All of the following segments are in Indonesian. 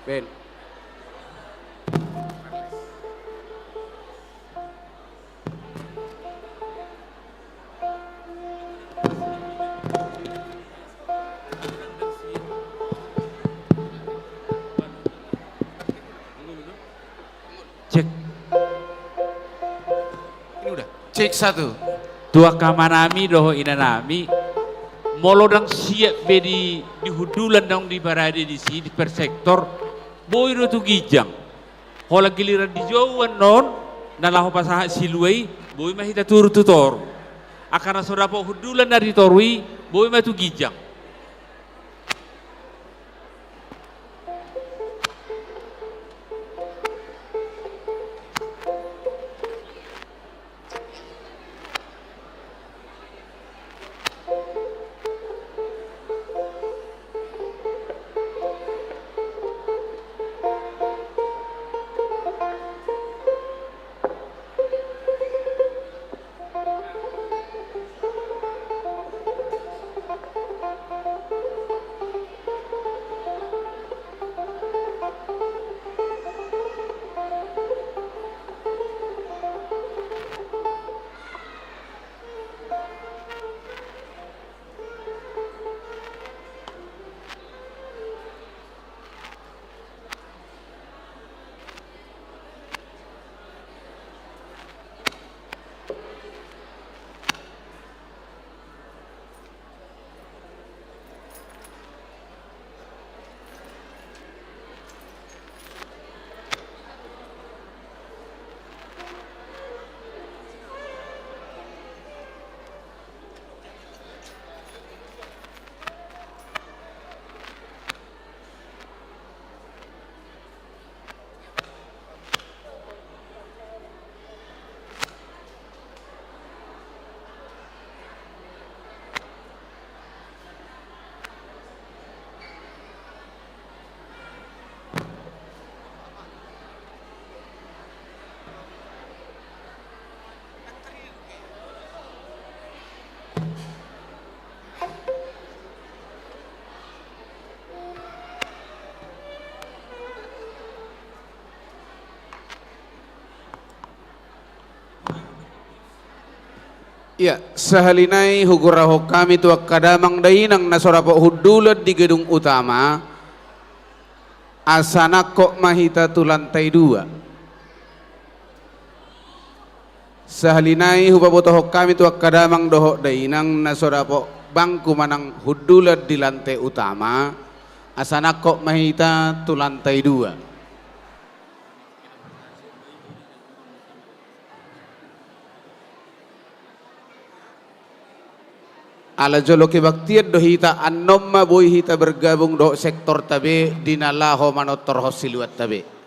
Ben. Cek Ini udah. Cek satu. dua kamanami doho inanami molodang siap be di hudulan dong di barade di sini di per sektor boy do tu gijang hola giliran di jauhan non nalaho pasaha siluai boy mah hita turu tutor akana sodapo hudulan dari torui boy mah tu gijang. Iya, sahalinai huguraho kami tuak kadamang dainang nasorapo hudulat di gedung utama asanak kok mahita tu lantai 2. Sahalinai hubabotoho kami tuak kadamang doho dainang nasorapo bangku manang hudulat di lantai utama asanak kok mahita tu lantai 2. Ala jolo kebaktian do hita annomma boy hita bergabung do sektor tabe dinalaho manotor hosiluat tabe.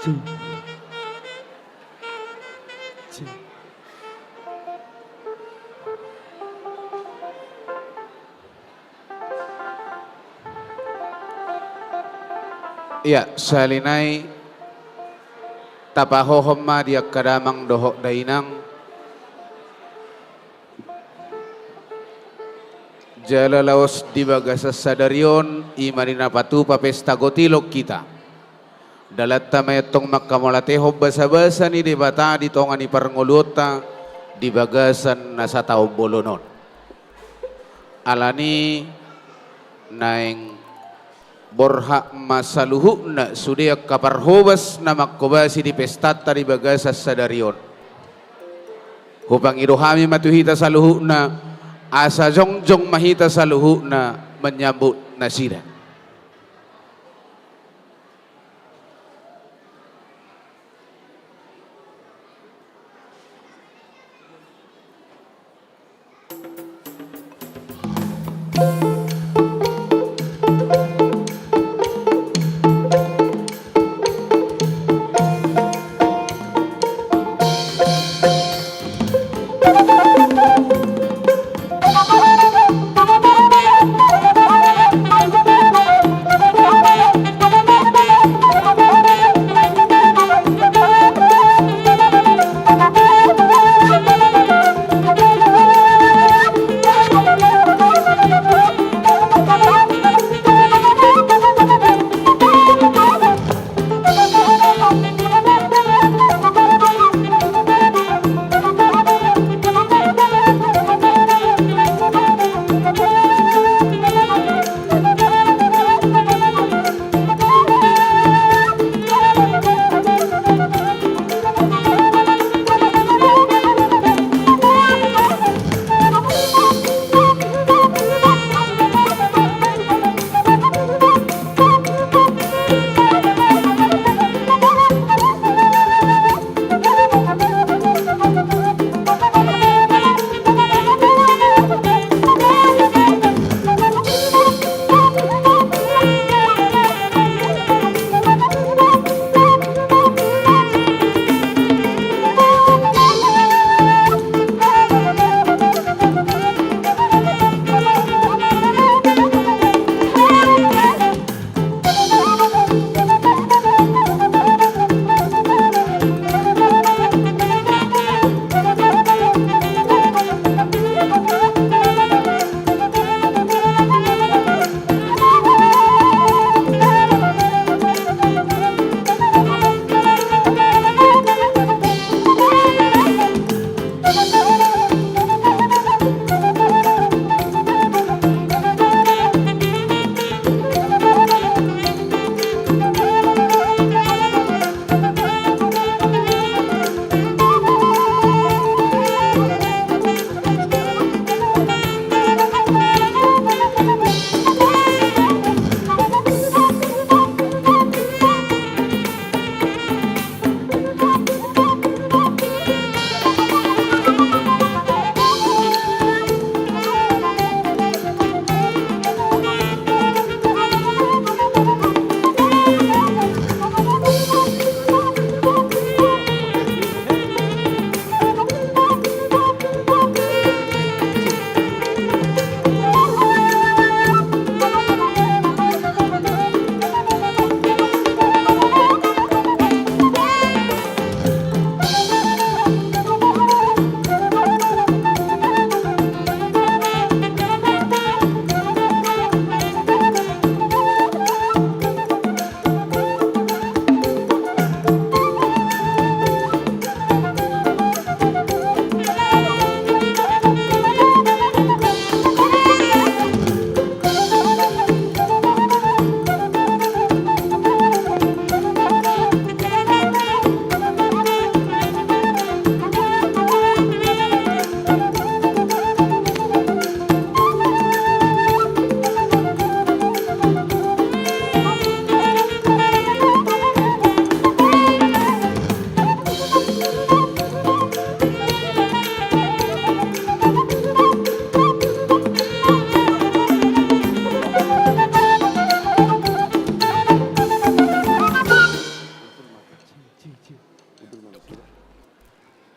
Ya, salinay tapahohom ma dia kadamang dohok dainang jalalaos di bagasa sadarion imarina patu papesta gotilok kita dalat tamayatong makamolateho basa-basa ni debata di tonga ni parngolota di bagasan nasa tao bolonon alani naeng borha masaluhu na sudia kaparhobas na makobasi di pestata di bagasa sadarion hupang irohami matuhita sa luhu na asa jongjong mahita sa luhu na menyambut na sila.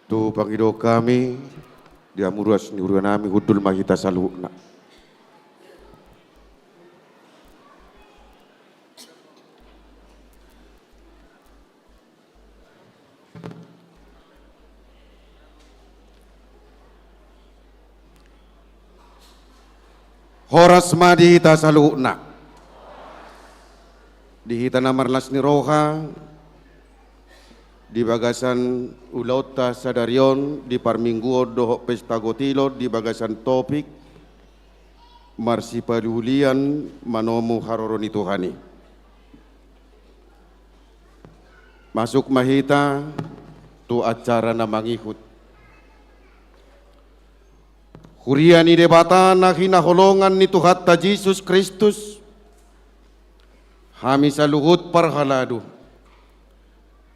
Tu pangido kami, dia muruas ni nami hudul mahita saluna. Horas madi hita saluna. Dihita namarlas ni roha, di bagasan ulauta sadarion, di parmingguo dohok pesta gotilo, di bagasan topik, marsi padulian manomu haroroni Tuhani. Masuk mahita, tu acara na mangihut. Hurian ni debata na hinaholongan ni Tuhan ta Jesus Kristus, hami sa luhut parhalado.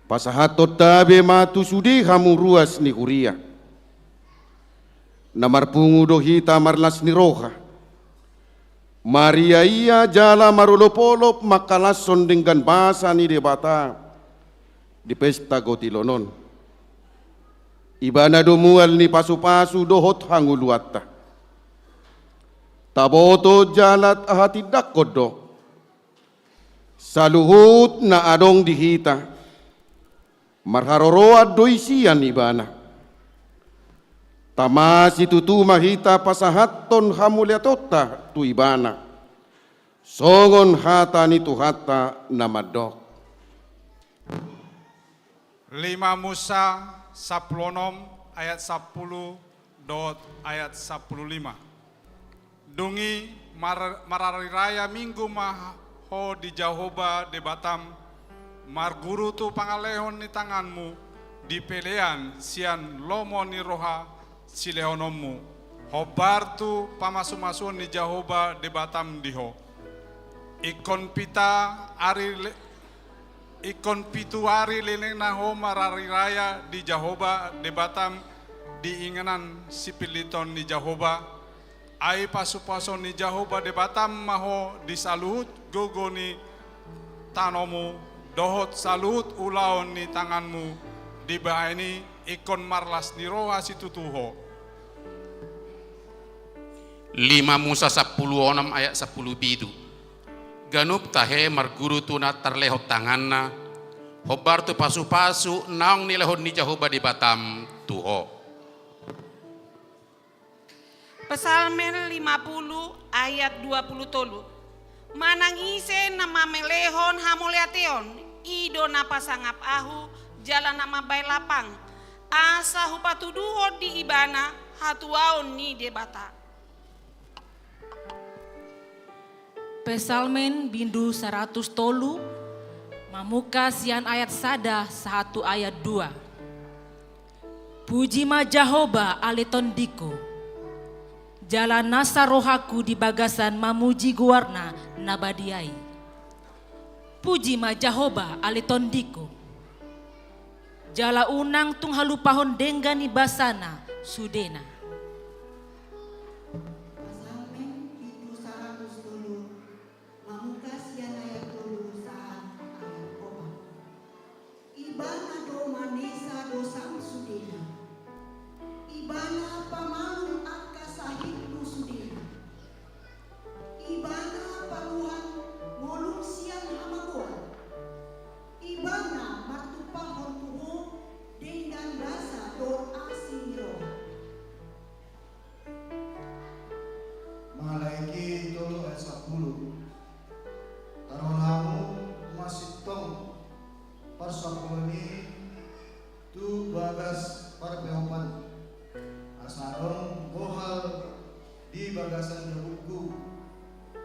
Pasahatot tabe matu sudi hamu ruas ni huria. Namarpungu dohita marlas ni roha. Maria ia jala marulopolop makalason dengan basa ni debata di pesta gotilonon. Ibana domual ni pasu-pasu dohot hanguluata. Taboto jalat ahati dakodo. Saluhut na adong dihita. Marharoroa doisian ibana. Tamasi tutu mahita pasahaton hamuliatota tu ibana. Songon hata ni tuhata namadok. 5 Musa 10 ayat 10 dot ayat 15. Dungi marariraya minggu maho di Jahoba de Batam, marguru tu pangalehon ni tanganmu, di pelean sian lomo ni roha silehonommu, hobar tu pamasu-masun ni Jahoba de Batam diho. Ikon pitu hari leleng naho marariraya di Jahoba de Batam, diinganan sipiliton ni Jahoba, ai pasu-pason ni Jahoba de Batam maho disalut gogo ni tanomu, dohot salut ulaon ni tanganmu, dibaini ikon marlas ni roha situtuho. 5 Musa 10 ayat 10 bidu. Ganup tahe marguru tuna terlehot tanganna, hobar tu pasu-pasu naong nilehon ni Jahoba di Batam tuho. Pesalmen 50 ayat 20 manang ise nama melehon hamuliateon, ido napa sangap ahu, jalan nama bay lapang, asa hupatuduho di ibana, hatuaon ni debata. Pesalmen bindu 100 tolu, mamuka sian ayat sada 1 ayat 2. Puji ma Jahoba aleton diko, jalan nasa rohaku di bagasan mamuji guarna nabadiai. Puji ma Jahoba aleton diko, jala unang tung halupahon denggani basana sudena. Ibana do manesa do sang sudena, ibana pamalung akka sahibnu sudena, ibana paluhan ngolung siang hamagoan, ibana matupahon tuho dengan rasa do asing roh. Malaiki tolu ayat 10. Taronamu masih tong persapuni tu bagas parbeopan asadon bohal di bagasan jabuku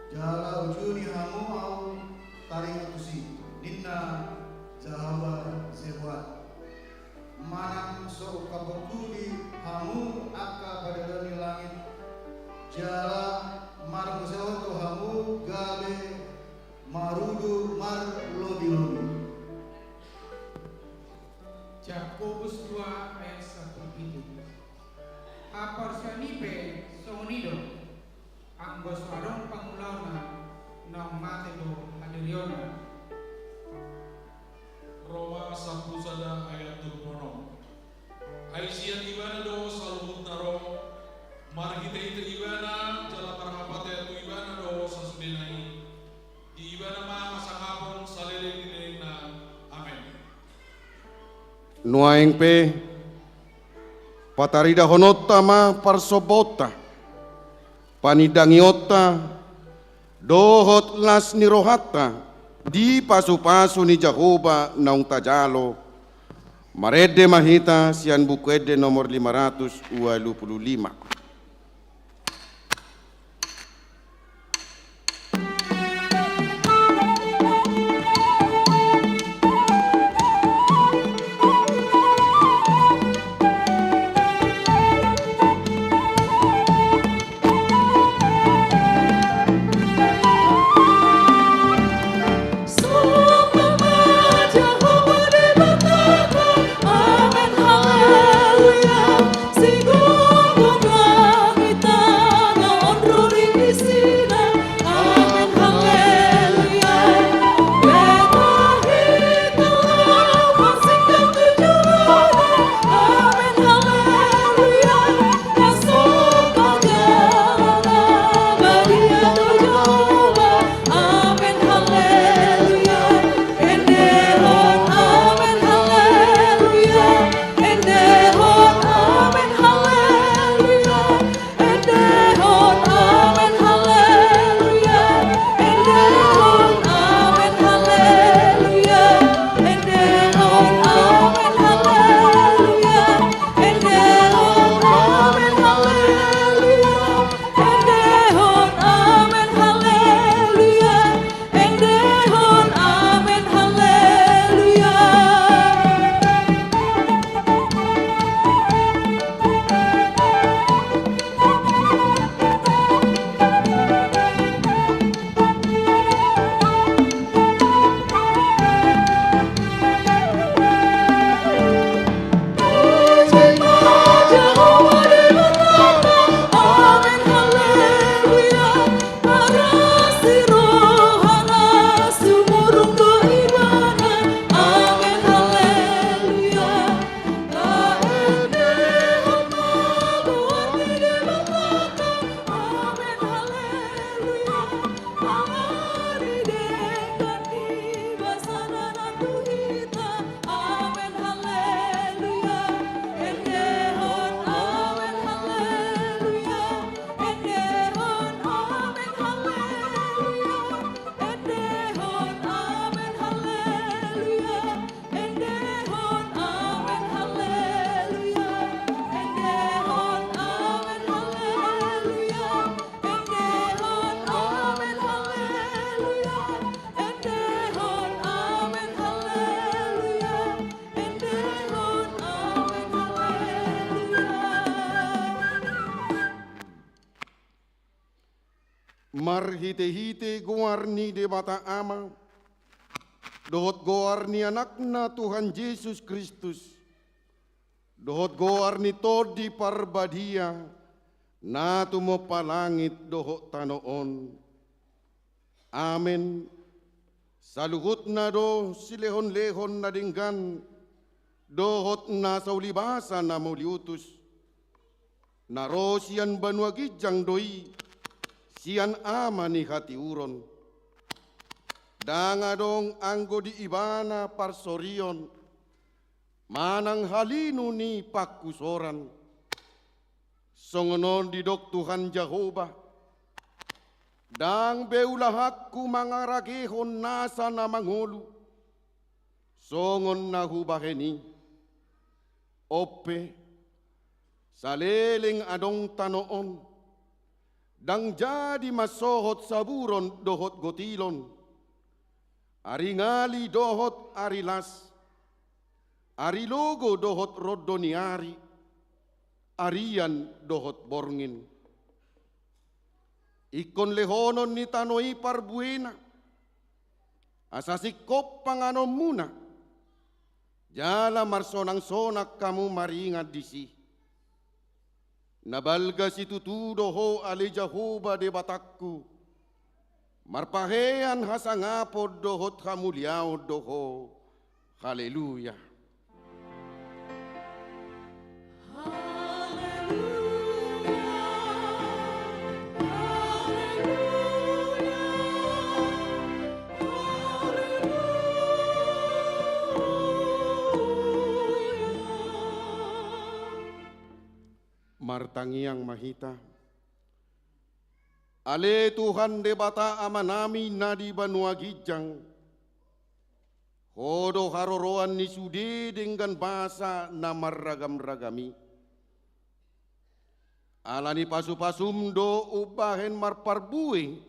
jala ujuni hamu au taringatusi ninna Jahoba sebuat manang so kabutuli hamu akka pada langit jala marmuseo tu hamu gale marudu mar lobi-lobi. Yakobus 2 ayat 1 Apar sianipe songonido anggos warong pangulauna nang matelo hadiriona. Roma 10 ayat 20. Aisian ibana do salubut naro, margita itu ibana jala parangapate tu ibana do sasudinai. Di ibana ma masangapon salele dineng na. Amen. Nuaing pe patarida honota ma parsobota panidangiota dohot las nirohata di pasu-pasu ni Jehovah naung tajalo marede mahita sian bukuede nomor 525. Marhite-hite goarni de bata ama, dohot goarni anakna Tuhan Yesus Kristus, dohot goarni todi parbadia, na tumo palangit dohot tanoon. Amen. Saluhut na do silehon-lehon na dinggan, dohot na saulibasa na muliutus, narosian banuagijang doi, sian ama ni hati uron. Dangadong anggo di ibana parsorion, manang halinu ni pakusoran. Songonon di dok Tuhan Jehovah, dang beulahakku mangaragehon nasa na mangulu. Songon na hubaheni, ope, saleleng adong tanoon, dang jadi masohot saburon dohot gotilon, ari ngali dohot ari las, ari logo dohot rodoniari, arian dohot borngin. Ikon lehonon ni tanoi parbuena, asasikop panganom muna, jala marsonang-sonak kamu maringat disi. Nabalga si tutudo ho ali Jehovah de batakku, marpahean hasangapod dohot hamuliao doho. Haleluya. martangiang mahita. Ale Tuhan debata amanami nadi banua gijang. Hodo haroroan ni sude dengan bahasa namar ragam-ragami. Alani pasu-pasum do ubahen marparbue.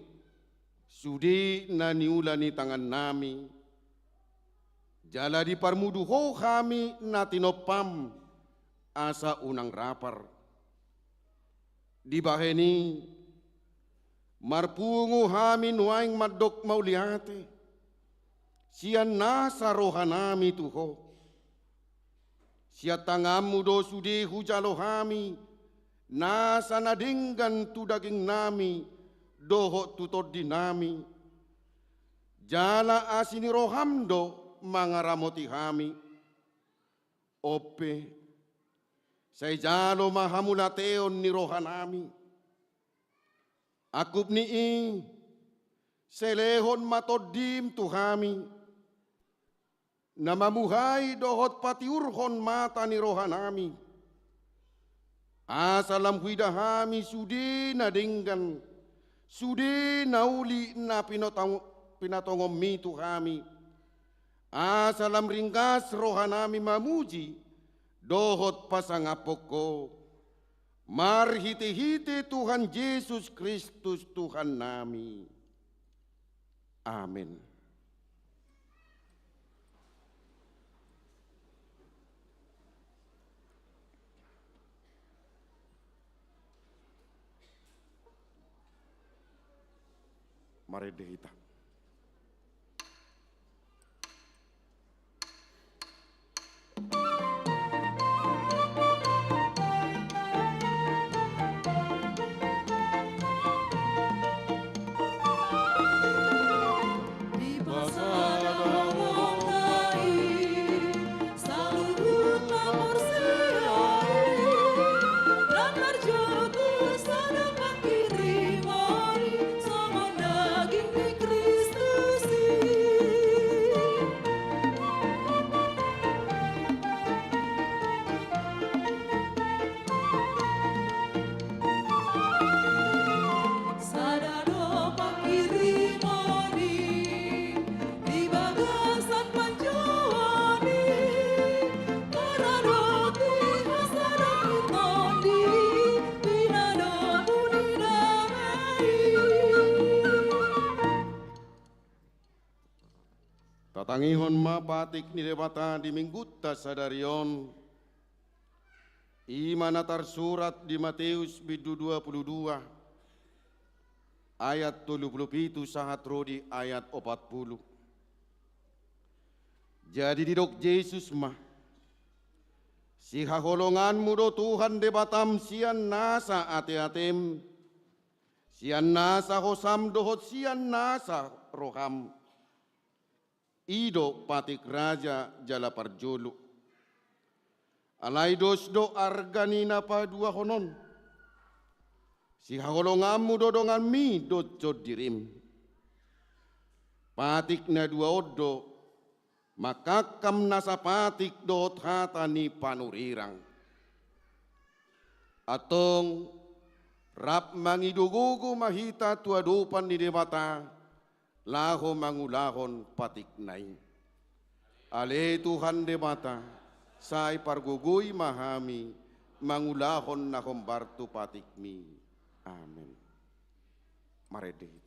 Sude naniulani tangan nami. Jala di parmudu ho kami natinopam asa unang rapar. Di baheni marpungu hamin waing madok mauliate, sian nasa rohanami tuho, siat tangamu do sude hujalo hami, nasa nadinggan tu daging nami, doho tutod dinami, jala asini rohamdo mangaramoti hami, ope, say jalo mahamulateon ni rohanami, akup ni selehon matodim tuhami, namamuhay dohot patiurhon mata ni rohanami, asalam huidahami sudi nadinggan, sudi nauli na pinatongom mi tuhami, asalam ringkas rohanami mamuji, dohot pasangapoko, marhite-hite Tuhan Yesus Kristus Tuhan nami. Amin. Mari dihita. Tatangihon mapatik ni debata di mingguta sadarion. Imana tersurat di Matius bidu 22 ayat 37 sahat rodi ayat 40. Jadi didok Yesus mah si haholonganmu do Tuhan debatam sian nasa ate-atem, sian nasa hosam dohot sian nasa roham, ido patik raja jala parjolu, alai dos do arganina pa dua honon, si haholonganmu do dongan mi do dirim, patik na dua odo, maka kam nasapatik dot hatani panurirang. Atong rap mangidugugu mahita tuadupan di debata, laho mangulahon patik nai. Ale Tuhan debata, say parguguy mahami, mangulahon na kombartu patik mi. Amin. Mari dihita.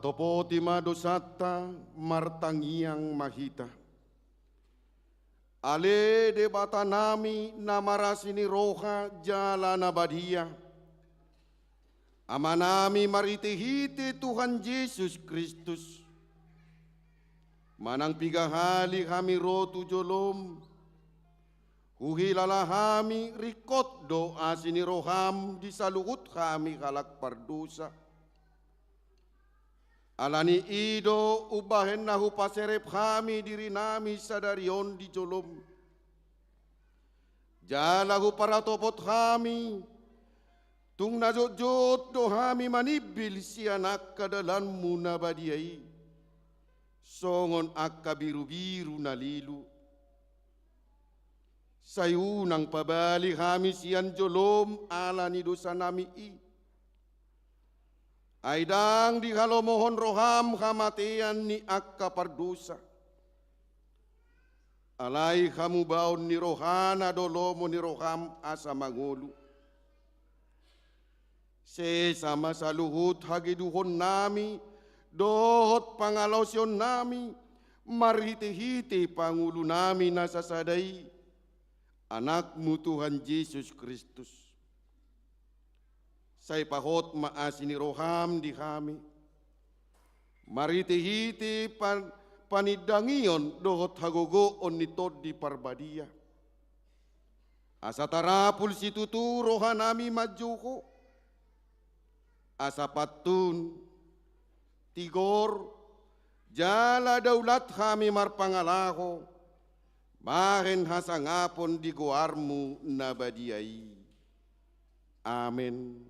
Patopoti madosata martangiang mahita. Ale debata nami namarasini roha jalana badia. Amanami maritihiti Tuhan Yesus Kristus. Manang pigahali kami rotu jolom. Huhilala kami rikot doa sini roham disaluhut kami kalak pardusa. Alani ido ubahen nahu paserep kami diri nami sadarion di jolom. Jalahu para topot kami. Tung najot-jot do kami manibil si anak kadalanmu nabadiai. Songon akka biru-biru nalilu. Sayunang pabali kami sian jolom alani dosa nami i. Aidang di halomohon roham kamatian ni akka pardosa. Alai kamu baon ni rohana dolomo ni roham asa mangulu. Sesama saluhut hagiduhon nami, dohot pangalosyon nami, marhiti-hiti pangulo nami nasasadai, anakmu Tuhan Yesus Kristus. Say pahot maasini roham di kami, marhiti-hiti panidangion dohot hagogoon nitod di parbadia. Asa tarapul situtu roha nami majuko, asa patun, tigor, jala daulat kami marpangalaho, mahen hasangapon di goarmu nabadiai. Amin.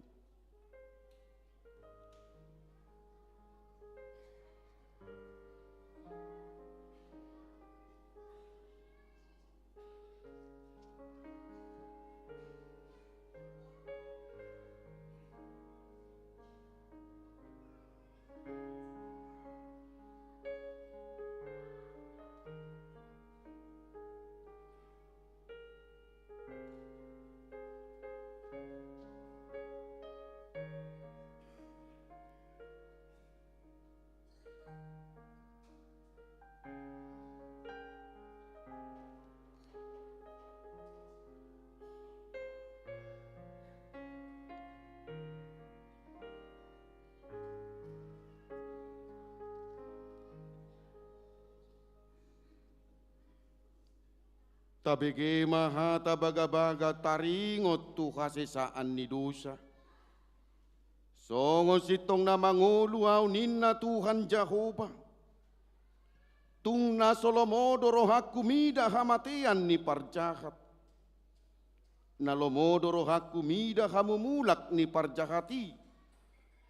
Tabige mahata baga-baga taringot tu kasesaan ni dosa. Songo sitong na manguluaw ninna Tuhan Jehovah. Tung na solomodo rohak kumida hamatian ni parjahat. Nalomodo rohak kumida hamumulak ni parjahati.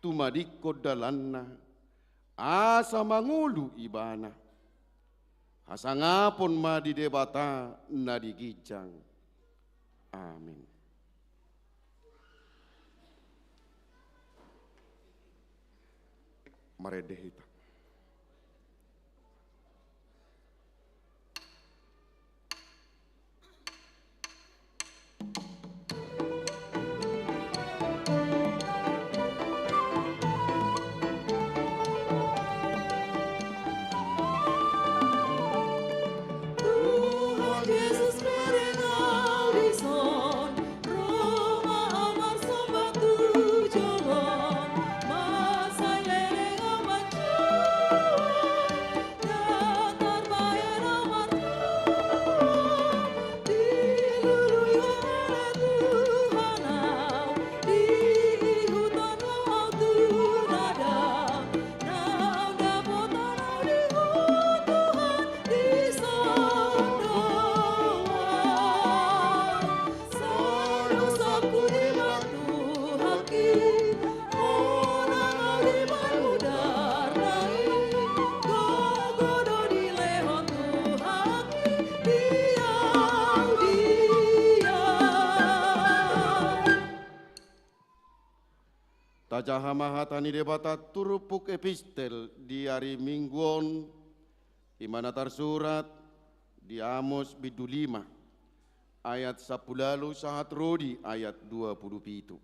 Tumadikod dalanna. Asa mangulu ibana. Hasangapon madidebata nadigijang. Amin. Maredehita. Tajaha mahatani debata turupuk epistel di hari Mingguon di mana tersurat di Amos bidu 5 ayat 10 lalu 1 ayat 27.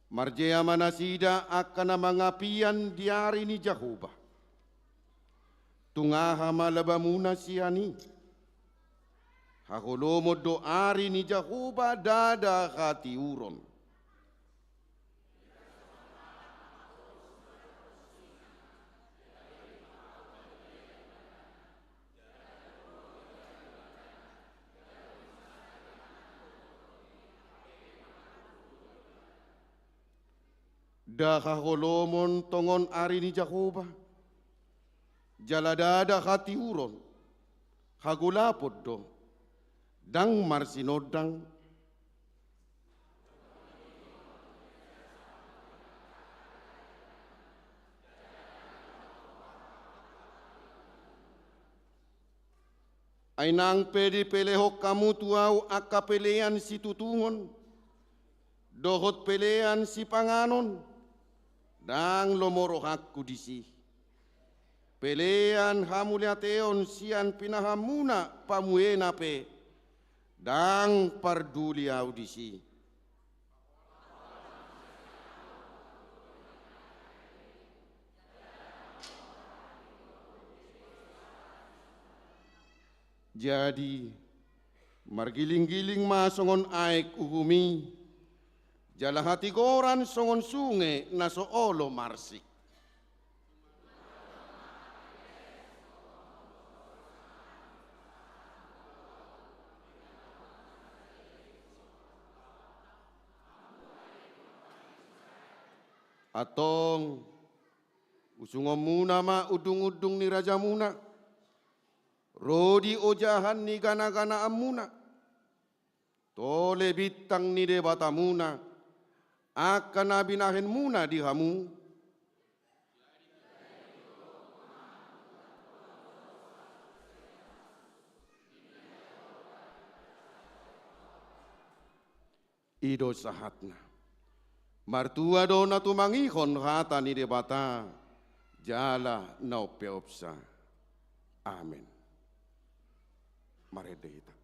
Marjea manasida akan mangapian diari ni Jehovah. Tungaha malabamuna siani. Haholomo doari ni Jehovah dada hati uron. Dahaholomon tongon ari ni Jehovah. Jaladada hati uron. Hagulapod do. Dang marsinodang. Ay nang pedi pelehok kamu tuaw akapelean si tutungon. Dohot pelean si panganon. Dang lomorohak kudisi. Pelean hamuliateon sian pinahamuna pamuena pe. Dang parduli audisi. Jadi margiling-giling masongon aek uhumi. Jala hati goran songon sungai na soolo marsik. Atong usungom muna ma udung-udung ni Raja Muna. Rodi ojahan ni gana-gana amuna. Tole bitang ni debata muna. Akan nabinahin muna di hamu. Ido sahatna. Martua do na tumangihon hata ni debata. Jala na upeopsa. Amen. Maredehita.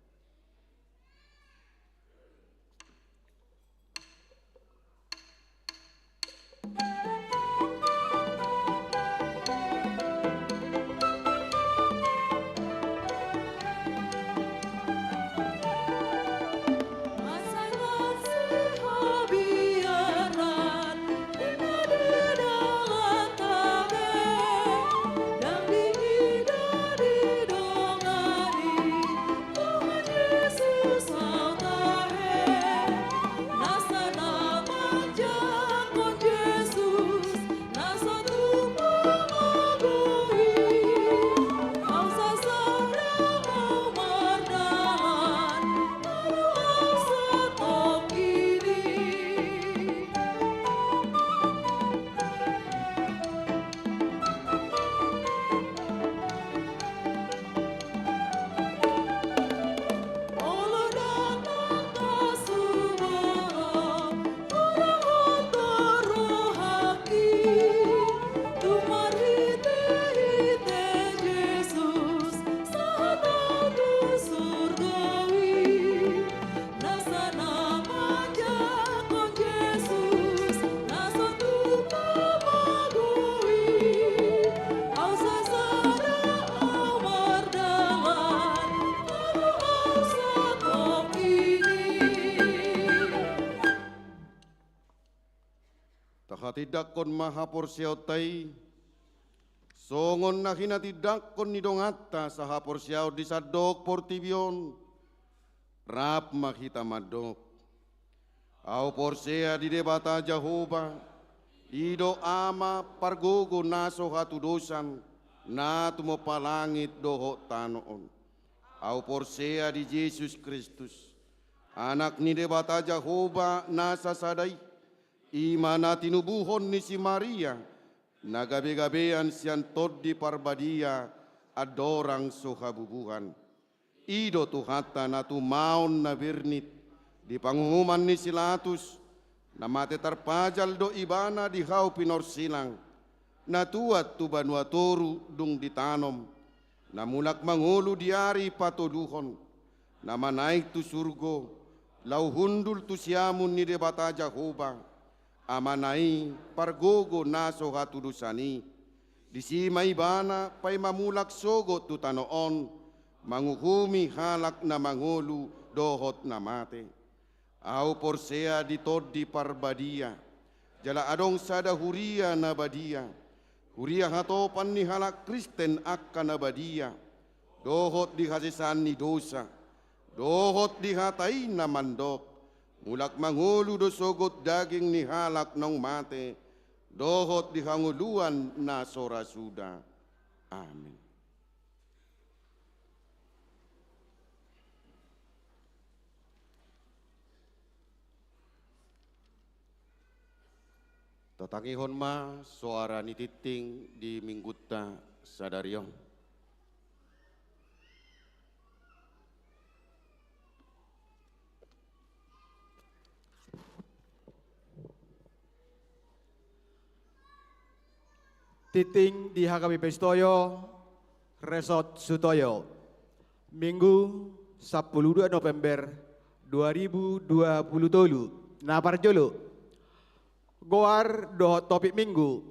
Tidak kon mahapor siautai, songon na hinatidak kon nidongata sahapor siau disadok portibion, rap makita madok. Au porsea di debata Jehovah, ido ama pargogo naso hatu dosan, na tumo palangit doho tanoon. Au porsea di Yesus Kristus, anak ni debata Jehovah nasa sadai. Imana tinubuhon ni si Maria, nagabe-gabean siyan tod di parbadia, adorang suhabubuhan. Ido tuhata na tumaon na birnit, di pangumuman ni Silatus, na mate tarpajal do ibana di hau pinorsilang, na tuat tu banuatoru dung ditanom, na mulak mangulu diari patoduhon, na manaik tu surgo, lau hundul tu siamun ni debata Jehovah, amanai pargogo naso hatudusani, disi maibana pay mamulak sogot tutanoon, manguhumi halak na mangulu dohot na mate. Au porsea ditod di parbadia, jala adong sada huria na badia, huria hatopan ni halak Kristen akka na badia, dohot di hasisan ni dosa, dohot di hatay na mandok, mulak mangulu do sogot daging ni halak nong mate, dohot di hanguluan na sorasuda. Amin. Tatangihon ma suara nititing di minggutta sadariong. Titing di HKBP Sutoyo, Resort Sutoyo, Minggu 12 November 2020. Naparjolo, goar dohot topik minggu,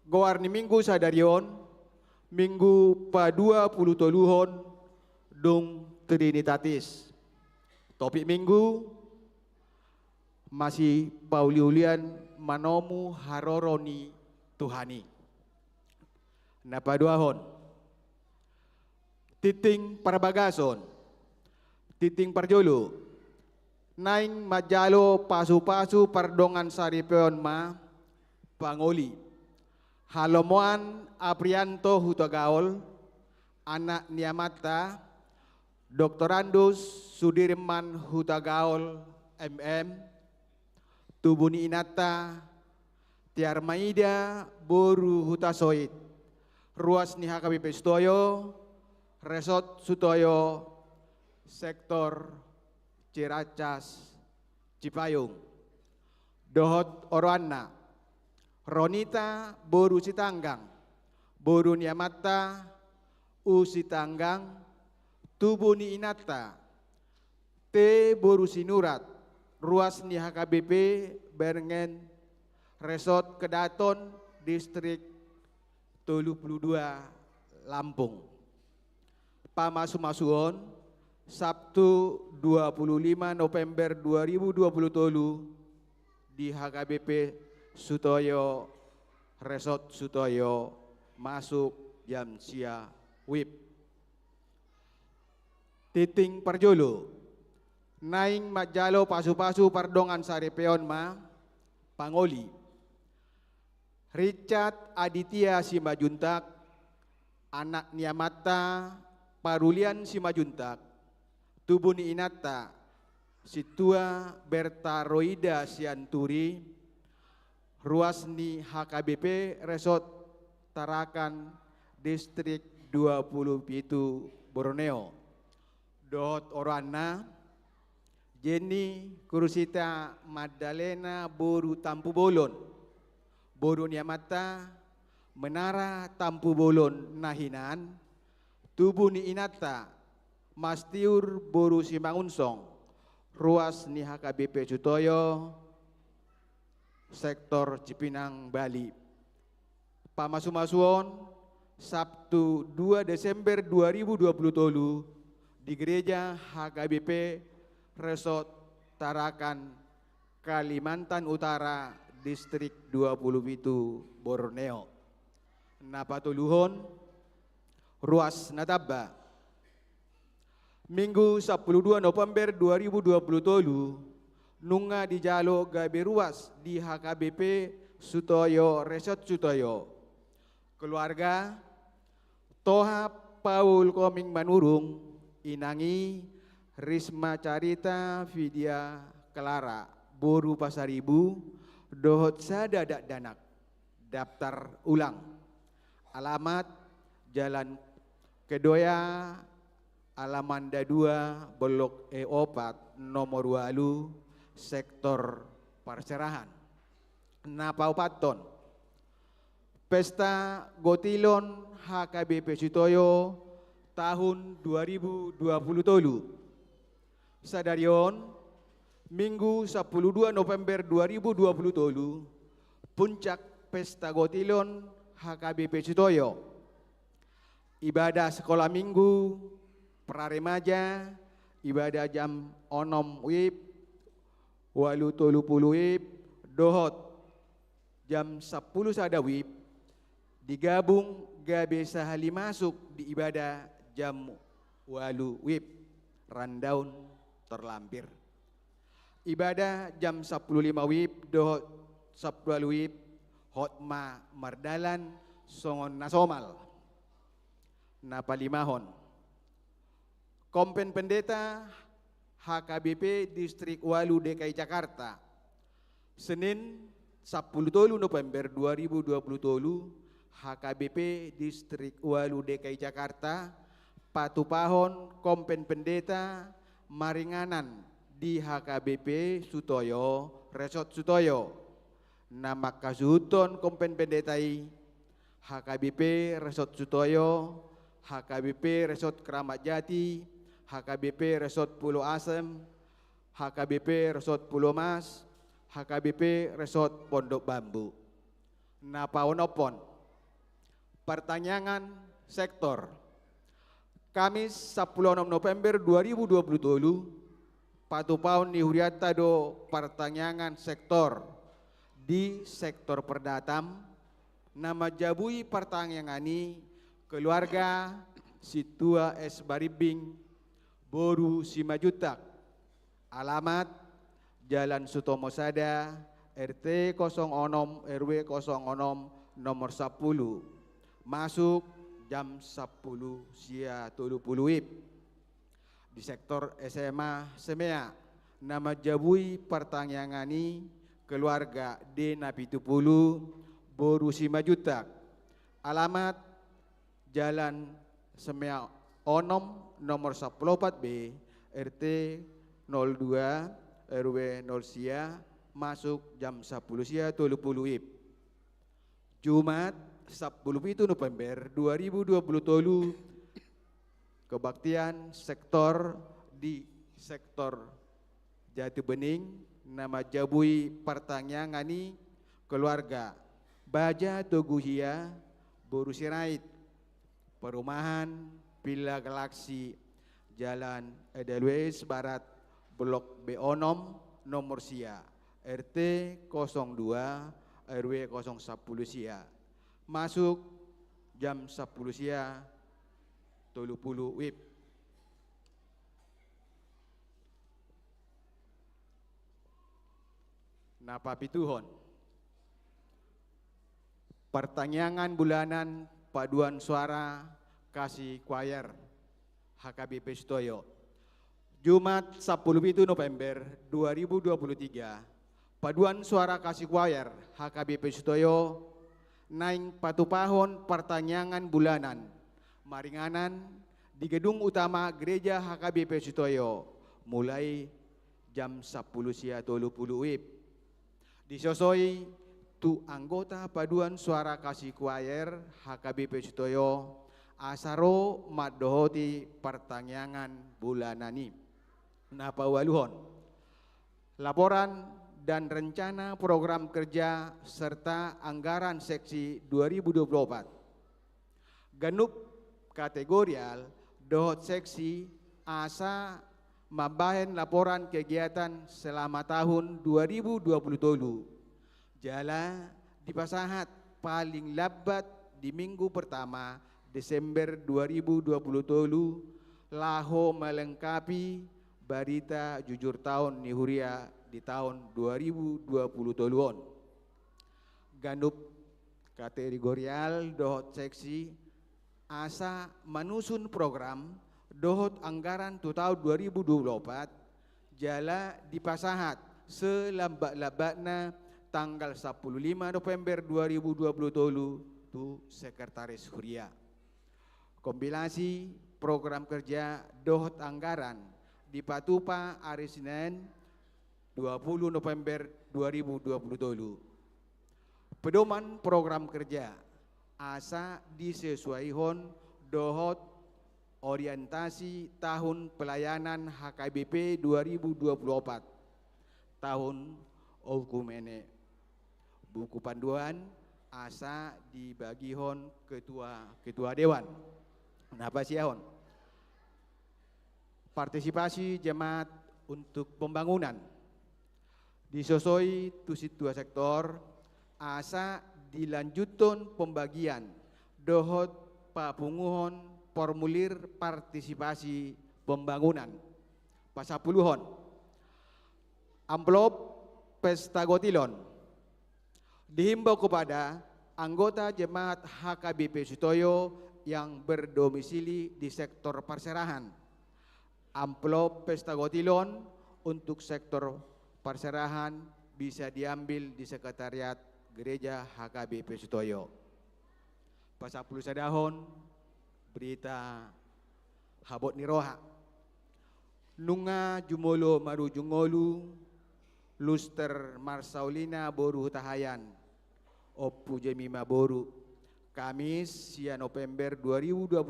goar ni minggu sadarion, minggu pa 20 toluhon, dung Trinitatis. Topik minggu masih Pauliulian manomu haroroni Tuhani. Napaduahon, titing parabagason, titing parjolo, naing majalo pasu-pasu pardongan saripeon ma, pangoli, halomoan Aprianto Hutagaol, anak Niamata, Doktorandus Sudirman Hutagaol, MM, Tubuni Inata, Tiarmaida Boru Hutasoit, ruas ni HKBP Sutoyo, Resort Sutoyo, Sektor Ciracas, Cipayung, Dohot Oroana, Ronita Boru Sitanggang, Boru Niamata, U Sitanggang, Tubuni Inata, T Boru Sinurat, ruas ni HKBP Berengen, Resort Kedaton, Distrik 32 Lampung. Pamasu-masuon Sabtu 25 November 2020 di HKBP Sutoyo, Resort Sutoyo, masuk jam sia WIB. Titing parjolo, naing majalo pasu-pasu pardongan sarepeon ma, pangoli. Richard Aditya Simajuntak, anak Niamata, Parulian Simajuntak, Tubuni Inata, Situa Bertaroida Sianturi, ruas ni HKBP Resort Tarakan, Distrik 27 Borneo. Dohot Orana, Jenny Kurusita Madalena Boru Tampu Bolon, Boru Niamata, Menara Tampu Bolon Nahinan, Tubuni Inata, Mastiur Boru Simangunsong, ruas ni HKBP Sutoyo, Sektor Cipinang, Bali. Pamasu-masuon Sabtu 2 Desember 2020 di Gereja HKBP Resort Tarakan, Kalimantan Utara, Distrik 27 Borneo. Napatuluhon ruas Nataba, Minggu 12 November 2020 nunga di jalo gabe ruas di HKBP Sutoyo, Resort Sutoyo. Keluarga Toha Paul Koming Manurung, inangi Risma Carita Vidya Kelara, Boru Pasaribu, dohot sadadak danak, daftar ulang, alamat Jalan Kedoya, Alamanda 2, Blok E4, nomor 2, Sektor Perserahan. Napaupaton, Pesta Gotilon HKBP Sutoyo tahun 2020. Sadarion, Minggu 12 November 2020 puncak pesta gotilon HKBP Sutoyo. Ibadah sekolah minggu pra remaja ibadah jam 6 WIB walu 30 WIB dohot jam 10 sada WIB digabung gabe sahali masuk di ibadah jam walu WIB rundown terlampir. Ibadah jam 15 WIB dohot 10 WIB hotma mardalan songon nasomal napalimahon. Kompen Pendeta HKBP Distrik Walu DKI Jakarta Senin 10 November 2020 HKBP Distrik Walu DKI Jakarta patupahon Kompen Pendeta maringanan di HKBP Sutoyo Resort Sutoyo. Nama kasuton Kompen Pendetai HKBP Resort Sutoyo, HKBP Resort Keramat Jati, HKBP Resort Pulau Asem, HKBP Resort Pulau Mas, HKBP Resort Pondok Bambu. Napaonopon pertanyaan sektor Kamis 10 November 2020 patupahon ni huriata do pertanyaan sektor di sektor perdatam nama jabui pertanyaan ini keluarga Situa S. Baribing Boru Simajutak alamat Jalan Sutomo Sada RT 06 RW 06 nomor 10 masuk jam 10 sia 30 WIB. Di sektor SMA Semea nama jabui pertanyaan ini keluarga D Napitupulu Boru Simajutak alamat Jalan Semea Onom nomor 14B RT 02 RW 0 sia masuk jam 10 sia 30 WIB. Jumat 10 November 2020 kebaktian sektor di sektor Jati Bening nama jabui pertanyaan ini keluarga Baja Toguhia Boru Sirait perumahan Villa Galaksi Jalan Edelweiss Barat Blok B6 nomor sia RT 02 RW 010 sia masuk jam 10 sia 30 WIB. Napa pituhon pertanyaan bulanan paduan suara kasih choir HKBP Sutoyo Jumat 10 November 2023 paduan suara kasih choir HKBP Sutoyo naing patupahon pertanyaan bulanan maringanan di gedung utama gereja HKBP Sutoyo mulai jam 10 sia 30 WIB. Disosoi tu anggota paduan suara kasih choir HKBP Sutoyo asaro madohoti pertanyaan bulanani. Napa waluhon laporan dan rencana program kerja serta anggaran seksi 2024 ganup kategorial dohot seksi asa mabahen laporan kegiatan selama tahun 2020 jala dipasahat paling lambat di minggu pertama Desember 2020 laho melengkapi berita jujur tahun nihuria di tahun 2020 on ganup kategorial dohot seksi asa manusun program dohot anggaran tahun 2024 jala dipasahat selambat-lambatna tanggal 15 November 2020 tu Sekretaris Huria. Kompilasi program kerja dohot anggaran di Patupa hari Senin 20 November 2020. Pedoman program kerja asa disesuaikan dohot orientasi tahun pelayanan HKBP 2024 tahun hukum ene. Buku panduan asa dibagihon ketua dewan. Napa siahon? Partisipasi jemaat untuk pembangunan. Disosoi tusit dua sektor, asa dilanjutkan pembagian dohot papunguhon formulir partisipasi pembangunan. Pasapuluhon. Amplop pesta gotilon. Dihimbau kepada anggota jemaat HKBP Sutoyo yang berdomisili di sektor perserahan. Amplop pesta gotilon untuk sektor perserahan bisa diambil di sekretariat gereja HKBP Sutoyo. Pasapuluh sadahon berita habot niroha. Nunga jumolo maru jungolu Luster Marsaulina boru hutahayan Opu Jemima boru Kamis sia November 2020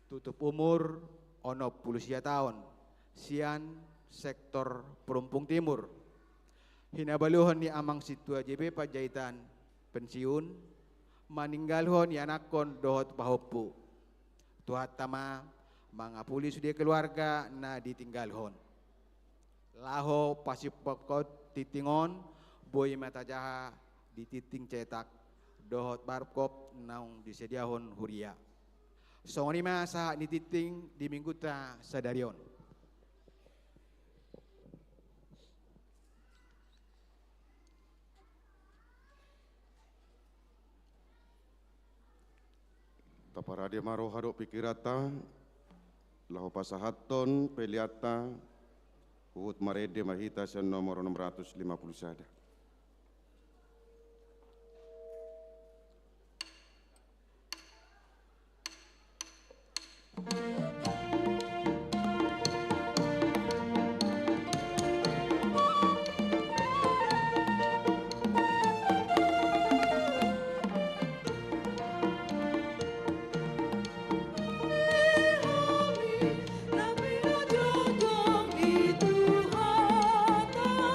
tutup umur 60 tahun sian sektor Perumpung Timur hinabaluhon ni amang situa JB Pajaitan pensiun maninggalhon ni anakon dohot pahopu tuhat tama mangapuli sudia keluarga na ditinggalhon laho pasipokot titingon boy mata jaha di titing cetak dohot barkop naung disediahon huria. Songoni masa di titing di minggu ta sadarion. Taparade maro hadok pikirata laho pasahaton peliata Uhud Marede Mahita sen nomor 650 sada. Tapi ujung itu hatai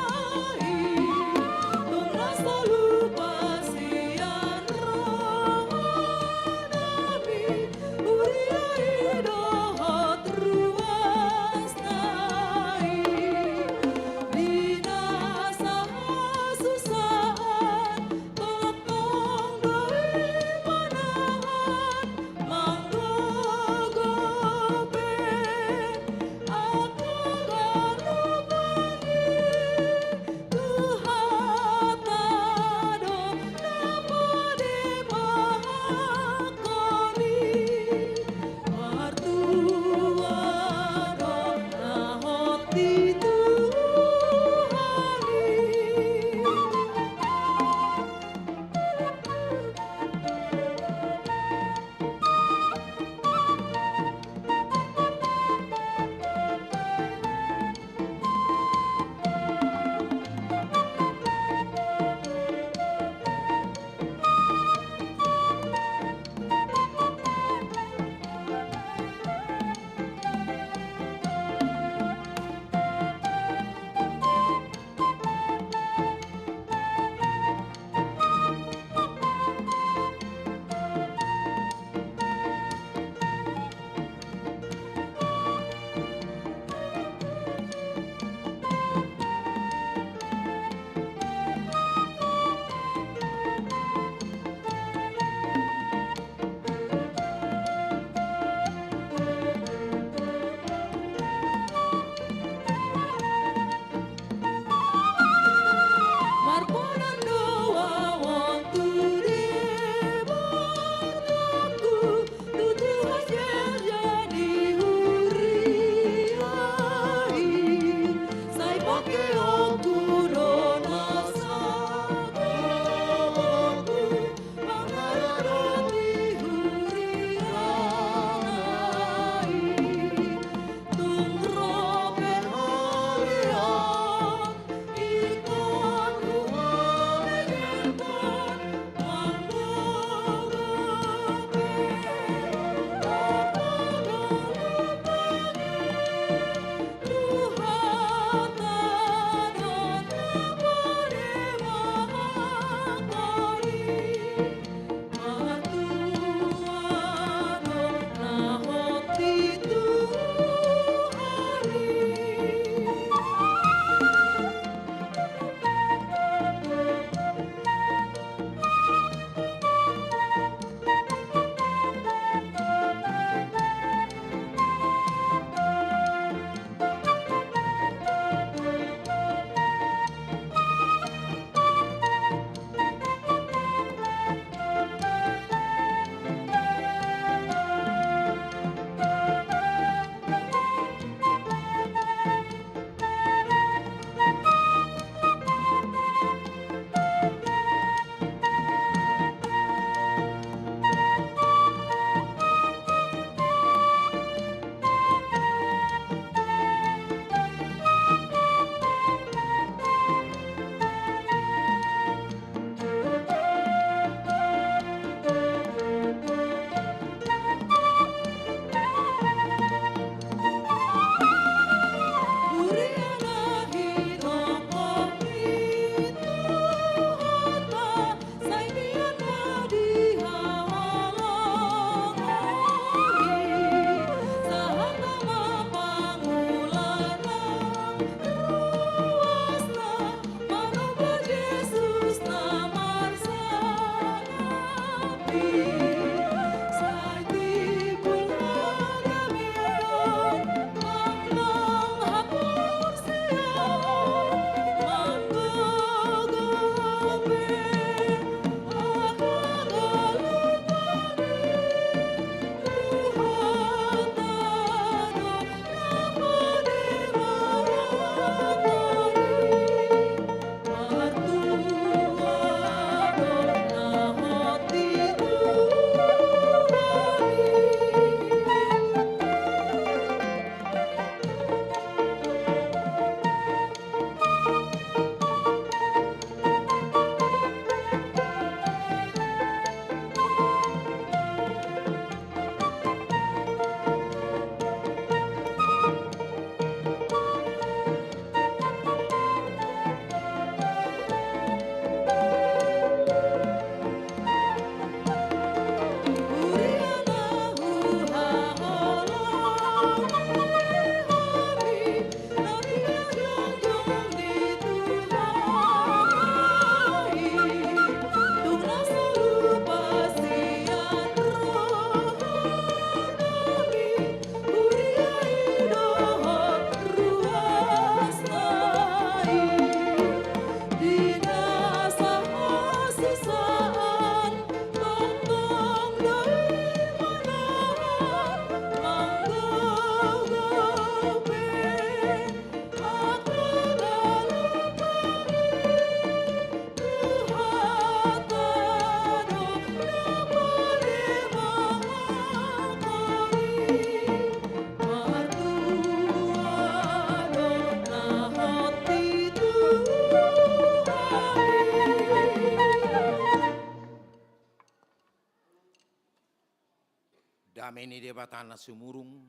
debatana sumurung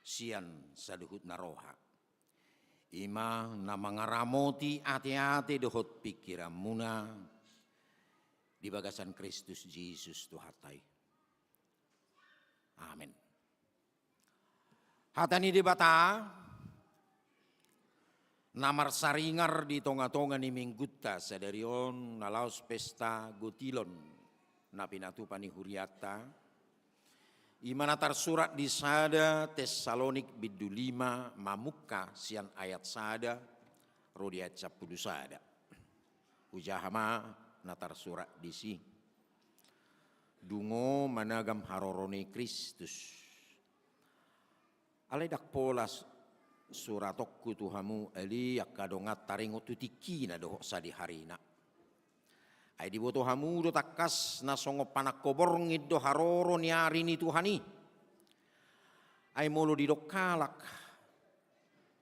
sian saduhut naroha. Ima na mangaramoti ate-ate dohot pikiran muna di bagasan Kristus Yesus Tuhatai. Amin. Hatani debata namar saringar di tonga-tonga ni minggutta sadarion nalaos pesta gotilon na pinatupani huriata. Imana tersurat di sada Tesalonik bidu 5 mamukka sian ayat sada rodi ayat 10 sada. Ujahama na tersurat di si. Dungo managam haroroni Kristus. Aledak polas suratokku tuhamu eli yakadongat taringot tutiki na dohok sadi harina. Ay di boto hamu do takas na songo panak koborngid do haroro ni ari ni Tuhani. Ay molo di do kalak.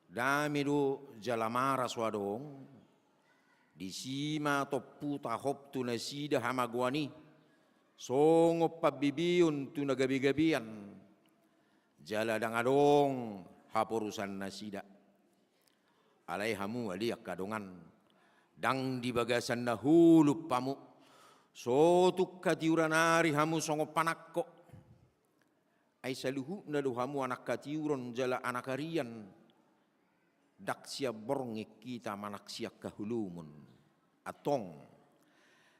Dami do jalamara swadong. Di sima topu tahop tu nasida hamagwani. Songo pabibiyun tu nagabi-gabian. Jala dangadong haporusan nasida. Alay hamu ali akadongan. Dang di bagasan dahulu pamu sotuk katiuranari hamu songo panakko ai saluhu na hamu anak katiuron jala anak harian dak sia borngi kita manak sia kahulumun atong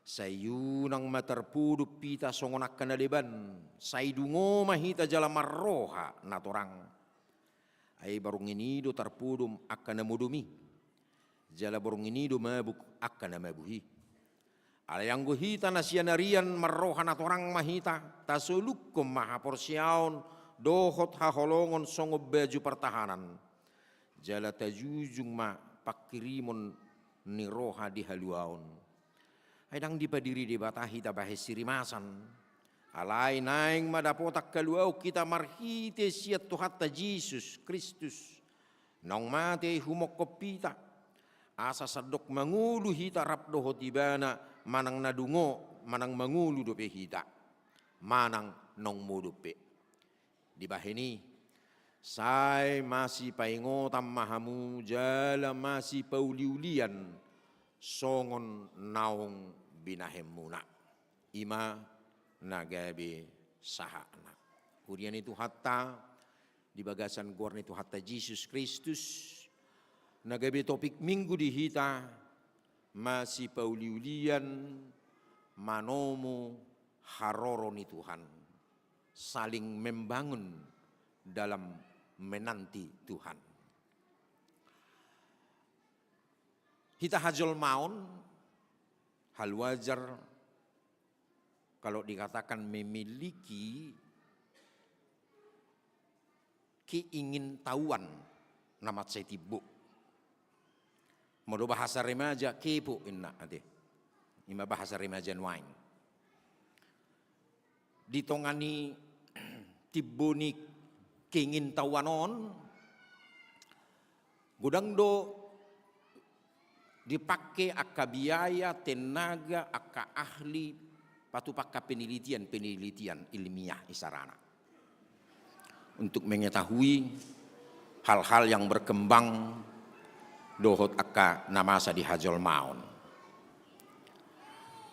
sayunang materpudup pita songo nak kanaleban saidungo mahita jala marroha natorang ai barung ini do terpudum akan namudumi jala borong ini do mabuk akan mabuhi. Alayang guhita nasianarian marrohan at orang mahita tasulukum mahaporsyaon dohot haholongon songo baju pertahanan. Jala tajujung ma pakirimon ni roha di haluaon. Aydang dipadiri debatahi tabahis sirimasan. Alay naing madapotak kaluau kita marhite siat Tuhatta Jesus Kristus. Nong mate humok kopita. Asa sadok mangulu hita rap doho tibana manang nadungo manang mangulu dope hita manang nong modope di bahini sai masih paingotam mahamu jala masih pauliulian songon naung binahemuna ima nagabe sahana kurian itu hatta di bagasan gorni itu hatta Yesus Kristus. Nagabi topik minggu di hita masih pauliulian manomo haroroni Tuhan saling membangun dalam menanti Tuhan. Hita hajol maun hal wajar kalau dikatakan memiliki keingintahuan nama saya tibuk. Modo bahasa remaja kepo inna ade. Ima bahasa remaja nuain. Ditongani tibuni kengin tawanon. Gudang do dipakai akka biaya, tenaga, akka ahli, patu pakka penelitian ilmiah isarana. Untuk mengetahui hal-hal yang berkembang dohot akka namasa di hajol maun.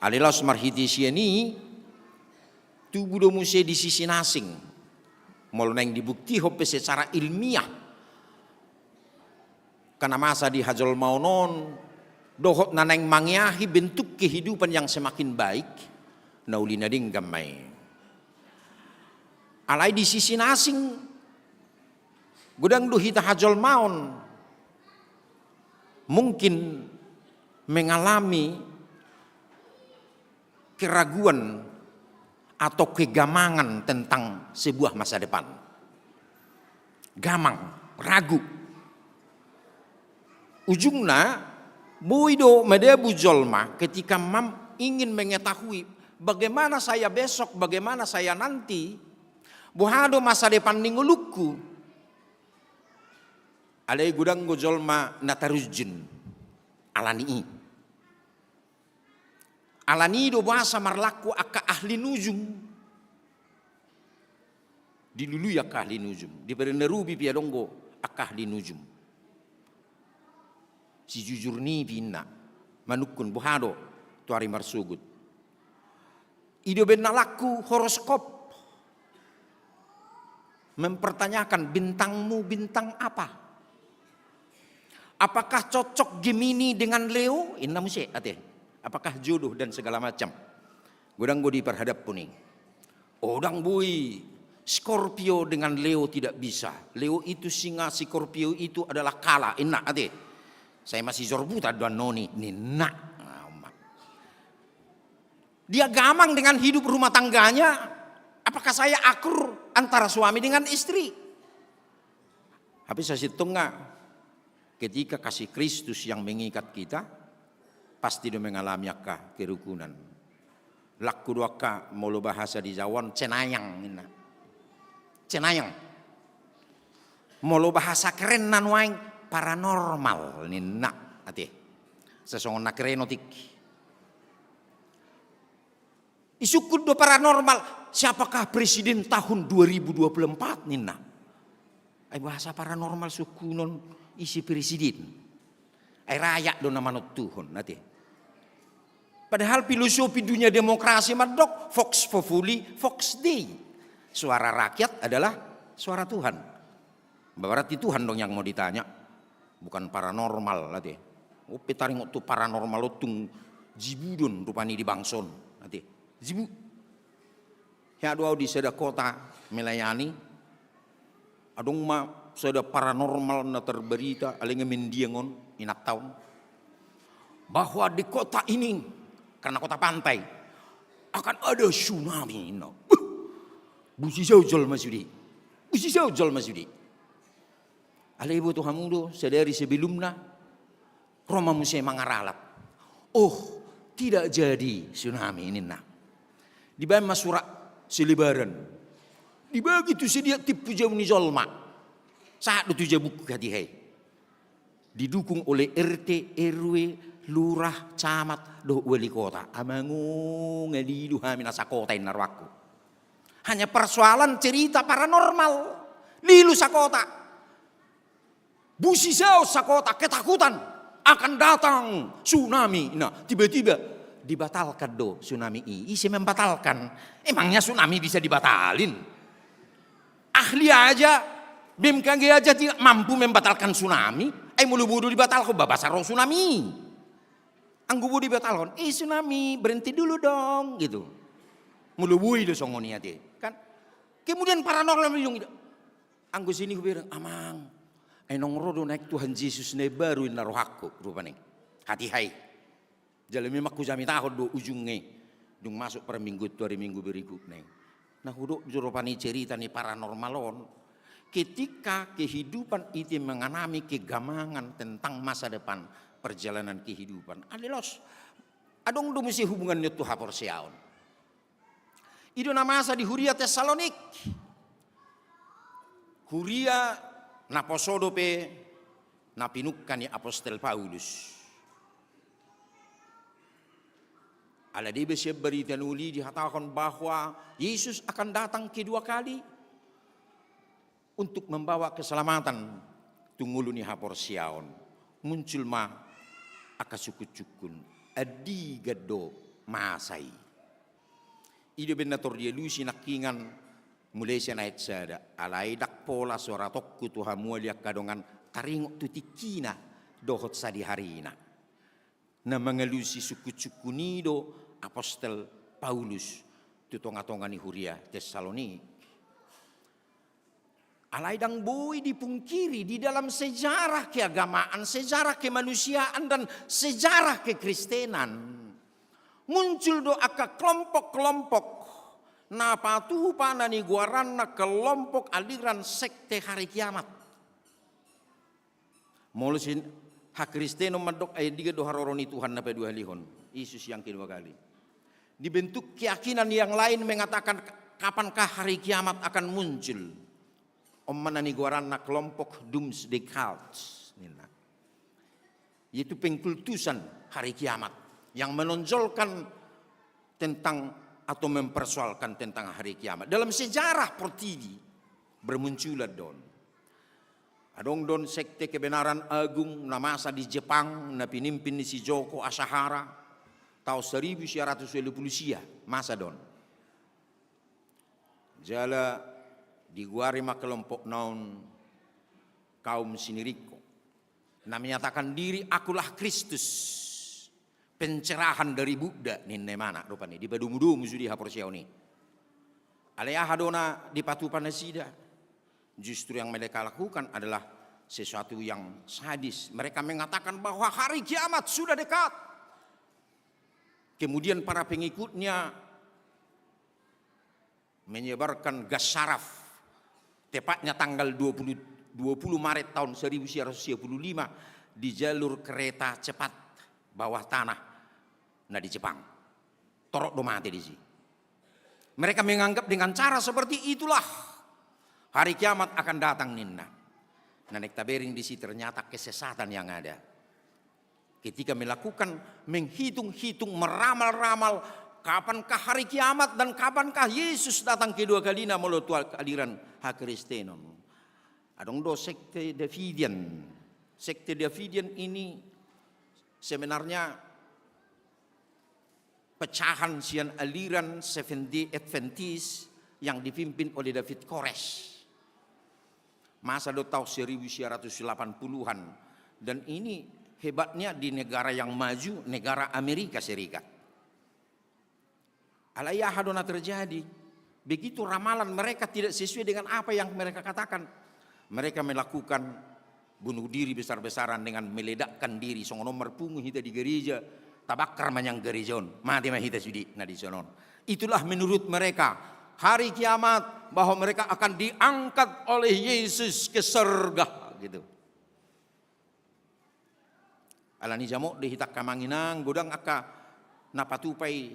Alilas marhiti siani tubuh do muse di sisi nasing. Mol neng dibukti hope secara ilmiah. Karena masa di hajol maunon dohot naneng mangyahi bentuk kehidupan yang semakin baik. Naulina ding gamay. Alai di sisi nasing gudang duhita hajol maun mungkin mengalami keraguan atau kegamangan tentang sebuah masa depan. Gamang, ragu. Ujungnya, boido medebu jolma ketika ingin mengetahui bagaimana saya besok, bagaimana saya nanti, buhado masa depan ninguluku. Alai gudang gojolma natarujin alani. Alani do bahasa marlaku akka ahli nujum. Dilului akah li nujum. Di perenerubi piadonggo akah li nujum. Si jujur ni bina. Manukun buhado tuari marsugut. Ido benalaku horoskop. Mempertanyakan bintangmu bintang apa? Apakah cocok Gemini dengan Leo? Inna musye ate. Apakah jodoh dan segala macam? Godang godi perhadap puning. Odang bui Scorpio dengan Leo tidak bisa. Leo itu singa, Scorpio itu adalah kala. Inna ate. Saya masih zorbuta dan noni. Nina. Dia gamang dengan hidup rumah tangganya. Apakah saya akur antara suami dengan istri? Tapi saya hitung ketika kasih Kristus yang mengikat kita, pasti dia mengalami kerukunan. Laku doaka molo bahasa di Jawa cenayang. Cenayang. Molo bahasa keren nanuaing paranormal nina ate. Sesongon na kerenotik. Isukun do paranormal. Siapakah presiden tahun 2024 nina? Ay bahasa paranormal sukunon isi presiden. Ay rayak do namanot Tuhon nanti. Padahal filosofi dunia demokrasi madok Vox Populi, Vox Dei. Suara rakyat adalah suara Tuhan. Berarti Tuhan dong yang mau ditanya. Bukan paranormal nanti. Oh petaring waktu paranormal otung jibudun rupani di bangson nanti. Jibu. Ya doa di seda kota melayani. Adong ma seda paranormal na terberita alinga mendiangon inak tahun. Bahwa di kota ini karena kota pantai akan ada tsunami. Busi jauh masudi. Busi jauh masudi. Ale ibu Tuhan mudo sedari sebelumnya Roma musia mangaralat. Oh tidak jadi tsunami ini nak. Di bawah masurak selibaran. Dibagi tu sedia tipu jauh ni zolma. Saat itu jabuk hati hai. Didukung oleh RT, RW, lurah, camat, doh wali kota. Amangu ngadidu hamina sakota narwaku. Hanya persoalan cerita paranormal. Lilu sakota. Busisau sakota ketakutan akan datang tsunami. Nah, tiba-tiba dibatalkan do tsunami ini. Isi membatalkan. Emangnya tsunami bisa dibatalin? Ahli aja, BMKG aja tidak mampu membatalkan tsunami. Mulu bodoh dibatalkan babasaro tsunami. Anggu bodoh dibatalkan. Tsunami berhenti dulu dong gitu. Mulu bui do songoni aja kan. Kemudian paranormal bilang gitu. Anggu sini gue bilang amang. Nong rodo naik Tuhan Yesus ne baru narohakku rupanya. Hati hai. Jalan memang kujami tahun do ujungnya. Dung masuk per minggu 2 minggu berikutnya. Nah huduk juropani cerita ni paranormalon. Ketika kehidupan itu mengalami kegamangan tentang masa depan perjalanan kehidupan. Adelos. Adong do mesti hubungannya tuh hapor siaon. Itu nama masa di Huria Tesalonik. Huria naposodope napinukkan ni Apostel Paulus. Ala debe siap berita nuli dikatakan bahwa Yesus akan datang kedua kali untuk membawa keselamatan tunguluni hapor siaon. Muncul ma akasukut-cukun adi gado masai. Ide benator dia lusi nakingan mulai senait sada alai dak pola suara tokku Tuhan mulia kadongan taringok tutikina dohot sadi harina. Na mengelusi suku-cukunido Apostel Paulus tutonga-tonga ni Huria Tesalonik. Alaidang boy dipungkiri di dalam sejarah keagamaan, sejarah kemanusiaan dan sejarah kekristenan. Muncul doa ke kelompok-kelompok. Na patupa na ni guaran na kelompok aliran sekte hari kiamat. Molusin hak Kristeno madok ayat 3 doharoroni Tuhan na pedua lihon. Yesus yang kedua kali. Dibentuk keyakinan yang lain mengatakan kapankah hari kiamat akan muncul. Ommanani guarana kelompok doomsday cults. Yaitu pengkultusan hari kiamat. Yang menonjolkan tentang atau mempersoalkan tentang hari kiamat. Dalam sejarah pertiwi bermunculan don. Adong don sekte kebenaran agung na masa di Jepang na pinimpin ni si Joko Asahara tahun 1920 sia masa don. Jala diguarima kelompok naon kaum Siniriko na menyatakan diri akulah Kristus, pencerahan dari Buddha ninne mana rupanya di badumudu musudi haporsiau ni. Alea hadona di patu panasida. Justru yang mereka lakukan adalah sesuatu yang sadis. Mereka mengatakan bahwa hari kiamat sudah dekat. Kemudian para pengikutnya menyebarkan gas saraf. Tepatnya tanggal 20 Maret tahun 1955 di jalur kereta cepat bawah tanah di Jepang. Torok do mati di sini. Mereka menganggap dengan cara seperti itulah hari kiamat akan datang ninna. Nanek tabering di sini ternyata kesesatan yang ada. Ketika melakukan menghitung-hitung, meramal-ramal kapankah hari kiamat dan kapankah Yesus datang kedua kalinya melalui aliran Hakristenon. Adong do sekte Davidian. Sekte Davidian ini sebenarnya pecahan sian aliran Seventh-day Adventist yang dipimpin oleh David Koresh. Masa do tahun 1980-an. Dan ini hebatnya di negara yang maju, negara Amerika Serikat. Alaya hadona terjadi. Begitu ramalan mereka tidak sesuai dengan apa yang mereka katakan. Mereka melakukan bunuh diri besar-besaran dengan meledakkan diri. Songono merpungu hita di gereja. Tabakar manyang gerejon. Mati mah hita sudi na di sonon. Itulah menurut mereka hari kiamat, bahwa mereka akan diangkat oleh Yesus ke surga gitu. Alani jamok dihitak kamanginang godang aka napatupai.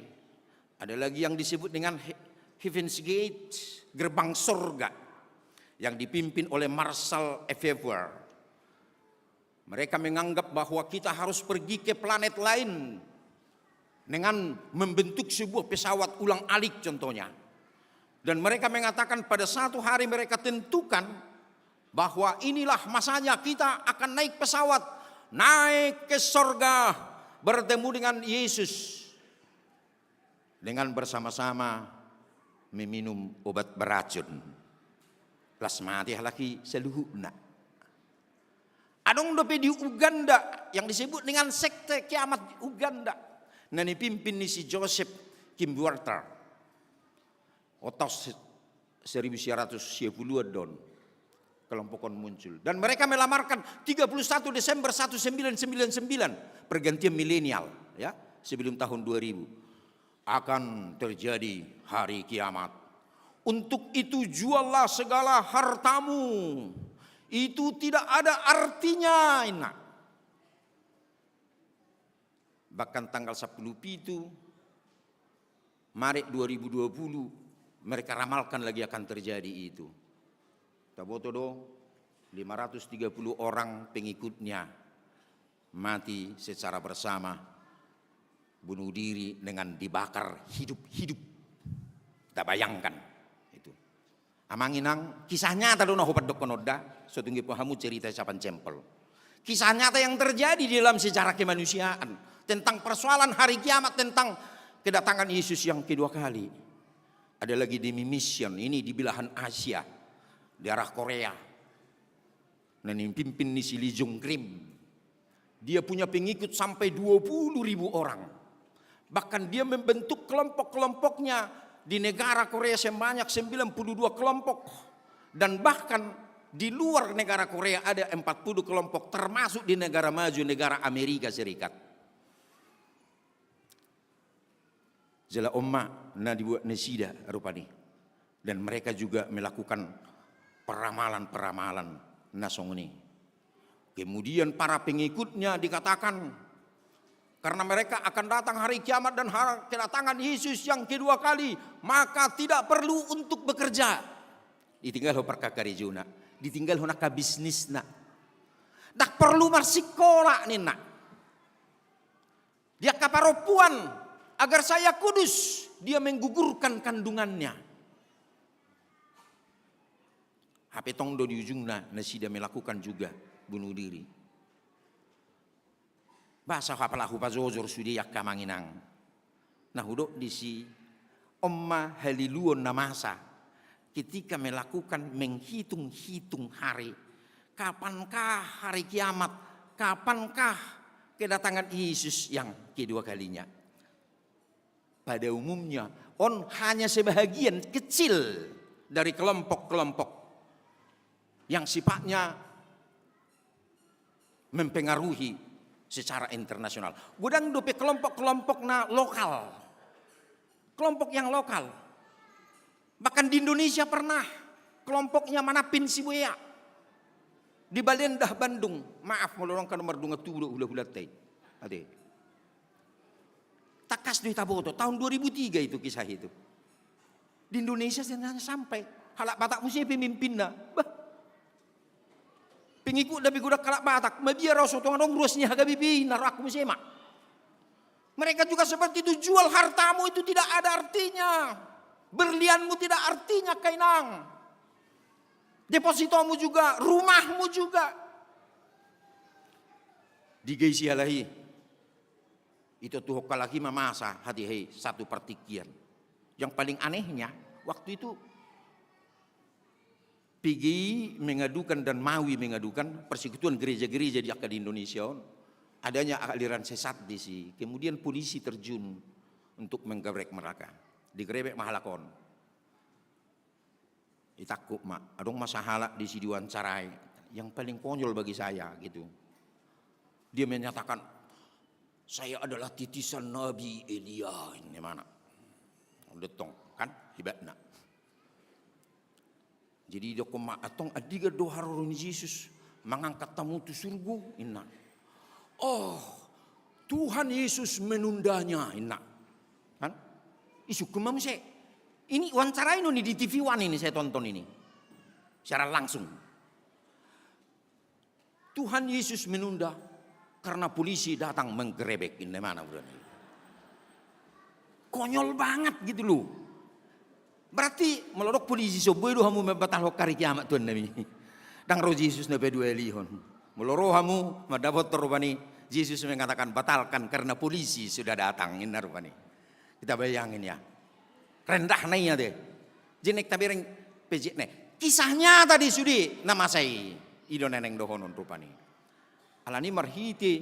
Ada lagi yang disebut dengan Heaven's Gate, gerbang surga, yang dipimpin oleh Marshall Efever. Mereka menganggap bahwa kita harus pergi ke planet lain dengan membentuk sebuah pesawat ulang-alik contohnya. Dan mereka mengatakan pada satu hari mereka tentukan bahwa inilah masanya kita akan naik pesawat, naik ke surga, bertemu dengan Yesus. Dengan bersama-sama meminum obat beracun. Las mati halaki seluhuna. Adong dope di Uganda yang disebut dengan sekte kiamat Uganda. Nah dipimpin ni si Joseph Kimbuarta. Otos 1910 don kelompokon muncul. Dan mereka melamarkan 31 Desember 1999 pergantian milenial ya sebelum tahun 2000 akan terjadi hari kiamat. Untuk itu juallah segala hartamu. Itu tidak ada artinya. Bahkan tanggal 10 itu Maret 2020 mereka ramalkan lagi akan terjadi itu. Tabotodo 530 orang pengikutnya mati secara bersama, bunuh diri dengan dibakar hidup-hidup. Tak bayangkan itu. Amanginang kisah nyata do naho padok konoda, sotunggi pahamu cerita sapan cempel. Kisah nyata yang terjadi di dalam sejarah kemanusiaan tentang persoalan hari kiamat, tentang kedatangan Yesus yang kedua kali. Ada lagi demi mission ini di belahan Asia, di arah Korea. Dan yang pimpin ni si Lee Jong Krim. Dia punya pengikut sampai 20.000 orang. Bahkan dia membentuk kelompok-kelompoknya di negara Korea sebanyak 92 kelompok. Dan bahkan di luar negara Korea ada 40 kelompok, termasuk di negara maju, negara Amerika Serikat. Jala umma na dibuat nesida rupani. Dan mereka juga melakukan peramalan-peramalan nasong ini. Kemudian para pengikutnya dikatakan karena mereka akan datang hari kiamat dan hari kedatangan Yesus yang kedua kali, maka tidak perlu untuk bekerja. Ditinggal ho perkakarejuna, ditinggal ho naka bisnisna. Tak perlu marsikola nina. Dia kaparopuan agar saya kudus, dia menggugurkan kandungannya. HP tong do di ujungna nasi dia melakukan juga bunuh diri. Bahasa kapalahu pazozor sudi yak kamanginang. Nah hudok di si Omma haliluon namasa ketika melakukan menghitung-hitung hari. Kapankah hari kiamat? Kapankah kedatangan Yesus yang kedua kalinya? Pada umumnya, on hanya sebahagian kecil dari kelompok-kelompok yang sifatnya mempengaruhi secara internasional. Gudang dope kelompok-kelompok na lokal. Kelompok yang lokal. Bahkan di Indonesia pernah kelompoknya Manapin Sibuya. Di Balendah Bandung. Maaf melorong ke nomor 2 ulah-ulah teh. Ade. Takas di Taboto tahun 2003 itu kisah itu. Di Indonesia sebenarnya sampai halak Batak mesti pemimpinna. Bah. Pengikut tapi gudak kalak Batak, mabiar sotongan dong ruasnya haga bibi naruh aku mesti mak. Mereka juga seperti itu, jual hartamu itu tidak ada artinya. Berlianmu tidak artinya kainang. Depositomu juga, rumahmu juga. Digaisi halahi. Itu tuh kalaki mamasa hati hei satu partikian. Yang paling anehnya waktu itu PGI mengadukan dan Mawi mengadukan persekutuan gereja-gereja di Indonesia. Adanya aliran sesat di sini. Kemudian polisi terjun untuk menggebrek mereka. Digerebek mahalakon. Itakut mak. Adong masalah di sini diwawancarai. Yang paling konyol bagi saya gitu. Dia menyatakan, saya adalah titisan Nabi Elia. Ini mana? Detong kan hebatnya. Jadi dia koma atong adiga do harun Yesus mengangkat tamu tu surga inna. Oh, Tuhan Yesus menundanya inna. Kan? Isu kemam saya. Ini wawancara ini di TV One ini saya tonton ini. Secara langsung. Tuhan Yesus menunda karena polisi datang menggerebek ini mana berani. Konyol banget gitu loh. Berarti melodok polisi soboy do hamu membatal hari kiamat tuan Nabi. Dang roh Yesus nabe dua lihon. Meloroh hamu madapat terubani. Yesus mengatakan batalkan karena polisi sudah datang ini rupani. Kita bayangin ya. Rendah naiknya deh. Jenek tabireng pejik nih. Kisahnya tadi sudi nama saya. Ido neneng dohonon rupani. Alani marhiti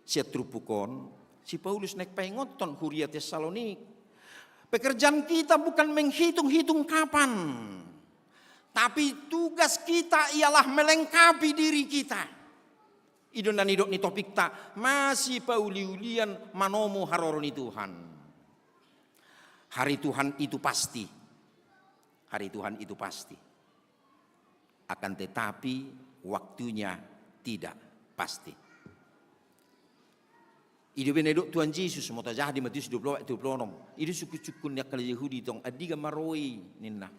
setrupukon. Si Paulus nek pengoton Huria Tesalonik. Pekerjaan kita bukan menghitung-hitung kapan. Tapi tugas kita ialah melengkapi diri kita. Idon dan idok ni topik tak masih pauliulian manomo haroroni Tuhan. Hari Tuhan itu pasti. Hari Tuhan itu pasti. Akan tetapi waktunya tidak pasti. Idu benedok Tuhan Yesus mau tajah di Matius 26. Idu suku-sukun ya kali Yahudi tong adiga maroi ninna.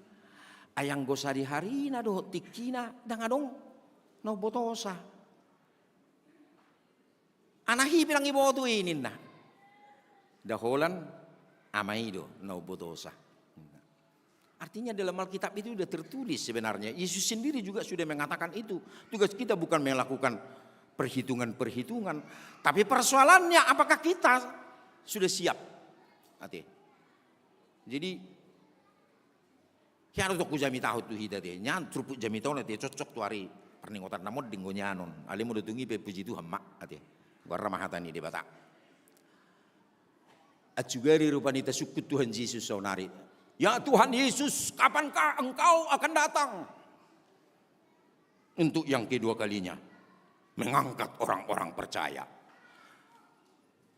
Ayang gosari hari na do tikina dangadong no botosa. Anahi bilang ibu tu ini nah. Daholan amaido no botosa. Artinya dalam Alkitab itu sudah tertulis sebenarnya. Yesus sendiri juga sudah mengatakan itu. Tugas kita bukan melakukan perhitungan-perhitungan. Tapi persoalannya apakah kita sudah siap? Hati. Jadi kaya harus aku jami tahu tuh hida dia. Nyan trupuk jami tahu nanti cocok tuh hari perninggotan namun dinggonyanon. Ali mau datungi puji Tuhan mak hati. Warna mahatani di Batak. Acugari rupanita sukut Tuhan Yesus saunari. Ya Tuhan Yesus, kapankah engkau akan datang? Untuk yang kedua kalinya. Mengangkat orang-orang percaya.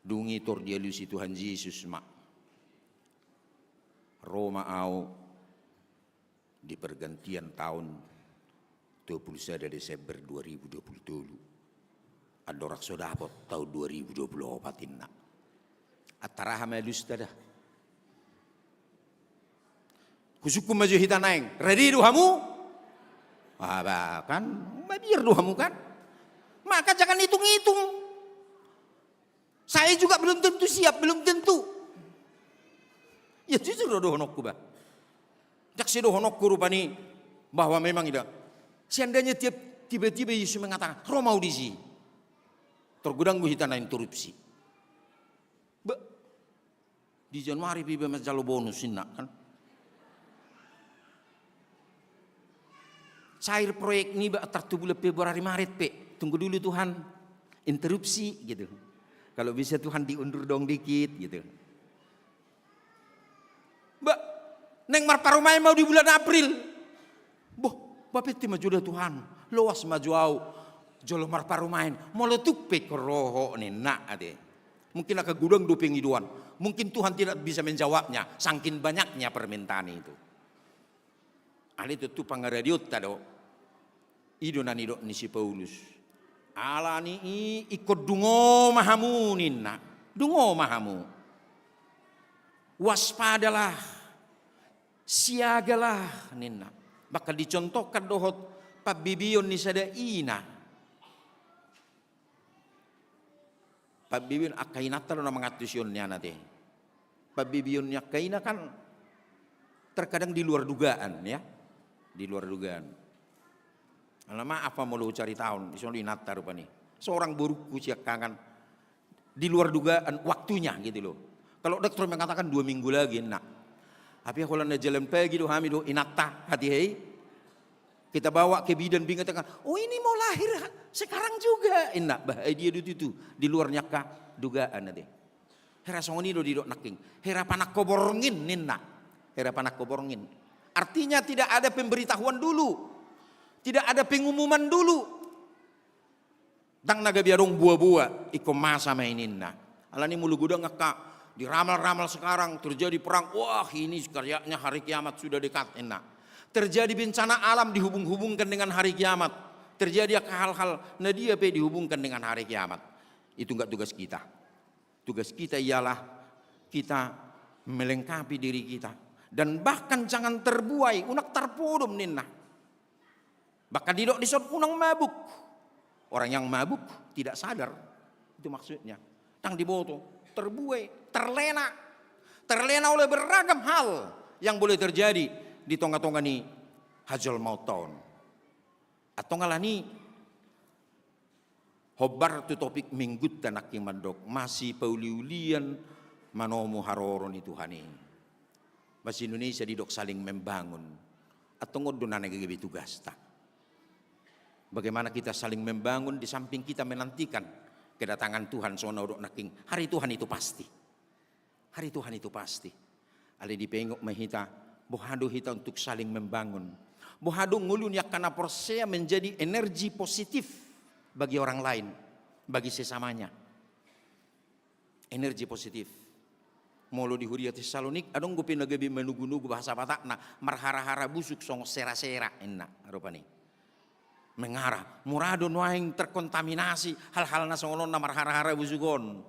Dungi tordialusi Tuhan Yesus mak. Roma au di pergantian tahun 21 Desember 2022. Adorak sodapot tahun 2024 inna. Ataraha melus tada. Kusukum maju hitanaeng. Ready duhamu? Wah, kan mabir duhamu kan? Maka jangan hitung-hitung. Saya juga belum tentu siap, belum tentu. Ya justru dohonokku bah. Jak si dohonokku rupani bahwa memang tidak. Seandainya tiba-tiba Yesus mengatakan, roh mau disi. Tergudang buhitan interupsi. Di Januari piba majalo bonus inna kan. Cair proyek ini tertubuh Februari Maret pe. Tunggu dulu Tuhan. Interupsi gitu. Kalau bisa Tuhan diundur dong dikit gitu. Neng marparumai mau di bulan April. Bapeti maju dah Tuhan. Luas maju au. Jolo marparumain. Mau tupe keroho nih nak ade. Mungkin akan gudang duping iduan. Mungkin Tuhan tidak bisa menjawabnya. Sangkin banyaknya permintaan itu. Ali itu pangaradiot tado. Ido nanido ni si Paulus. Ala ni ikut dungo mahamu ninna. Dungo mahamu. Waspadalah. Siagalah ninna. Bakal dicontohkan dohot pabibion ni sada ina. Pabibion akainata na mangatusyon niya natin. Pabibion niya kaina kan terkadang di luar dugaan ya. Di luar dugaan. Lama apa mau lu cari tahun? Iso di nata rupa nih. Seorang buruku siak kangen di luar dugaan waktunya gitu loh. Kalau dokter mengatakan 2 minggu lagi nak. Tapi kalau na jalan pagi do hami do inata hati hei. Kita bawa ke bidan bingung katakan, oh ini mau lahir sekarang juga. Enak bahaya dia itu di luarnya kah dugaan nanti. Hera songoni do didok naking. Hera panak koborngin ninna. Hera panak koborngin. Artinya tidak ada pemberitahuan dulu. Tidak ada pengumuman dulu. Dang naga biarong buah-buah iko masa maininna. Alani mulu gudang ngakak. Diramal-ramal sekarang terjadi perang. Wah ini karyanya hari kiamat sudah dekat enak. Terjadi bencana alam dihubung-hubungkan dengan hari kiamat. Terjadi hal-hal nadia dihubungkan dengan hari kiamat. Itu enggak tugas kita. Tugas kita ialah kita melengkapi diri kita. Dan bahkan jangan terbuai. Unak terpudum ninna. Bahkan didok disot unang mabuk. Orang yang mabuk tidak sadar. Itu maksudnya. Tang diboto. Terbuai. Terlena. Terlena oleh beragam hal yang boleh terjadi di tonga-tonga ni hajal mauton. Atau ngalani hobar tu topik minggut tanak yang mandok masih pauliulian manomu haroron itu hani. Masih Indonesia didok saling membangun. Atau ngodon aneh tugas tak. Bagaimana kita saling membangun di samping kita menantikan kedatangan Tuhan sona udok naking. Hari Tuhan itu pasti. Hari Tuhan itu pasti. Ale dipengok mahita. Bohado kita untuk saling membangun. Bohado ngulun ya karena persea menjadi energi positif bagi orang lain, bagi sesamanya. Energi positif. Molo di Huria Tesalonik, adong gue pinagabi menugu-nugu bahasa Batak, nah marhara-hara busuk song sera-sera enak rupani. Mengarah, murado nuaing terkontaminasi hal-hal nasongon na marhara-hara busugon.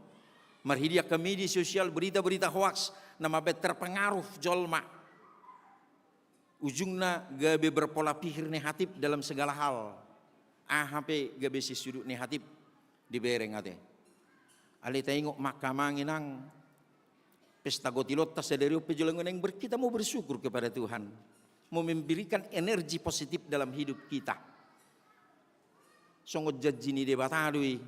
Marhidia ke media sosial berita-berita hoax, nama bet terpengaruh jolma. Ujungnya gabe berpola pikir negatif dalam segala hal. AHP gabe si sudut negatif dibereng ate. Ali tengok makamanginang pesta gotilot tas dari pejulangan yang kita mau bersyukur kepada Tuhan. Mau memberikan energi positif dalam hidup kita. Songot jajini debatadui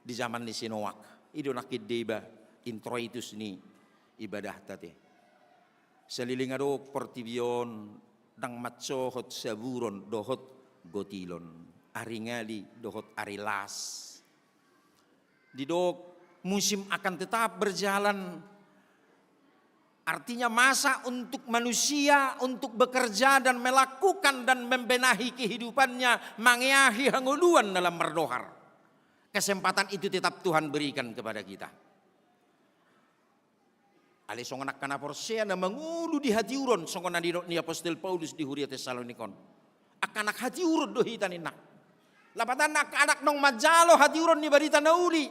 di zaman ni Sinowak. Ido nakid deba introitus ni ibadah tate. Selilingado portivion dang matsohot saburon dohot gotilon aringali dohot arilas. Didok musim akan tetap berjalan. Artinya masa untuk manusia untuk bekerja dan melakukan dan membenahi kehidupannya mangiahi hanguluan dalam berdohar. Kesempatan itu tetap Tuhan berikan kepada kita. Ali songonak kana porsea na mangulu di hati uron songona ni Apostol Paulus di Huria Tesalonikon. Akanak hati uron do hitaninna. Lapatan anak nong majalo hati uron ni barita nauli.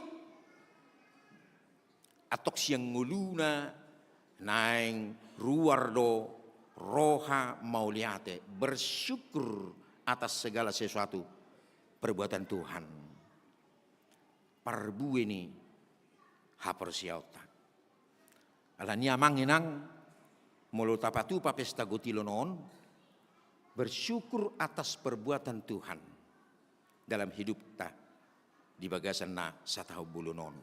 Atok siang nguluna naing ruardo roha mauliate bersyukur atas segala sesuatu perbuatan Tuhan. Parbu ini hapersiauta. Ala niamang inang molo tapatu pa pesta gotilonon bersyukur atas perbuatan Tuhan dalam hidup ta di bagasan na sa tahu bulunon.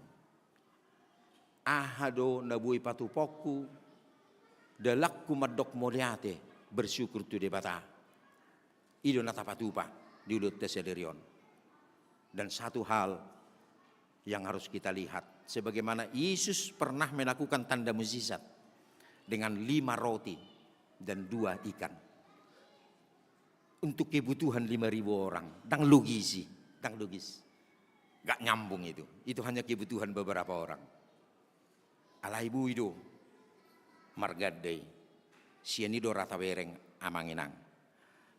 Ahado nabui patupoku dalakku madok moliate bersyukur tu debata. Ido natapatupa di ulut teselerion. Dan satu hal yang harus kita lihat, sebagaimana Yesus pernah melakukan tanda mukjizat dengan 5 roti dan 2 ikan untuk kebutuhan 5.000 orang. Dang logis, gak nyambung itu hanya kebutuhan beberapa orang. Alai bu itu margadei sianido rata bereng amanginang.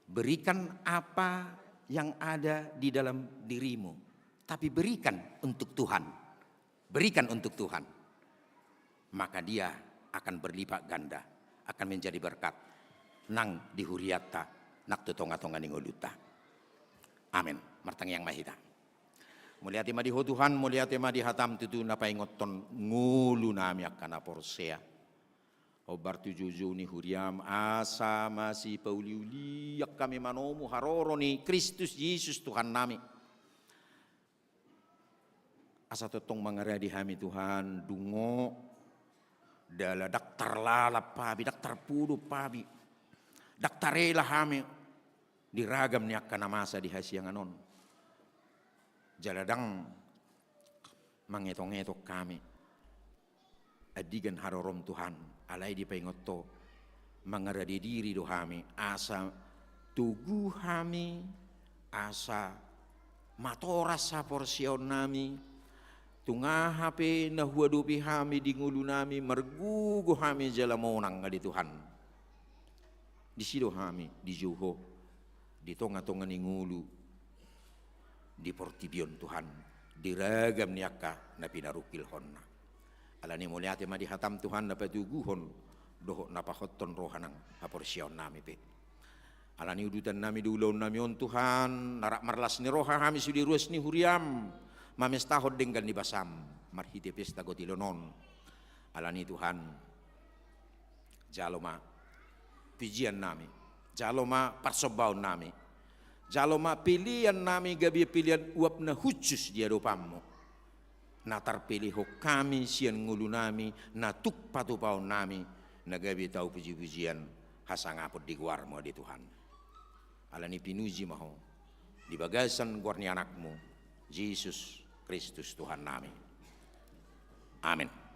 Berikan apa yang ada di dalam dirimu, tapi berikan untuk Tuhan. Berikan untuk Tuhan. Maka dia akan berlipat ganda, akan menjadi berkat. Nang dihuriata, nak tutonga-tonga ningoluta. Amin. Martang yang mahita. Mulia tema di Tuhan, mulia tema di hatam tutu napai ngoton ngulu nami akana porsea. Obar tujuju ni huriam asa masih pauliuli yak kami manomu haroro ni Kristus Yesus Tuhan nami. Asa totong mangarea di hami Tuhan dungo dala daktar lalap pabi daktar pudu pabi daktar rela hami diragam ni akana masa di hasianganon. Jaladang mangetong-ngetok kami adigan harorom Tuhan alai di pengoto mangaradi diri do kami asa tugu kami asa matoras sa porsion nami tunga hape na huadupi kami di ngulu nami mergugo kami jalamonang ngadi Tuhan di sido kami di juho di tonga-tonga ni ngulu di portibion Tuhan diragam niaka na pinarukil honna alani muliate ma di hatam Tuhan na patuguhon doho na pahotton rohanang haporsion nami pe alani udutan nami dulon nami on Tuhan narak marlas ni roha kami sudi ruas ni huriam mamestahod denggan di basam marhite pesta gotilonon alani Tuhan jaloma pujian nami jaloma parsobaun nami jaloma pilihan nami gabi pilihan uap na khusus dia dopamu. Na terpilih kami sian ngulu nami na tuk patupau nami na gabi tau puji-pujian hasangapot di guarmo di Tuhan. Alani pinuji maho di bagasan guarni anakmu Yesus Kristus Tuhan nami. Amin.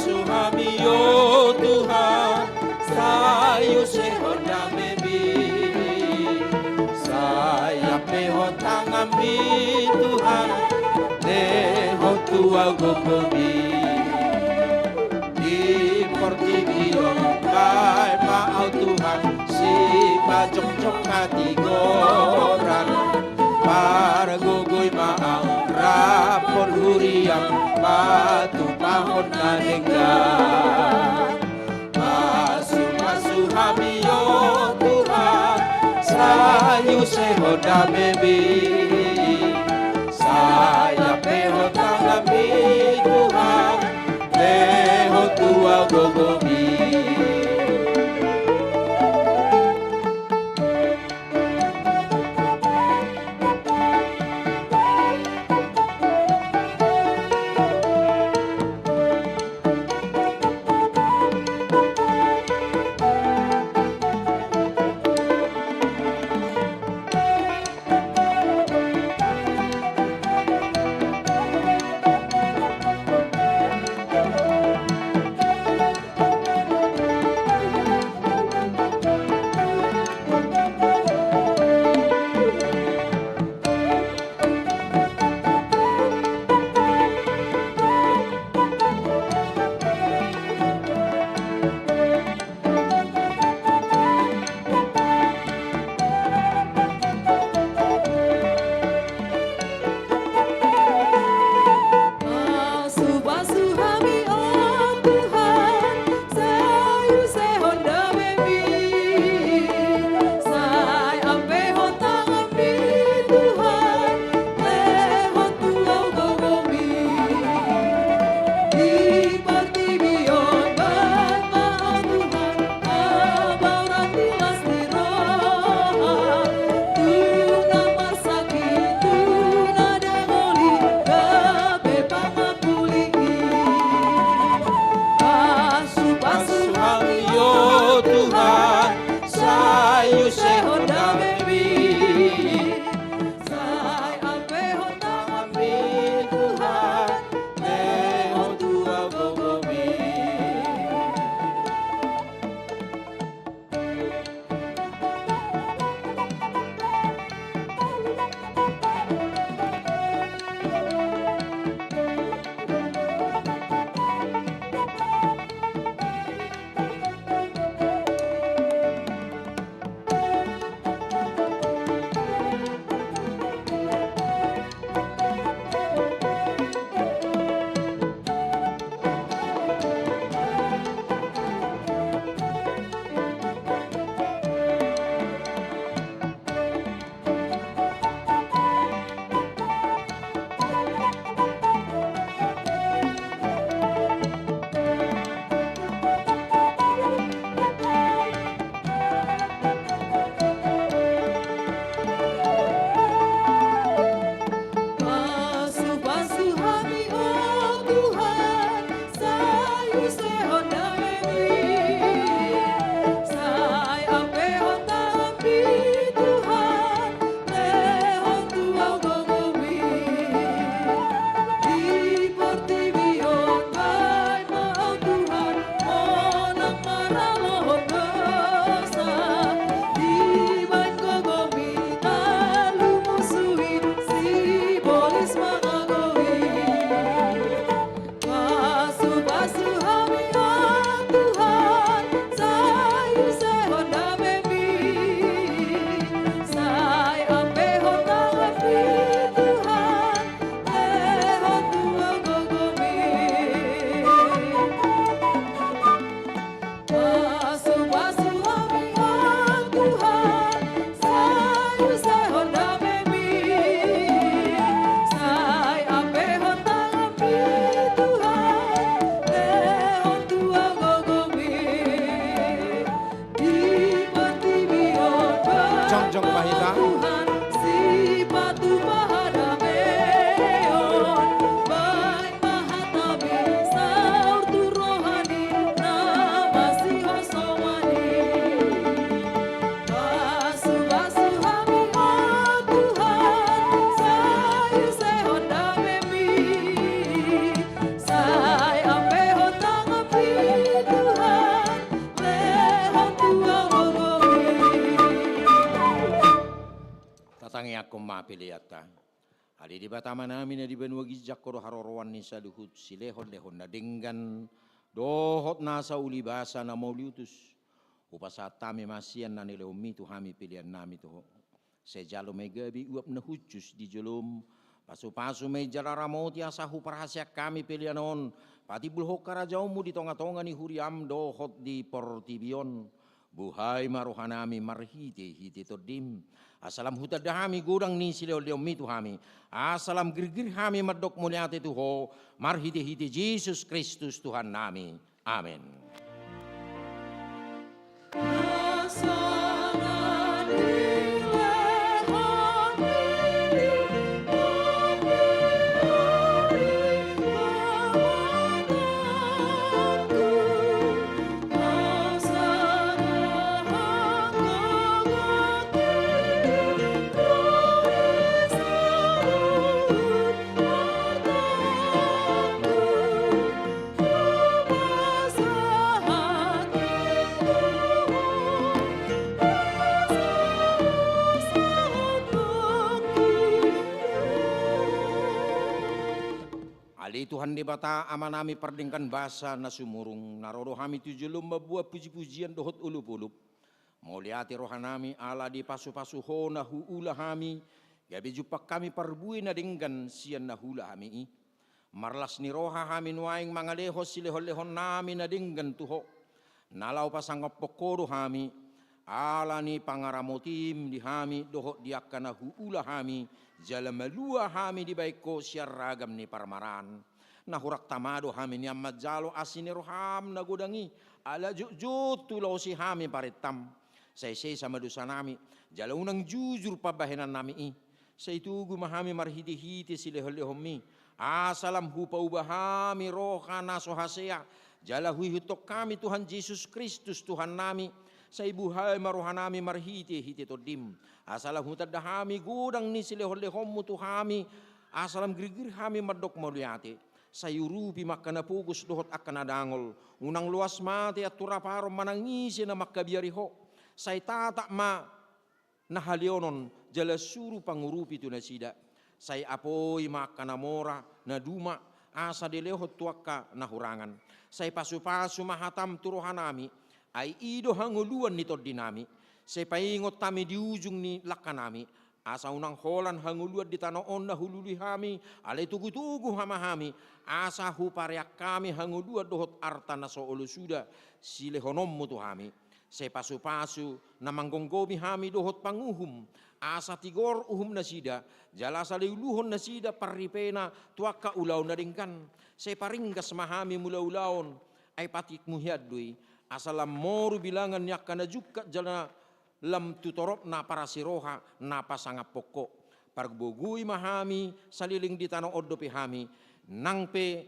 Suhami yo Tuhan, sayu seho damebi, saya peho tangami Tuhan, leho tua gogobi. Di portigio kai maau Tuhan, si pacok-cok katigoran, para gogoy maang rapor huriang, batu pahon na nenggan. Masu hami yo Tuhan, sayu seho damebi, saya peho tangami Tuhan, leho tua gogobi. piliata. Ali di batama namin na di banwa gijak ko harorowan ni sa luhut silehon-lehon na dinggan dohot nasa ulibasa na mauliutus. Upasat tami masian na nilehumi tu hami pilihan nami tuho. Sejalo may gabi uap na hucus di jelum. Pasu-pasu may jalaramoti asahu parahasya kami pilihan on. Pati bulhok karajaumu di tonga-tonga ni huriam dohot di portibion. Buhay marohanami marhiti-hiti todim. Asalam hutadahami gudang ni sileo-leo mitu hami. Asalam girgir hami madok muliate tuho. Marhiti-hiti Jesus Kristus Tuhan nami. Amin. Tuhan di bata amanami perdengkan basa na sumurung naroro hami tujulum mabuah puji-pujian dohot ulup-ulup mauliati rohanami ala di pasu-pasu ho na huula hami gabi jupak kami parbui na denggan sian na hula hami marlas ni roha hami nuaing mga lehos silehon-lehon nami na denggan tuho nalaw pasangop pokoro hami ala ni pangaramotim di hami dohot diakka na huula hami jala malua hami di baiko siar ragam ni parmaran nahurak tamado hami ni amadzalo asini roham nagudangi ala jujut tulau si hami paritam say sama dosa nami jala unang jujur pabahenan nami say tugu mahami marhiti-hiti silehol-lehomi asalam hupa ubahami roha naso hasea jala huihutok kami Tuhan Yesus Kristus Tuhan nami sa ibuhay marohanami marhiti-hiti todim asalam hutadahami gudang ni silehol-lehom tuhami asalam girgir hami madok moliate sayurupi makana pugus dohot akan adangol unang luas mati at turaparo manangisi na makabiariho say tatak ma nahalionon jala suru pangurupi tu nasida say apoy makana mora na duma asa delehot tuaka nahurangan say pasu-pasu mahatam turohanami ay ido hanguluan nito dinami say paingot tami di ujung ni lakanami asa unang holan hanguluan di tanoon na hululi hami alay tugu-tugu hamahami asa hupariak kami hanguluan dohot arta na soolo suda silehonom mo to hami say pasu-pasu na manggonggomi hami dohot panguhum asa tigor uhum na sida jala sa liuluhon na sida paripena tuaka ulaw na ringkan say paringgas mahami mula-ulawon ay patik muhiaddoy asalam moru bilangan yak kana jukka jala lam tutorop na para siroha na pasangap pokok pargbogui mahami saliling di tanong oddopi hami nangpe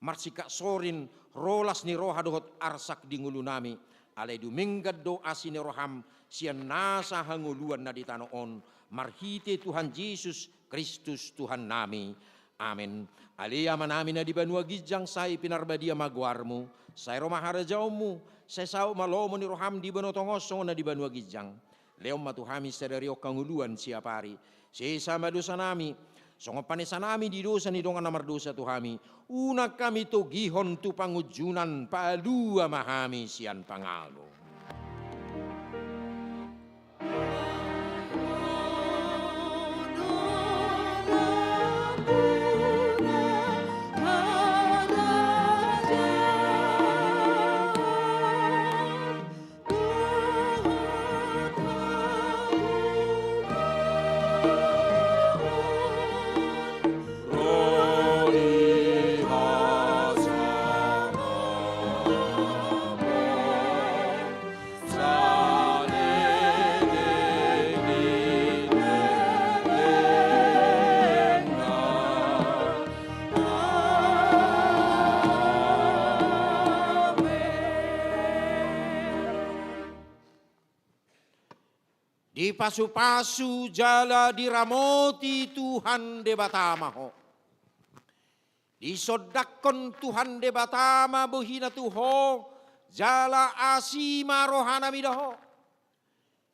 marsika sorin rolas ni roha dohot arsak di ngulu nami alay duminggad do asini roham sian nasa hanguluan na di tanoon marhite Tuhan Yesus Kristus Tuhan nami amin aliya manami na di banua gijang say pinarbadia magwarmu say romaharajaumu say sao malomo ni roham di banotongosong na di banua gijang leom matuhami sederio kanguluan siapari say sama dosa nami songo panesa nami di dosa ni dongan namar dosa tuhami una kami to gihon tu pangujunan palua mahami sian pangalo di pasu-pasu jala diramoti Tuhan de batamaho disodakon Tuhan de batama bohina tuho jala asima rohana midaho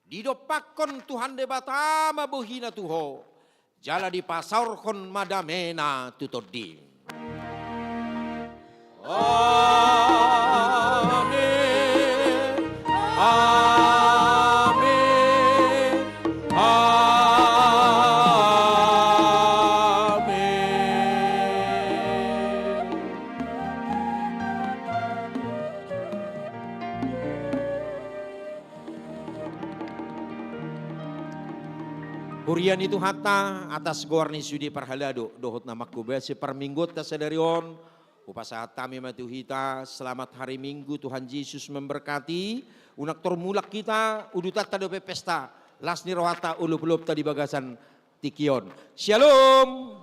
Didopakon Tuhan de Batama bohina tuho. Jala di pasaurkon madamena tutodi. Amin. Amin. Amin. Hurian itu hatta atas gorni sudi parhalado dohot nama kubesi perminggut tasadarion upasahat kami matuhita selamat hari Minggu Tuhan Yesus memberkati unak tormulak kita udutat tadope pesta lasni rohata ulup-ulup tadi bagasan tikion. Shalom.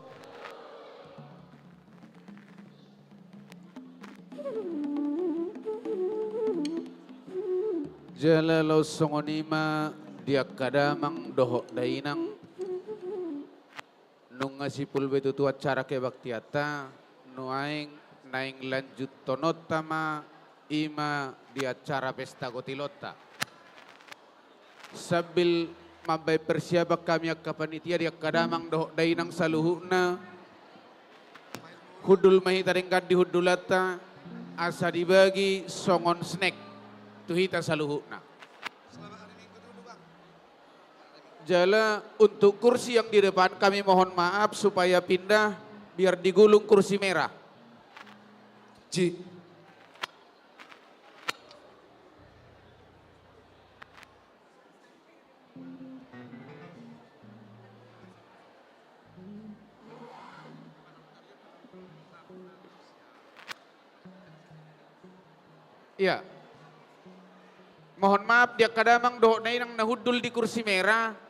Jalalo songonima dia kadamang dohok dainang nung ngasipul betu tu acara kebaktiata nuaing naing lanjut tonotama ima di acara pesta gotilota sambil mambai persiapak kami akapanitia dia kadamang dohok dainang saluhuna hudul mahita ringkat di hudulata asa dibagi songon snack tuhita saluhuna. Jala untuk kursi yang di depan kami mohon maaf supaya pindah biar digulung kursi merah. Ci. Ya. Mohon maaf dia kadamang doh nainang nahudul di kursi merah.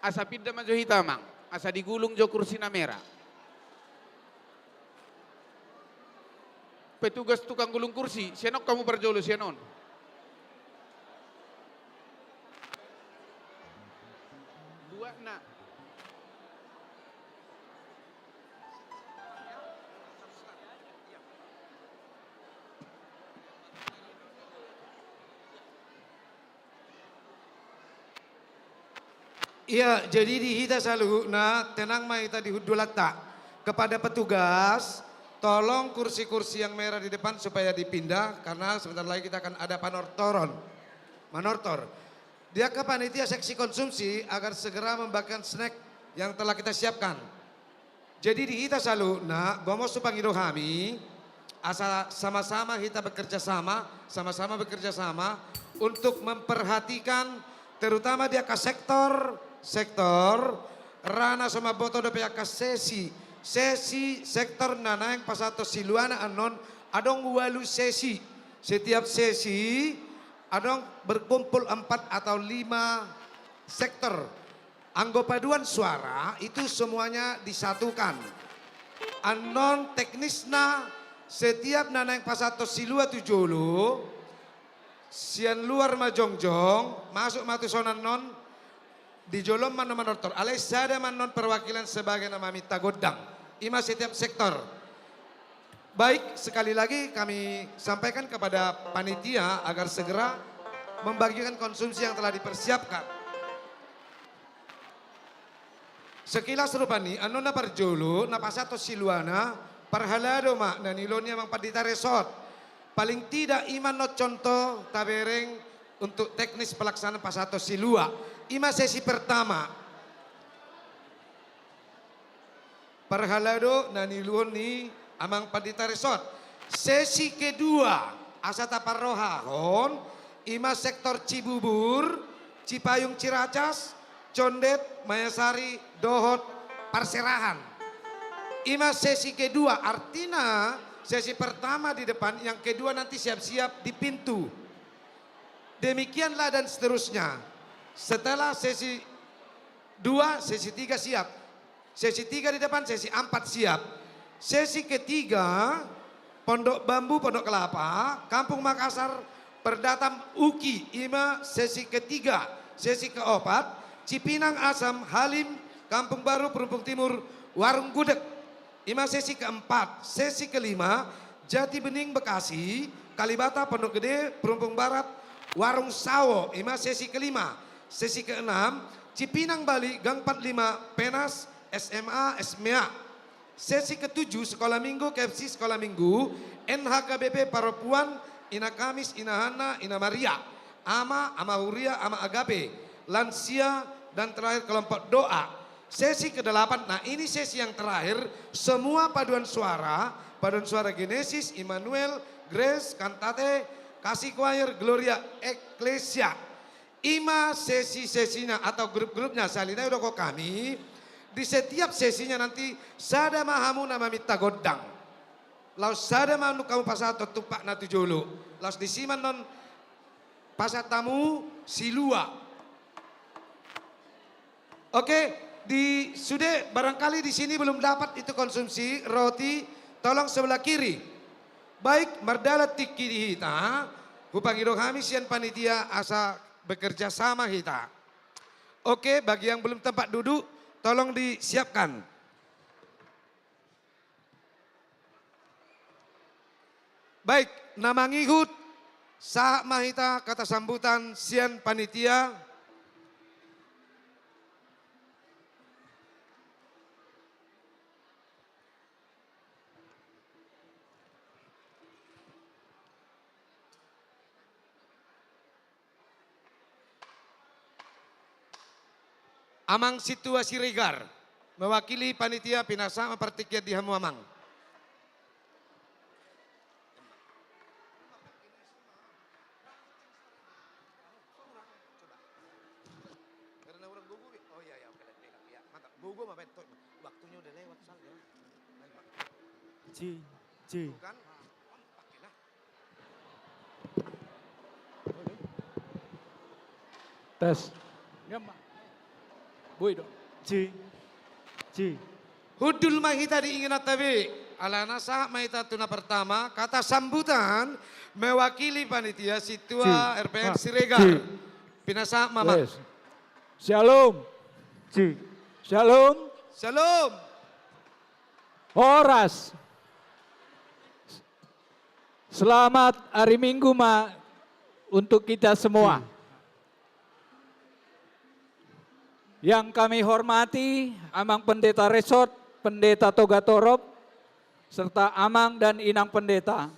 Asa pindah maju hitamang, asa digulung jo kursi na merah. Petugas tukang gulung kursi, sianok kamu berjolo sianon. Dua na. Iya, jadi dihita saluhuna tenang mai tadi hudulata kepada petugas. Tolong kursi-kursi yang merah di depan supaya dipindah karena sebentar lagi kita akan ada manortor. Dia ke panitia seksi konsumsi agar segera membagikan snack yang telah kita siapkan. Jadi di kita selalu, gomo supangido kami, asa sama-sama kita bekerja sama untuk memperhatikan terutama dia ke sektor rana sama boto do pihak sesi sektor nana yang pasato siluana anon adong walu sesi. Setiap sesi adong berkumpul 4 atau 5 sektor. Anggo paduan suara itu semuanya disatukan. Anon teknisna setiap nana yang pasato silua tujolo sian luar majongjong masuk matusonan non di jolom manortor. Alai sada manon perwakilan sebagai nama mita godang. Ima setiap sektor. Baik, sekali lagi kami sampaikan kepada panitia agar segera membagikan konsumsi yang telah dipersiapkan. Sekilas rupani, anona parjolo, napasato siluana, parhalado mak, dan ilonia mang padita resort. Paling tidak iman no contoh tabereng untuk teknis pelaksanaan pasato silua. Ima sesi pertama. Parhalado naniluon ni amang padita resort. Sesi kedua asata parrohahon ima sektor Cibubur, Cipayung Ciracas, Condet, Mayasari, Dohot, Parserahan. Ima sesi kedua artinya sesi pertama di depan, yang kedua nanti siap-siap di pintu. Demikianlah dan seterusnya. Setelah sesi 2, sesi 3 siap. Sesi 3 di depan, sesi 4 siap. Sesi ketiga, Pondok Bambu, Pondok Kelapa, Kampung Makassar, Perdatam Uki, ima sesi ketiga. Sesi keempat, Cipinang Asam, Halim, Kampung Baru, Perumpung Timur, Warung Gudeg. Ima sesi keempat. Sesi kelima, Jati Bening Bekasi, Kalibata, Pondok Gede, Perumpung Barat, Warung Sawo. Ima sesi kelima. sesi ke-6, Cipinang Bali, Gang 45, Penas, SMA, SMEA. Sesi ke-7, Sekolah Minggu, KFC Sekolah Minggu, NHKBP Paropuan, Ina Kamis, Ina Hana, Ina Maria, Ama Huria, Ama Agape, lansia, dan terakhir kelompok doa. Sesi ke-8, nah ini sesi yang terakhir, semua paduan suara Genesis, Immanuel, Grace, Cantate, Kasih Choir, Gloria, Ecclesia. Ima sesi-sesinya atau grup-grupnya salina udah kok kami. Di setiap sesinya nanti sada mahamu nama mita godang. Lalu sada manu kamu pasato tupak na tujulu. Lalu disiman non pasatamu silua. Oke, sudah barangkali di sini belum dapat itu konsumsi roti, tolong sebelah kiri. Baik, mardala tiki di hita, hupangido kami sian panitia asa bekerja sama kita. Oke, bagi yang belum tempat duduk, tolong disiapkan. Baik, nama ngihut, sah mahita kata sambutan sian panitia. Amang Situasi Regar, mewakili panitia pinasama pertikiat di Hamu Amang. Waktunya udah lewat soalnya. Bukan? Tes. Boy dong. Hudul mahita diingin tabi. Alana sah mahita tuna pertama. Kata sambutan mewakili panitia Situa RPN Siregar. Pinasa mama. Yes. Shalom. Shalom. Shalom. Horas. Selamat hari Minggu untuk kita semua. Yang kami hormati Amang Pendeta Resort, Pendeta Toga Torop, serta Amang dan Inang Pendeta.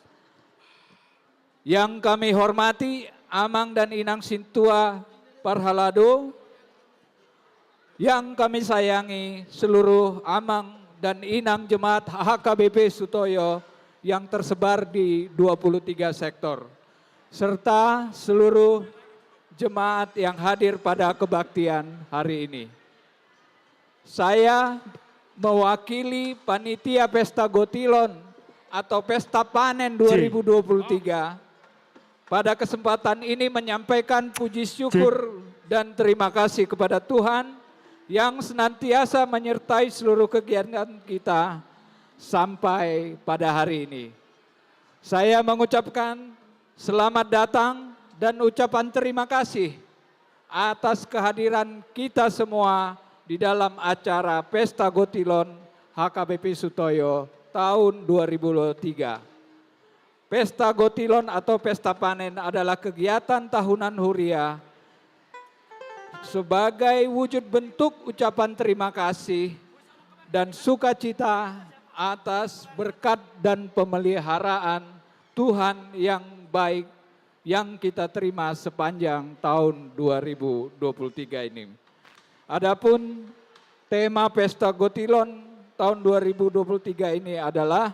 Yang kami hormati Amang dan Inang Sintua Parhalado. Yang kami sayangi seluruh Amang dan Inang Jemaat HKBP Sutoyo yang tersebar di 23 sektor. Serta seluruh jemaat yang hadir pada kebaktian hari ini. Saya mewakili panitia Pesta Gotilon atau Pesta Panen 2023 pada kesempatan ini menyampaikan puji syukur dan terima kasih kepada Tuhan yang senantiasa menyertai seluruh kegiatan kita sampai pada hari ini. Saya mengucapkan selamat datang dan ucapan terima kasih atas kehadiran kita semua di dalam acara Pesta Gotilon HKBP Sutoyo tahun 2023. Pesta Gotilon atau Pesta Panen adalah kegiatan tahunan huria sebagai wujud bentuk ucapan terima kasih dan sukacita atas berkat dan pemeliharaan Tuhan yang baik yang kita terima sepanjang tahun 2023 ini. Adapun tema Pesta Gotilon tahun 2023 ini adalah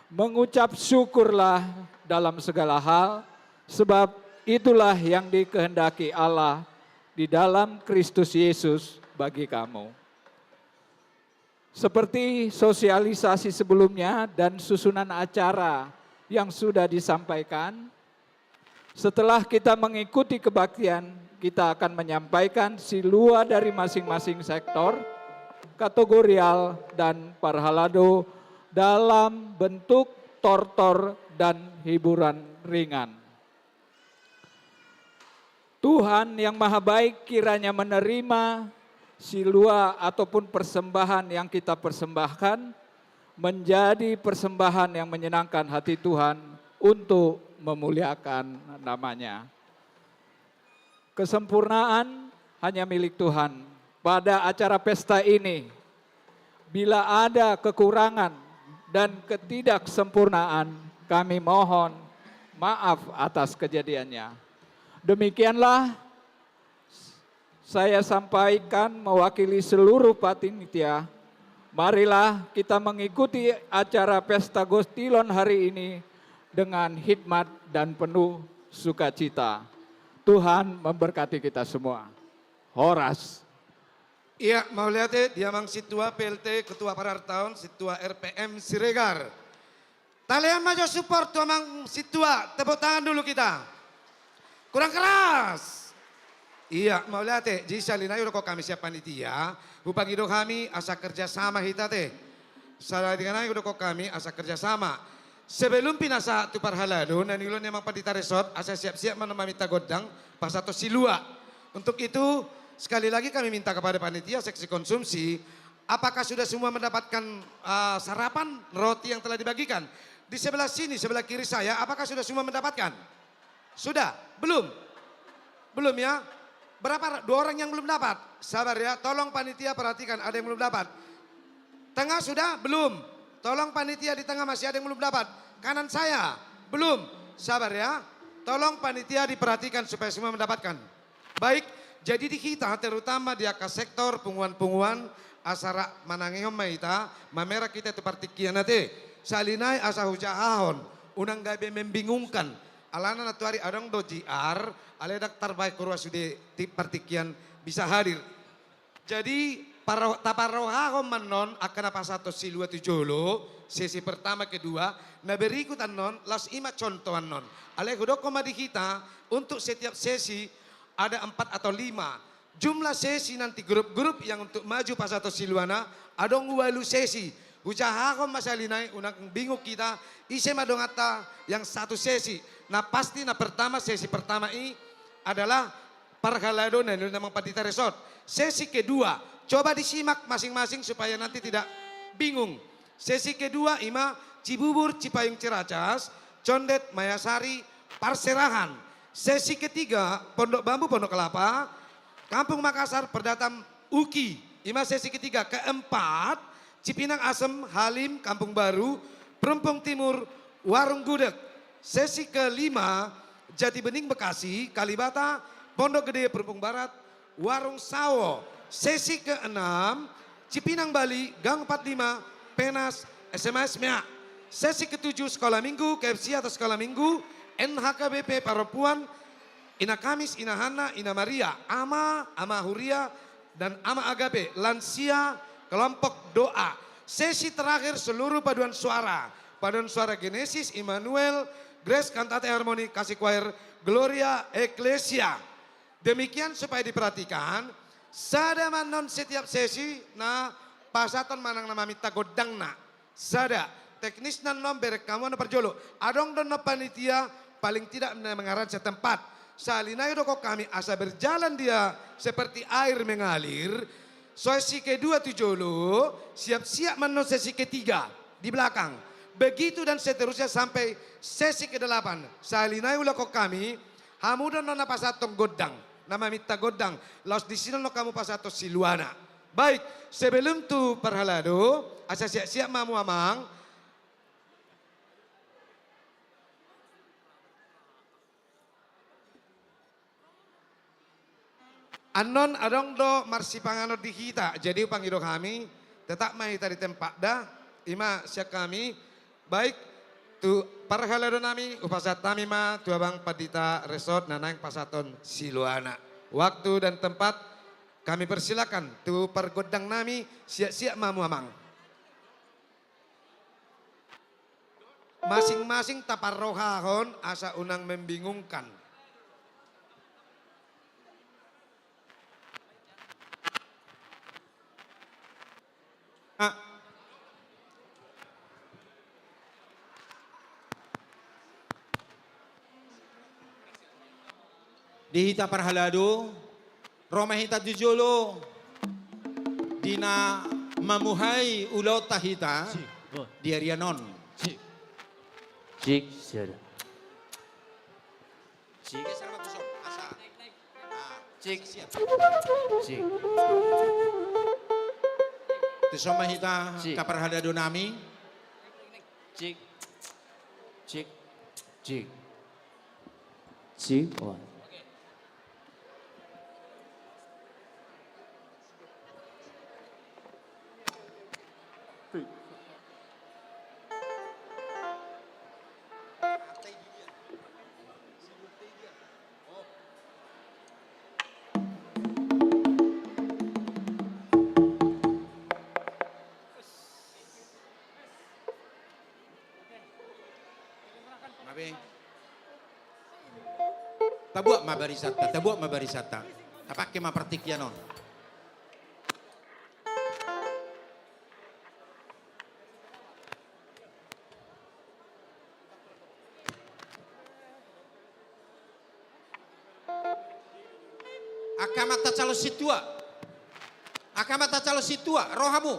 mengucap syukurlah dalam segala hal, sebab itulah yang dikehendaki Allah di dalam Kristus Yesus bagi kamu. Seperti sosialisasi sebelumnya dan susunan acara yang sudah disampaikan, setelah kita mengikuti kebaktian, kita akan menyampaikan silua dari masing-masing sektor, kategorial dan parhalado dalam bentuk tortor dan hiburan ringan. Tuhan yang Maha Baik kiranya menerima silua ataupun persembahan yang kita persembahkan menjadi persembahan yang menyenangkan hati Tuhan untuk memuliakan namanya. Kesempurnaan hanya milik Tuhan. Pada acara pesta ini, bila ada kekurangan dan ketidaksempurnaan, kami mohon maaf atas kejadiannya. Demikianlah saya sampaikan mewakili seluruh panitia. Marilah kita mengikuti acara Pesta Gotilon hari ini dengan hikmat dan penuh sukacita. Tuhan memberkati kita semua. Horas. Iya, mau lihat dia mang Situa PLT, Ketua Parartaon, Situa RPM Siregar. Talian maju support tuh mang Situa, tepuk tangan dulu kita. Kurang keras. Iya, mau lihat jadi salina yuk kok kami siap panitia, upang hidup kami asa kerjasama kita teh. Salah dengan udah kok kami asa kerjasama. Sebelum pinasa tu parhalado, nanilon memang pandita resort, asa siap-siap menemani tagodang, pas atau silua. Untuk itu, sekali lagi kami minta kepada panitia seksi konsumsi, apakah sudah semua mendapatkan sarapan roti yang telah dibagikan? Di sebelah sini, sebelah kiri saya, apakah sudah semua mendapatkan? Sudah? Belum? Belum ya? Berapa? 2 orang yang belum dapat? Sabar ya, tolong panitia perhatikan, ada yang belum dapat. Tengah sudah? Belum. Tolong panitia di tengah masih ada yang belum dapat. Kanan saya? Belum. Sabar ya, tolong panitia diperhatikan supaya semua mendapatkan. Baik. Jadi di kita terutama di aka sektor punguan-punguan asara manangihom maita mamera kita itu partikian nate salinai asa hujahahon unang gabe membingungkan alana natuari adong do JR aledak tarbaik kurwa sude ti partikian bisa hadir. Jadi taparohahom manon akan apa satu silua tujolo sesi pertama kedua na berikutan non las ima contohan non ale hudoko di kita untuk setiap sesi ada 4 atau 5. Jumlah sesi nanti grup-grup yang untuk maju pas atau siluana, adong 8 sesi. Ucahakom masalinay, unang bingung kita, ise madongata yang 1 sesi. Nah pasti na pertama, sesi pertama ini adalah parhalado na namang pandita resort. Sesi kedua, coba disimak masing-masing supaya nanti tidak bingung. Sesi kedua, ima Cibubur, Cipayung Ciracas, Condet, Mayasari, Parserahan. Sesi ketiga, Pondok Bambu, Pondok Kelapa, Kampung Makassar, Perdatam, Uki. Ima sesi ketiga. Keempat, Cipinang Asem, Halim, Kampung Baru, Perumpung Timur, Warung Gudeg. Sesi kelima, Jati Bening, Bekasi, Kalibata, Pondok Gede, Perumpung Barat, Warung Sawo. Sesi keenam, Cipinang Bali, Gang 45, Penas, SMS Mea. Sesi ketujuh, Sekolah Minggu, KFC atau Sekolah Minggu, NHKBP Paropuan, Ina Kamis, Ina Hana, Ina Maria, Ama Huria, dan Ama Agape, lansia, kelompok doa. Sesi terakhir seluruh paduan suara Genesis, Immanuel, Grace Kantate Harmoni, Kasih Choir, Gloria Ecclesia. Demikian supaya diperhatikan, sada manon setiap sesi, nah pasaton manang nama mita godang na, sada teknis nan nomber kamu na perjolo, adong don na panitia, paling tidak mengarah setempat. Salinay doko kami asa berjalan dia seperti air mengalir. Sesi kedua tujolo, siap-siap menuju sesi ketiga di belakang. Begitu dan seterusnya sampai sesi ke-8. Salinay ulako kami, hamudan nona pasatong godang. Nama mita godang, laos di sini no kamu pasato siluana. Baik, sebelum tu perhalado, asa siap-siap mamu amang. Anon adong do marsipanganod di kita. Jadi upang kami tetap mahita di tempat dah. Ima siap kami. Baik tu parhalado nami upasat nami ma tu abang Padita Resort nanang pasaton Siluana. Waktu dan tempat kami persilakan tu pergodang nami siap-siap mamu amang. Masing-masing taparrohahon asa unang membingungkan. Dihita parhalado, Roma hita dijolo, dina mamuhay ulaw tahita, di Arianon. Cik, siada. Sige, salamat po, asa. Cik. Cik. Tuso mahita kaparhadado nami. Cik. Cik. Cik. Cik. One. Tabuak mabarisata. Tapake mapertikya non. Akamata calo situa, rohamu.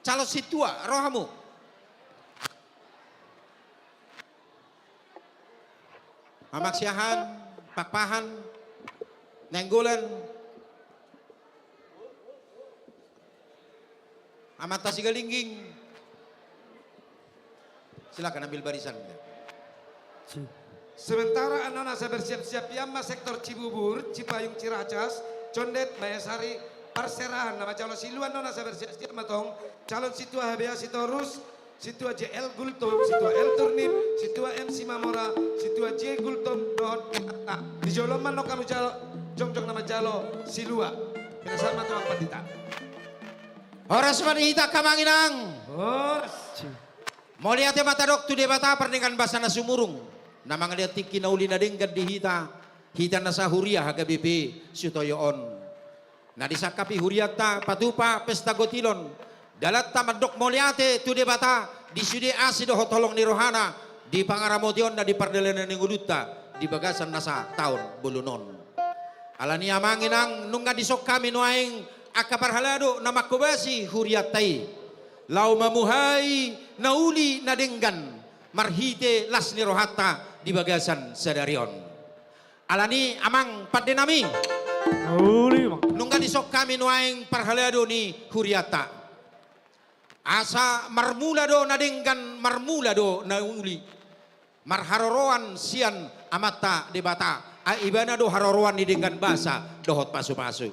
Calo situa, rohamu. Mamaksiahan, pakpahan, nenggulan, amata sigalingging. Silakan ambil barisan. Sementara anak-anak saya bersiap-siap Yamma sektor Cibubur, Cipayung, Ciracas, Condet, Bayasari, Parserahan, nama calon siluan nona saya bersiap-siap matong, calon situa HBA Sitorus, situa JL Gultom, situa L Turnip, situa MC Mamora, situa J Gultom, dohon di Joloman no kamu jalo, jong nama jalo silua, pinasal matong patita. Horas manihita kamanginang. Horas. Moliate matadok tu debata pernikahan basana sumurung. Nama ngeliat tiki nauli nadenggan dihita, hita nasa huria HGBP sutoyoon. Nah disakapi huriata patupa pesta gotilon. Dalat tamadok moliate tu debata di sude asido hotolong ni rohana di pangaramotion na di pardelenan ng uduta di bagasan nasa tahun bulunon. Alani amanginang nunga disok kami nuaing akaparhalado na makubasi huriatai. Lau mamuhay nauli nadenggan marhite las ni rohata di bagasan sadarion. Alani amang padenami. Nungga disok kami nuaing parhalado ni huriata. Asa marmulado nadenggan marmulado nauli. Marharoroan sian amata debata. Aibana do haroroan ni denggan basa dohot pasu-pasu.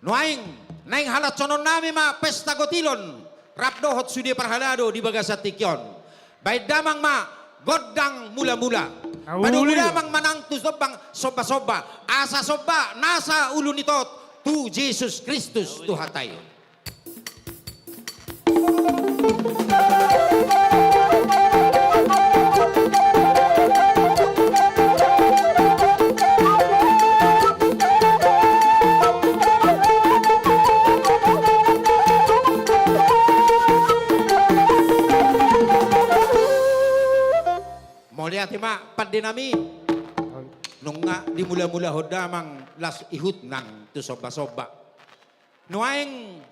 Nuaing naing halat sonon nami ma pesta gotilon. Rap dohot sudi parhalado di bagasat tikyon. Baik damang ma godang mula-mula. Padung damang manang tu sobang soba-soba. Asa soba nasa ulunitot tu Yesus Kristus tu hatai. Lihat ma padenami nunga di mula-mula hodamang las ihut nang tu soba-soba nuaing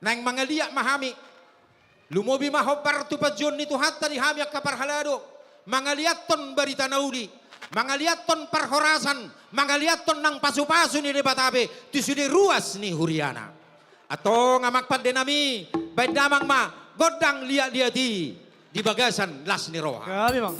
nang mangalia mahami lumobi mahobar tu pajon ni tu hatta di hami kaparhalado mangaliaton barita nauli mangaliaton parhorasan mangaliaton nang pasu-pasu ni debatabe tu sude ruas ni huriana atau ngamak padenami baik damang ma godang liat-liati di bagasan las ni roha. Kali bang.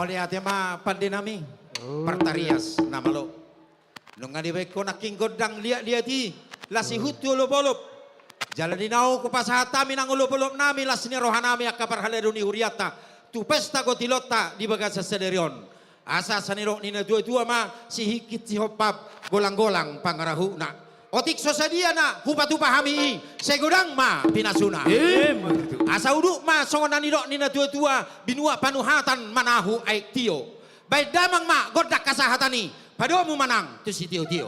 lihat ya ma pandinami. Partarias nama lo. Nung ngadi baik ko naking godang liat ti lasi hutu lo bolop. Jalan dinau ko pasahata minang ulo bolop nami lasni rohanami akapar haleruni huriata. Tu pesta gotilota di bagasa sederion. Asa sanirok nina dua-dua ma si hikit si hopap golang-golang pangarahu na. Otik sosadia na hupat pahami segudang ma pinasuna. Asa uduk ma songonan nirok nina dua-dua binua panuhatan manahu aik tio. Baik damang ma godak kasahatani padomu manang tu si tio-tio.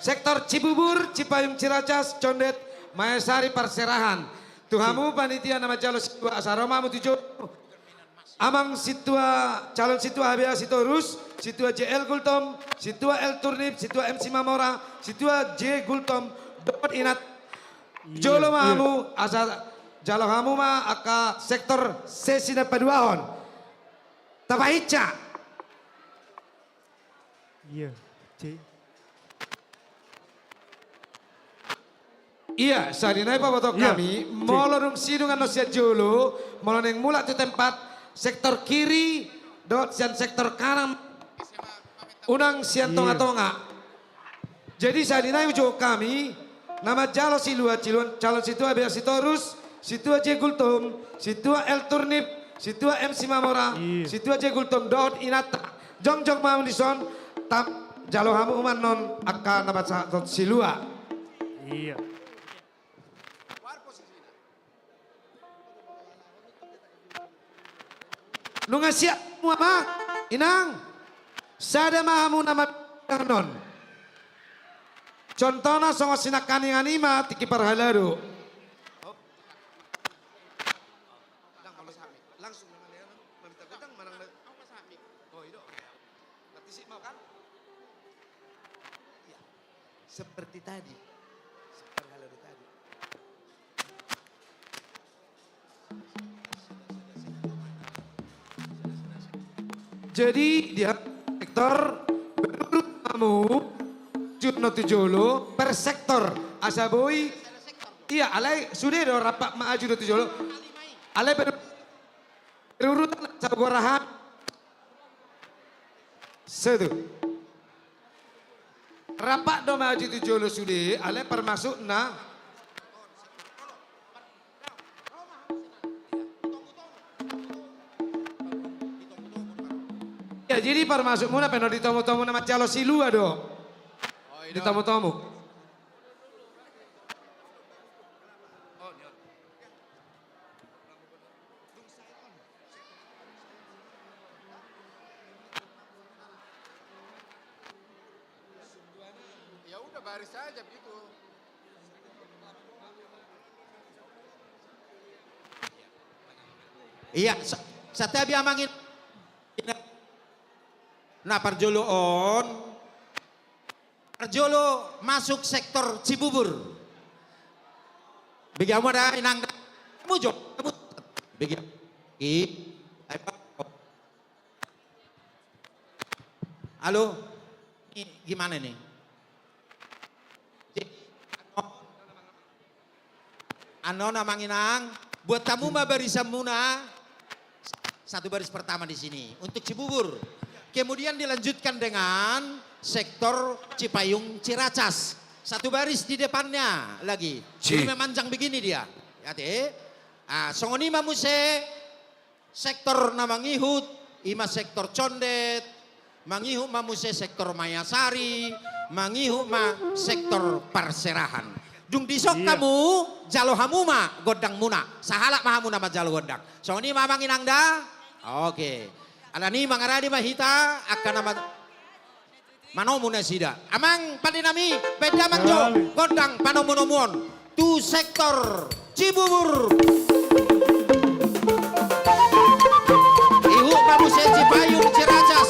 Sektor Cibubur, Cipayung Ciracas, Condet, Mayasari Perserahan. Tuhamu panitia nama calon situa Asaroma Mutujo. Amang situa calon situa HBA Sitorus, situa JL Gultom, situa L Turnip, situa MC Mamora, situa J Gultom, Dot Inat. Jolo mahamu asa jalo hamu ma aka sektor sesina paduahon. Tapahica. Iya, Iya, sarinai papatok kami, molorung sidungan no siat jolo, moloneng mulak tu tempat sektor kiri, dot sian sektor kanan, unang sian tonga-tonga. Jadi sarinai ujo kami, nama jalo silua ciluan, calon situa Bea Sitorus, situa J Gultom, situa L Turnip, situa MC Mamora, situa J Gultom, dot inata, jong-jong mau dison, tam jalo hamu uman non akan nama dot silua. Iya. Nunga siap muama inang sada mahamu nama non contohna songo sinakani anima tiki parhalado langsung meminta godang manang oh itu nanti sih mau kan ya seperti tadi parhalado tadi. Jadi dia sektor menurut kamu Juno Tujolo per sektor asaboi iya alai sudah do rapat maju do Tujolo alai berurutan sagorahan sedu rapat do maju Tujolo sudah alai termasuk na ya jadi termasuk muna peno ditomo-tomo nama calo silua do. Ditomo-tomo. Ya udah baris saja begitu. Iya, setiap amangin. Nah Parjolo on, Parjolo masuk sektor Cibubur. Bagaimana ada inang mujo, bagaimana? Halo, ini gimana nih? Ano namang inang, buat tamu mah barisan muna. Satu baris pertama di sini untuk Cibubur. Kemudian dilanjutkan dengan sektor Cipayung Ciracas. Satu baris di depannya lagi. Jadi memanjang begini dia. Hati. Songoni mamuse sektor Namangihut, ima sektor Condet, Mangihut mamuse sektor Mayasari, Mangihut ma sektor Perserahan. Dung disok kamu jalo hamuma godang muna. Sahalak mahamu nama jalo godang. Songoni mamangin angda. Oke. Alani mangaradi mahita akan nama manomuna sida. Amang pandinami beda manjo godang panomunomon tu sektor Cibubur. Ihu mamuse Cipayung Ciracas.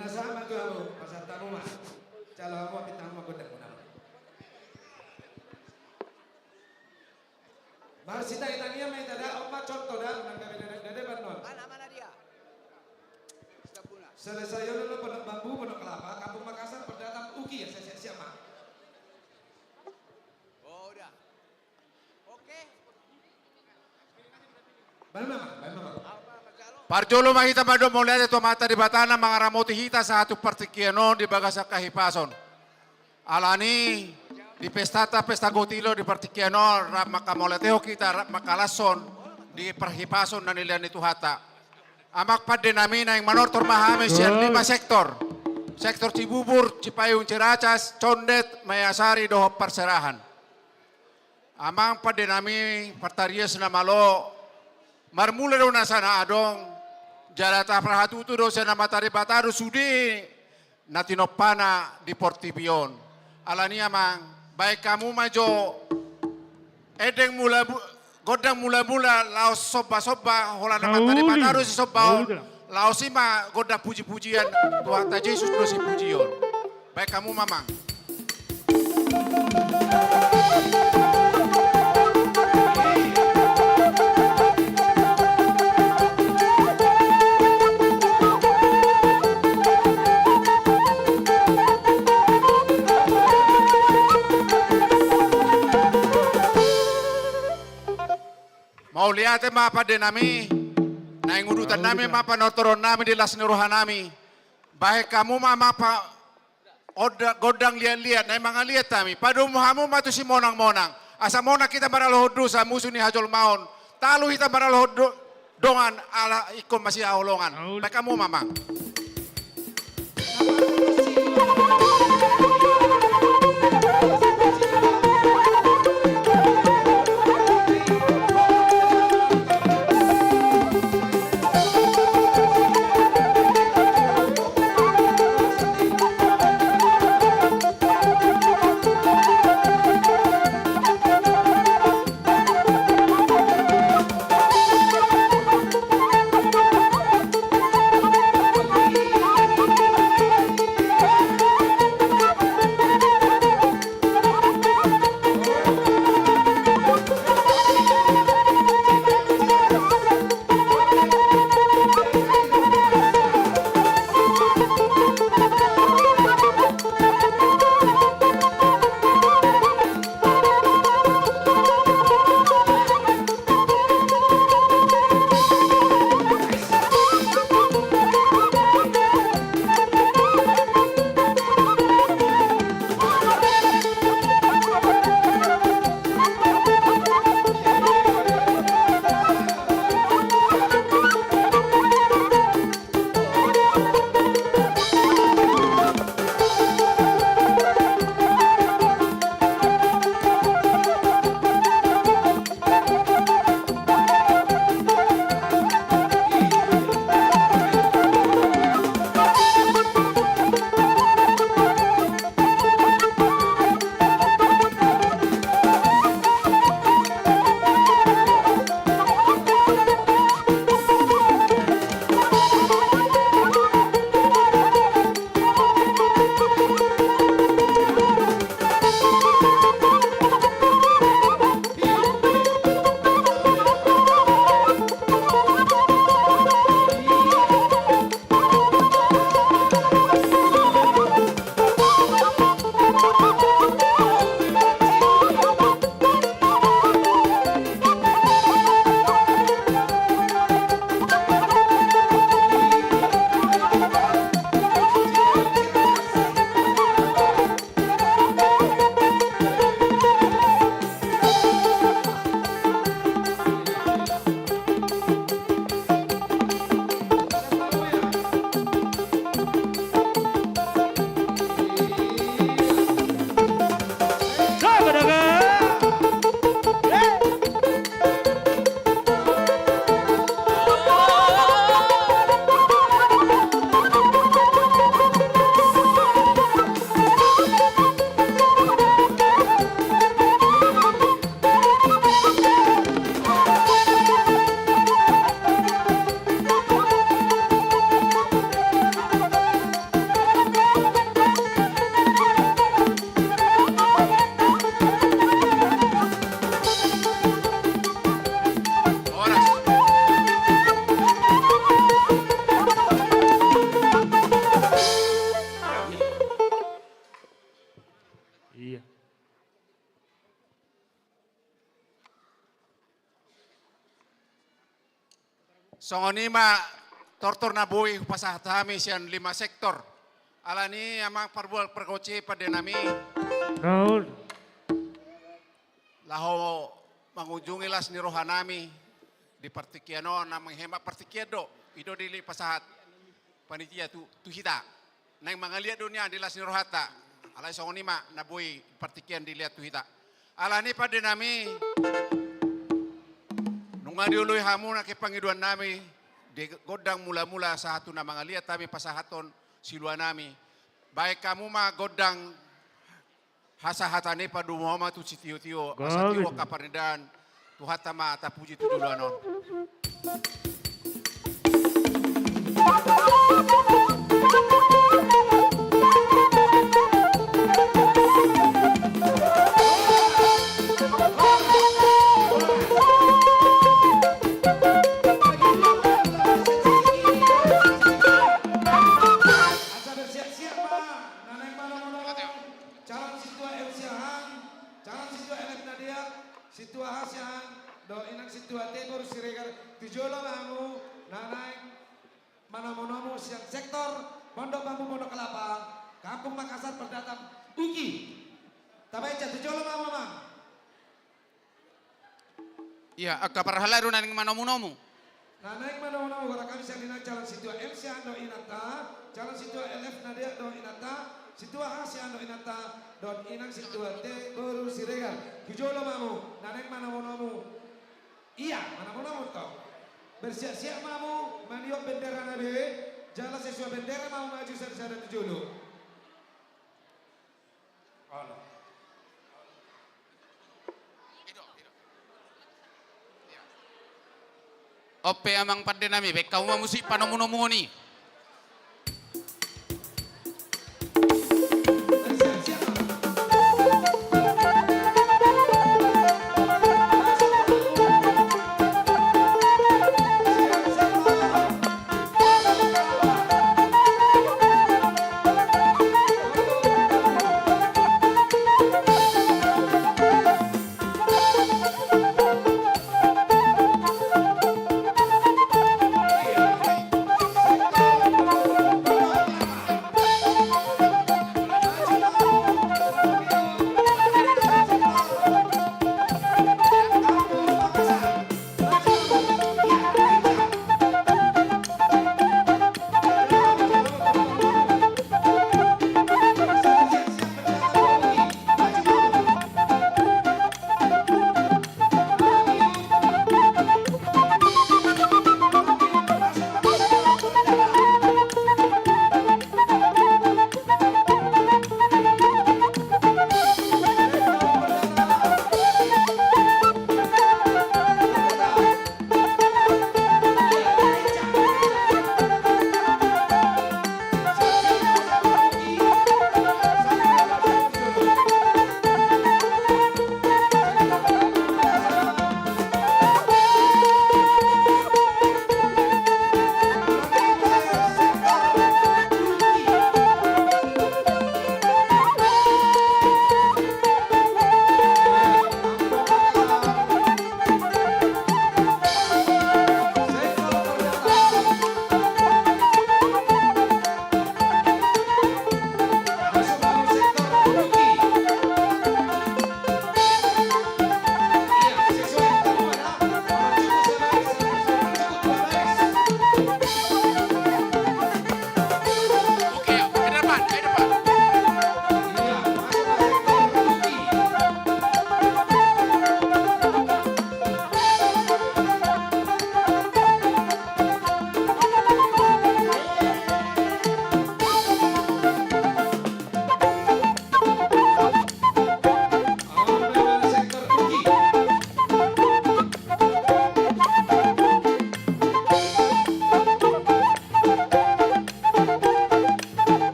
nasa bantu amo pasal tamu mah. Calo amo pitang magodang mo. Marsita itangnya may tada opat contoh dah nang kami dade banon. Mana dia? Selesai dulu pondok bambu, pondok kelapa, Kampung Makassar pendatang Uki ya siapa? Oh udah. Oke. Bagaimana? Parjolo mahita mado mulai itu mata di batana mangaramoti hita satu partikiano di bagasa kahipason. Alani di pesta gotilo di partikiano makamoleteo kita makalason di perhipason na nilian itu hata. Amak pada namina yang manortor mahami sian 5 sektor. Sektor Cibubur, Cipayung, Ciracas, Condet, Mayasari, doho Perserahan. Amang pada nami partarias na malo marmula do na sana adong jarata prahatutu do sana matari bataru sudi natinopana di Portibion. Alani amang baik kamu majo edeng mula godang mula-mula laos soba-soba hola na matari bataru si soba laos sima goda puji-pujian Tuhan ta Yesus do si pujion. Baik kamu mamang. Mau lihat mapa de nami, naing urutan nami mapa notoron nami di las nuruhan nami. Baik kamu mapa godang lihat-lihat, naing mga lihat nami. Padu muhamu matu si monang-monang. Asa mona kita maralohod sa musuh ni hajol maon. Talu kita maralohod dongan ala ikon masih aholongan. Baik kamu mamang. Songonima tortor na buhi pasahami siyan 5 sektor. Alani amang parbual perkoci pada nami. Raul. Laho mangunjungilas ni rohanami di partikiano na menghemat partikiado. Ido dili pasahat panitia tu hita. Nang mangaliat dunia dilas ni rohata. Alai songonima na buhi partikian dilihat tu hita. Alani pada nami nungadiuluy hamu na kipangiduan nami di godang mula-mula sa hatu na mga liat kami pasahaton silwa nami. Baik kamu mah godang hasahatane pa dumo tu sitiyo-tiyo asatiyo kaparidan tuhata ma tapuji tu dulanon. Situa Hasian, do inang situa Tegor Siregar, tujolo kamu, nanai, manamonomo siang sektor, Pondok Bambu Pondok Kelapa, Kampung Makassar Perdatam, Uki. Tabaca tujolo kamu mang. Iya, agak parhala ron naning manomu-nomu. Nanai manamonomo gara kami siang dinang calon situa MC do inata, calon situa LF Nadia do inata, situa Hasian do inata, don inang situa Tegor Siregar. Tujolo mamu, nanek mana monomu? Iya, mana monomu tau? Bersiap-siap mamu, maniok bendera nabe, jalan sesuai bendera mau maju sada tujolo. Ope amang pada nami, baik kamu musik panomu-nomu ni.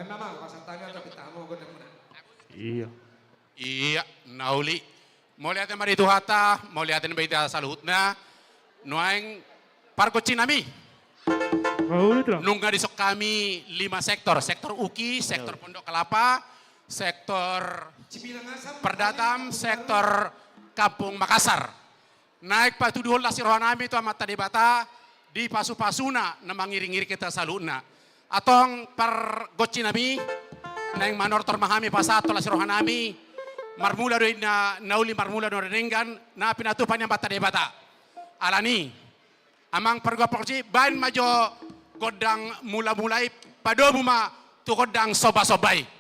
Karena mah pasal tanya tapi tamu gue demen. Iya. Iya, nauli. Mau lihatin mari itu hata, mau lihatin baita saluhutna, nuaing parko cinami. Nungga disok kami 5 sektor, sektor Uki, sektor Pondok Kelapa, sektor Perdatam, sektor Kampung Makassar. Naik patuduhol lasir rohanami itu amat tadi bata di pasu-pasuna na mangiri-ngiri kita saluna. Atong par gocinami, naing manor tormahami pasato lasir rohanami, marmula doy na nauli marmula do rengan na pinatupan yang bata de bata. Alani amang pergoporci bain majo godang mula-mulai padomu ma tu godang soba-sobai.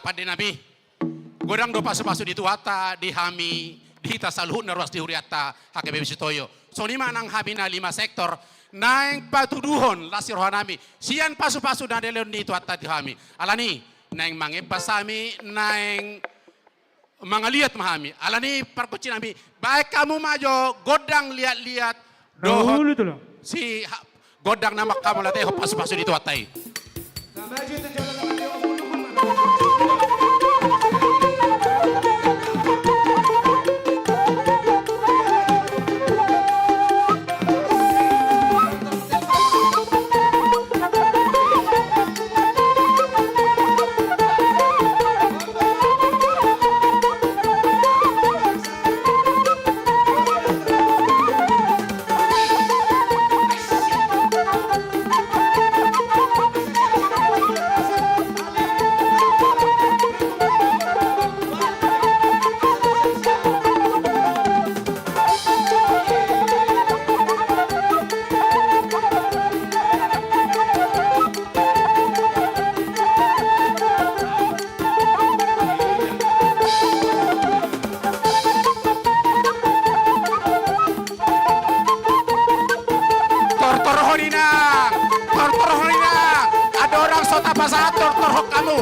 Pada Nabi, godang do pasu-pasu di tuata, di hami, di hita saluhut na ruas di huriata, HKBP Sutoyo. So lima nang hami na 5 sektor, naing patuduhon lasir rohanami, siyan pasu-pasu na delon di tuata di hami. Alani, naing mangipasami, naing mangaliat mahami. Alani parkucin nami, baik kamu majo godang lihat-lihat dohon si godang nama kamu latih pasu-pasu di tuatai. Ada orang sota pasator torhok kamu,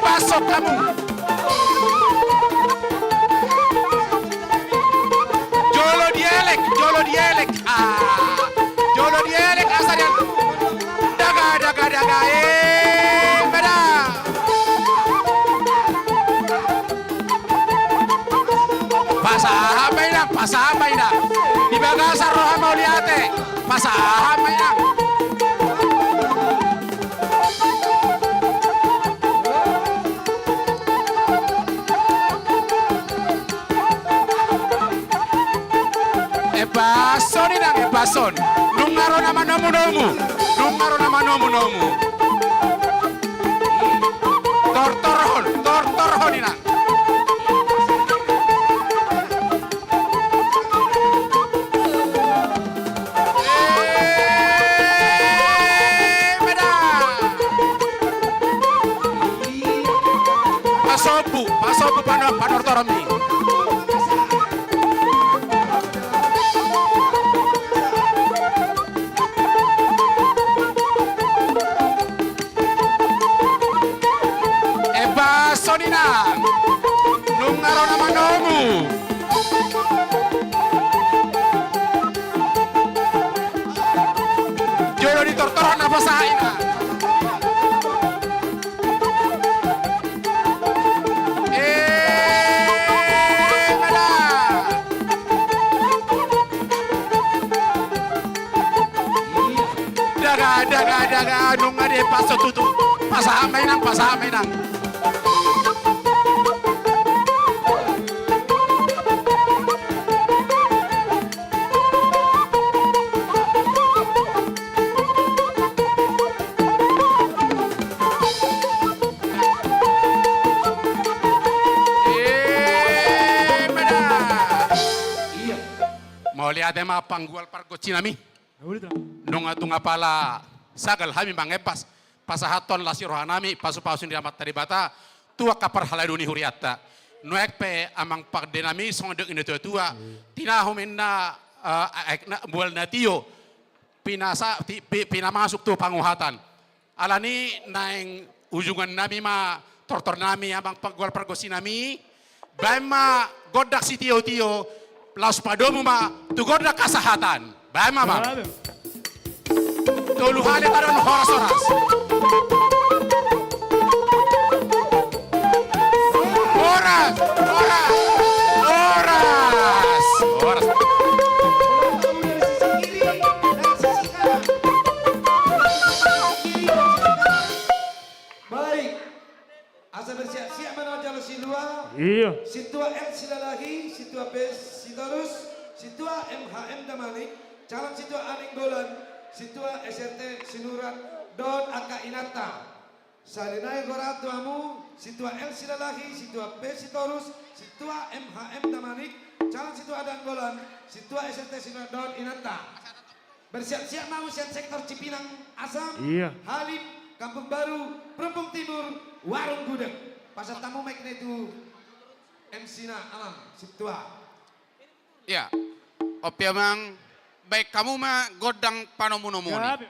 pasok kamu. Jolo dielek, jolo dielek asal yang daga, beda. Pasaham mainang, di bagasar roha mau liate, pasaham mainang. Ebason inang ebason, nungaro nama nomu, tortorhon inang. Pasobu panortorom ni. Sonina, nungaro nama nomu. Jolo di tortoran apa saina. Daga, nungade paso tutu, pasaham mainang. Mau lihat ema panggual pargo cinami? Nung atung apala sagal hami mangepas pasahaton lasir rohanami pasu-pasu di amat taribata tua kapar haladuni huriata nuek pe amang pak denami song dek ini tua tinahum inna bual natio pinamasuk tu panguhatan. Alani naeng ujungan nami ma tortor nami abang pagwal pergosi nami. Bema godak si tio laus padomu ma tu godak kasahatan. Bema ma. Tolu hale taron horas-horas. Horas. Baik, asa bersiap-siap menojal silua. Iya. Situa M Silalahi, Situa B Sitorus, Situa MHM Damanik, calon Situa Aning Dolan, Situa SRT Sinuran, Don Aka Inata. Salinai goratuamu, Situa L Silalahi, Situa B Sitorus, Situa MHM Damanik, calon Situa Adan Golan, Situa SRT Sinuran, Don Inata. Bersiap-siap mau sektor Cipinang, Asam, Iya. Halim, Kampung Baru, Perumpung Timur, Warung Gudeg. Pasar tamu make itu MC na alam Situa. Ya, opiamang baik kamu mah godang panomunomoni.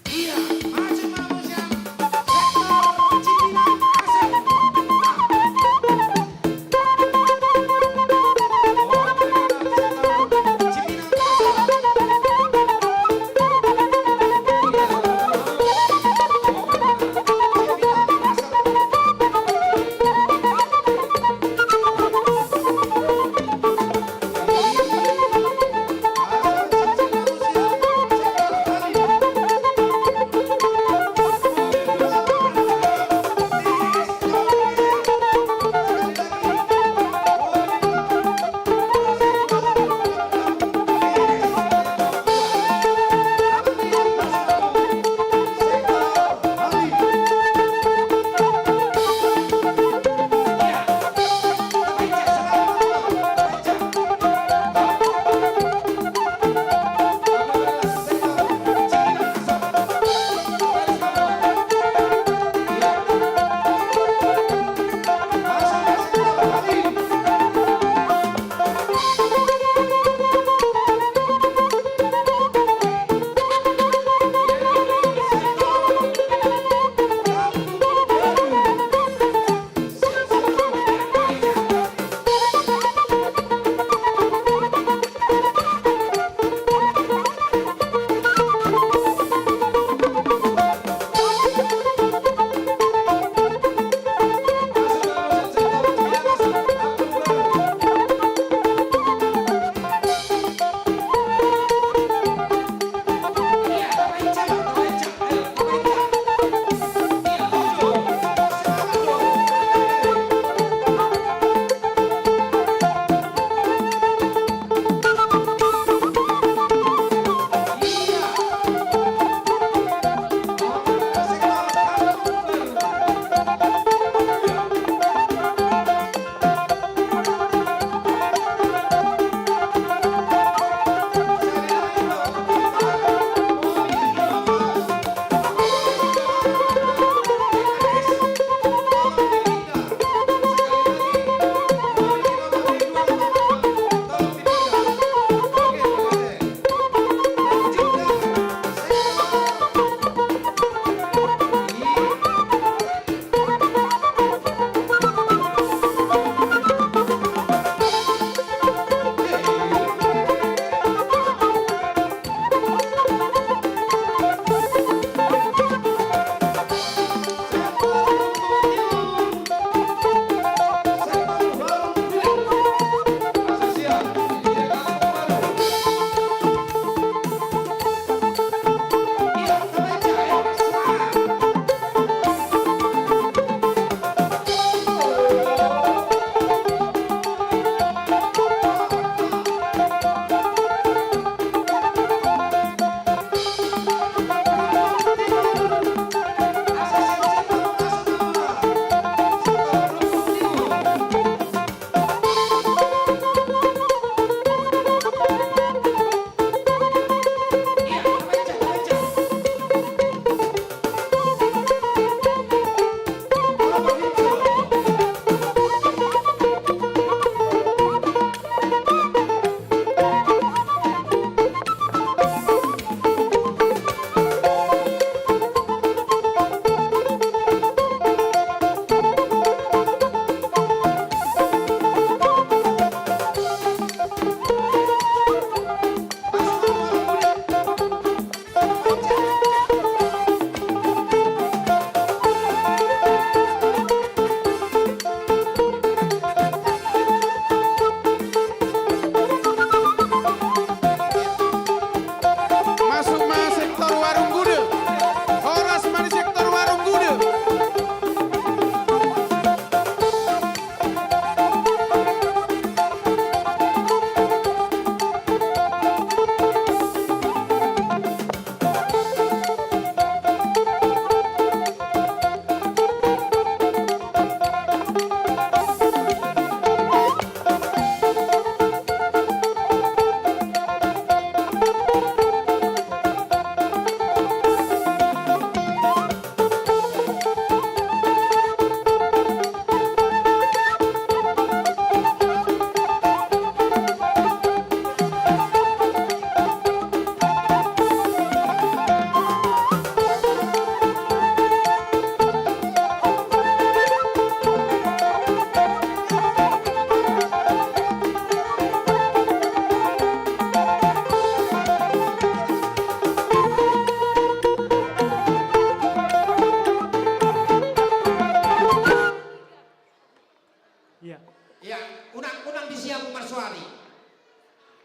Iya, maju mau siap. Sektor Cipinang Asam.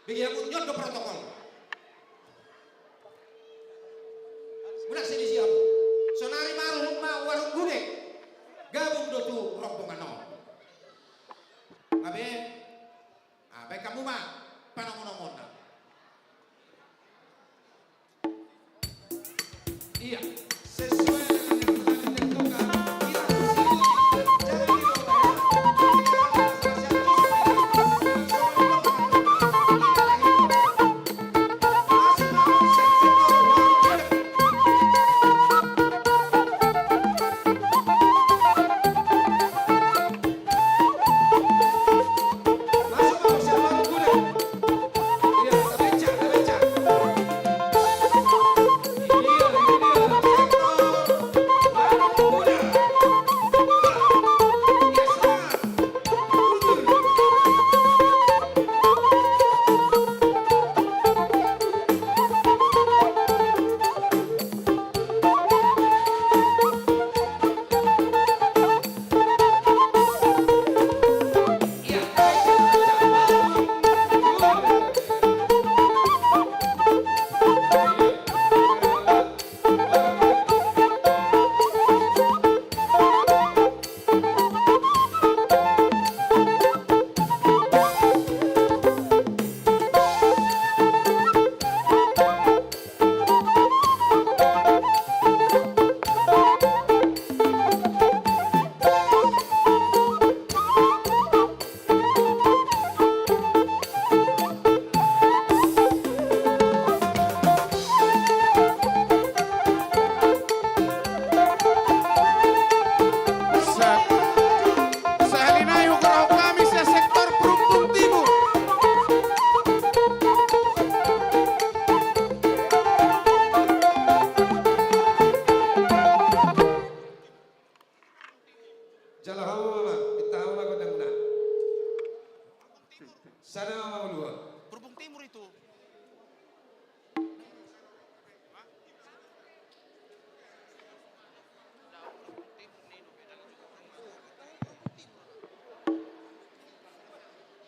Bagi aku nyot ke protokol. Udah sini siap. Sonari marung ma warung gudeg. Gabung do tu rombongan no. Abe, abe kamu mah panong-nongon. Iya, sesuai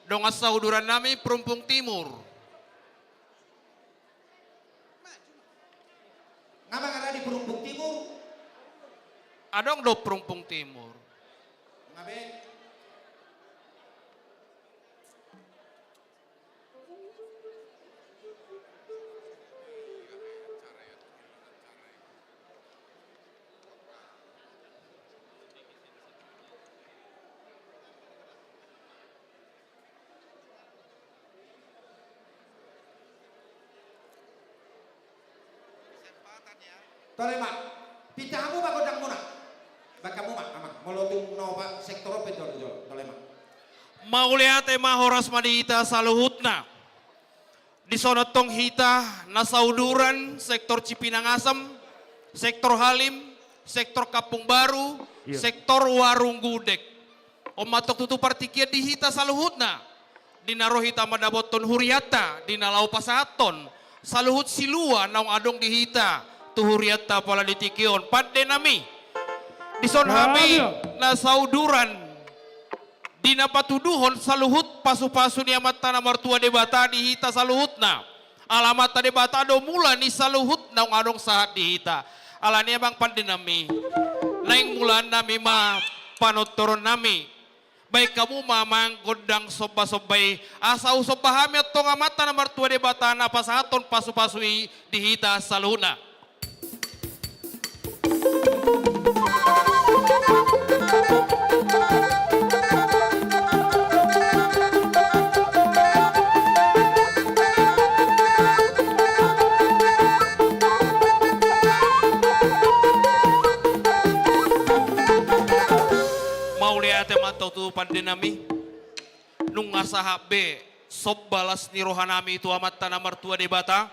dong sauduran nami Perumpung Timur. Ngapa ada di Perumpung Timur? Adong do Perumpung Timur. Ngabe? Tolema, pitamu ba godang muna? Bakamu mak, amang, molotung nova sektor pedol jol, tolema. Mauliate mahoras madita saluhutna. Di sonotong hita nasauduran sektor Cipinangasem, sektor Halim, sektor Kapung Baru, sektor Warung Gudeg. Omatok tutu partikia di hita saluhutna. Dinaro hita madaboton huriata, dinalau pasaton, saluhut silua naung adong di hita. Tuhuriata pala ditikion pande nami dison hami na sauduran dina patuduhon saluhut pasu-pasu ni amat tanah martua debata di hita saluhutna alamat debata do mula ni saluhut naung adong sahat di hita alani abang pande nami naing mulan nami ma panotoron nami baik kamu mamang godang soba-sobai asa usop pahami atau amat tanah martua debata na pasaton pasu-pasui di hita saluhutna. Mauliate matau tu pandinami nung ngasahab be sob balas ni rohanami itu amat tanah martua debata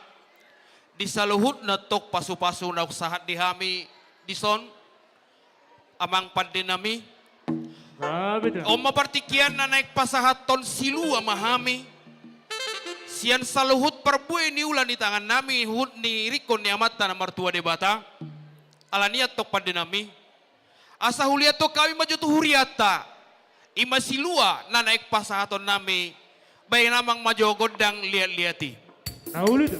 di saluhut na tok pasu-pasu na usahat di hami dison amang pandinami o mapartikian na naik pasahaton silu amahami sian saluhut perbuai ni ulan di tangan nami hut ni rikon ni amat tanah martua debata alaniat tok pandinami asa huliato kami maju tu huriata ima silua na naik pasahaton nami bay namang majogod dang liat-liati. Naulit.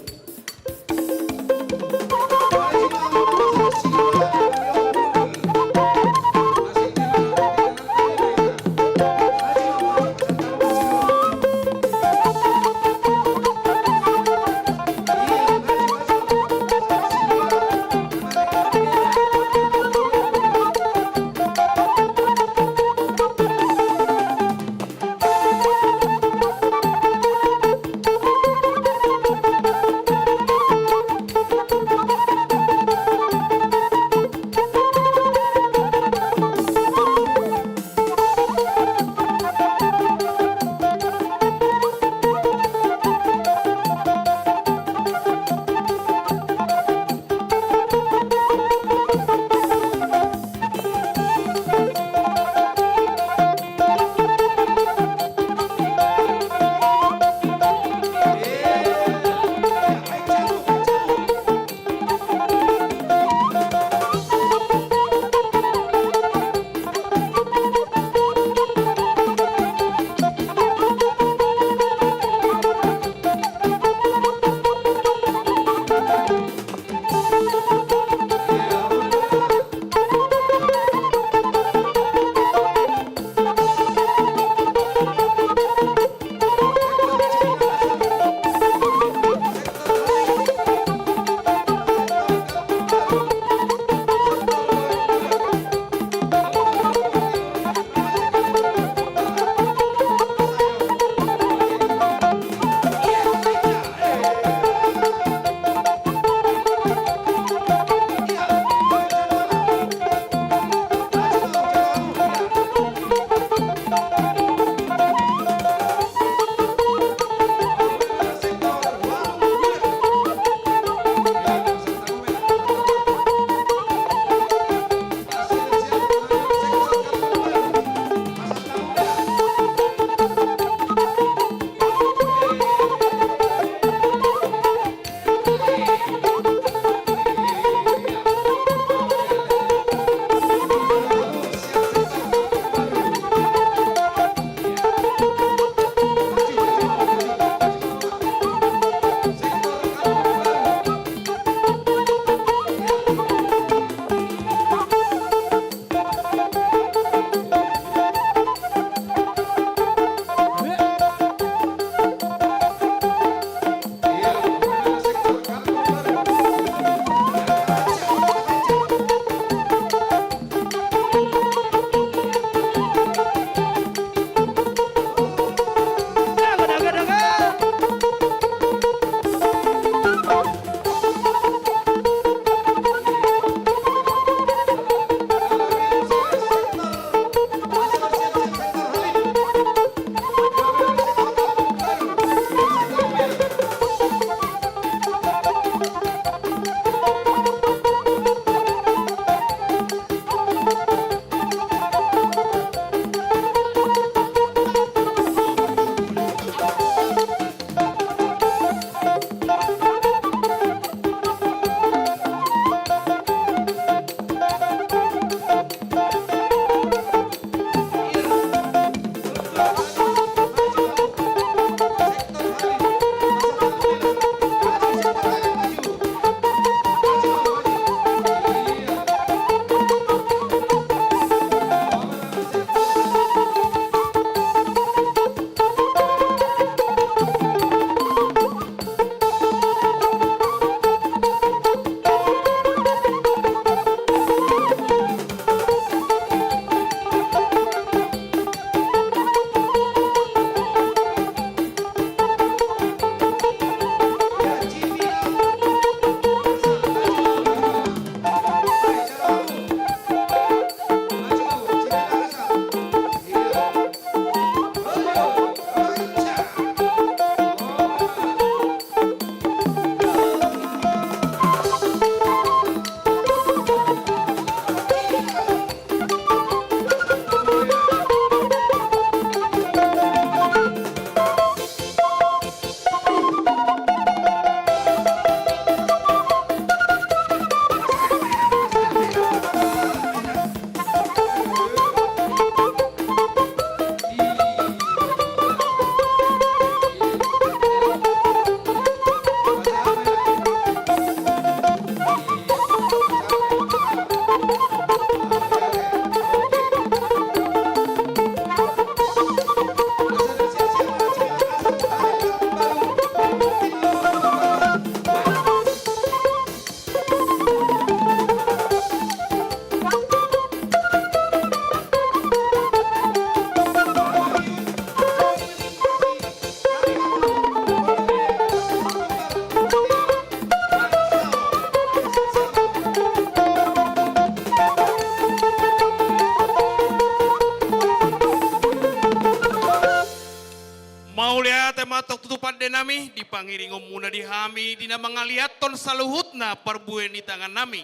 de nami dipangiringom muna di hami dina mangaliaton saluhutna parbuen di tangan nami.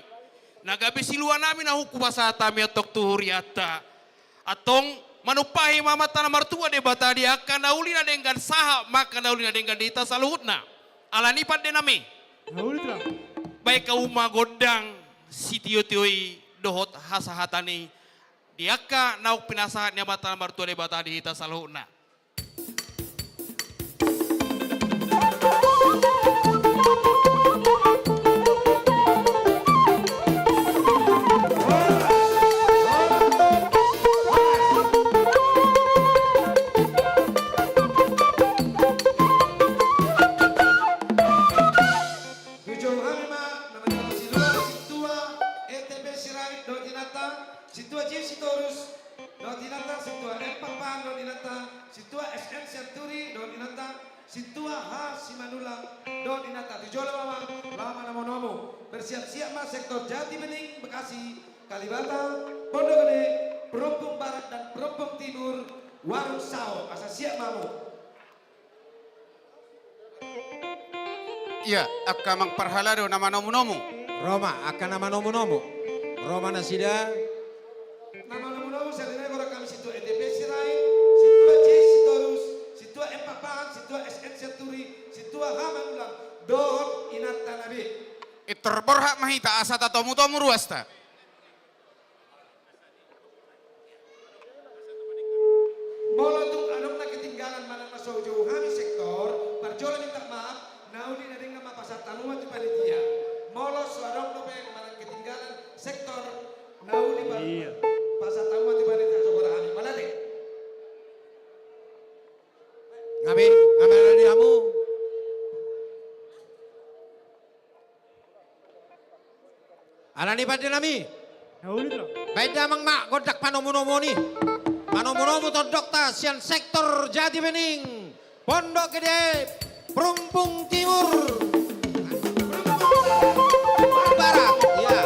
Nagabi siluan nami na hukumasa tami atok tuhuriata. Atong manupahi mamata na martua de bata dia kanauli na dengan saha maka nauli na dengan dita saluhutna. Alanipan de nami. Baik kauma godang sitio-tioi dohot hasahatani. Diaka nauk pinasahat nya mata na martua de bata di hita saluhutna. Bersiap-siap mas sektor Jati Bening, Bekasi, Kalibata, Pondok Gede, Perumpung Barat dan Perumpung Timur, Warung Sao, asa siap mamu. Iya, akka mang parhalado nama nomu-nomu. Roma, akan nama nomu-nomu. Roma nasida. Nama nomu-nomu saya dengar orang kami situ EDP Sirai, situ J Sitorus, situ Empapaan, situ SN Senturi, situ Hamanulang, Dohot Inat Tanabe. Terborhak mahita asa tatomu-tomu ruasta. Molotung anok na ketinggalan mana masuk jauh kami sektor, parjola minta maaf, nauli na dengan mapasat tanuan di panitia. Molo suarong dope mana ketinggalan sektor, nauli pasat tanuan di panitia sogora kami. Malate. Ngabe ada di kamu. Alani pada nami. Baik damang mak godak panomu-nomu ni. Panomu-nomu todok ta sian sektor Jati Bening. Pondok Gede, Perumpung Timur. Barat, ya.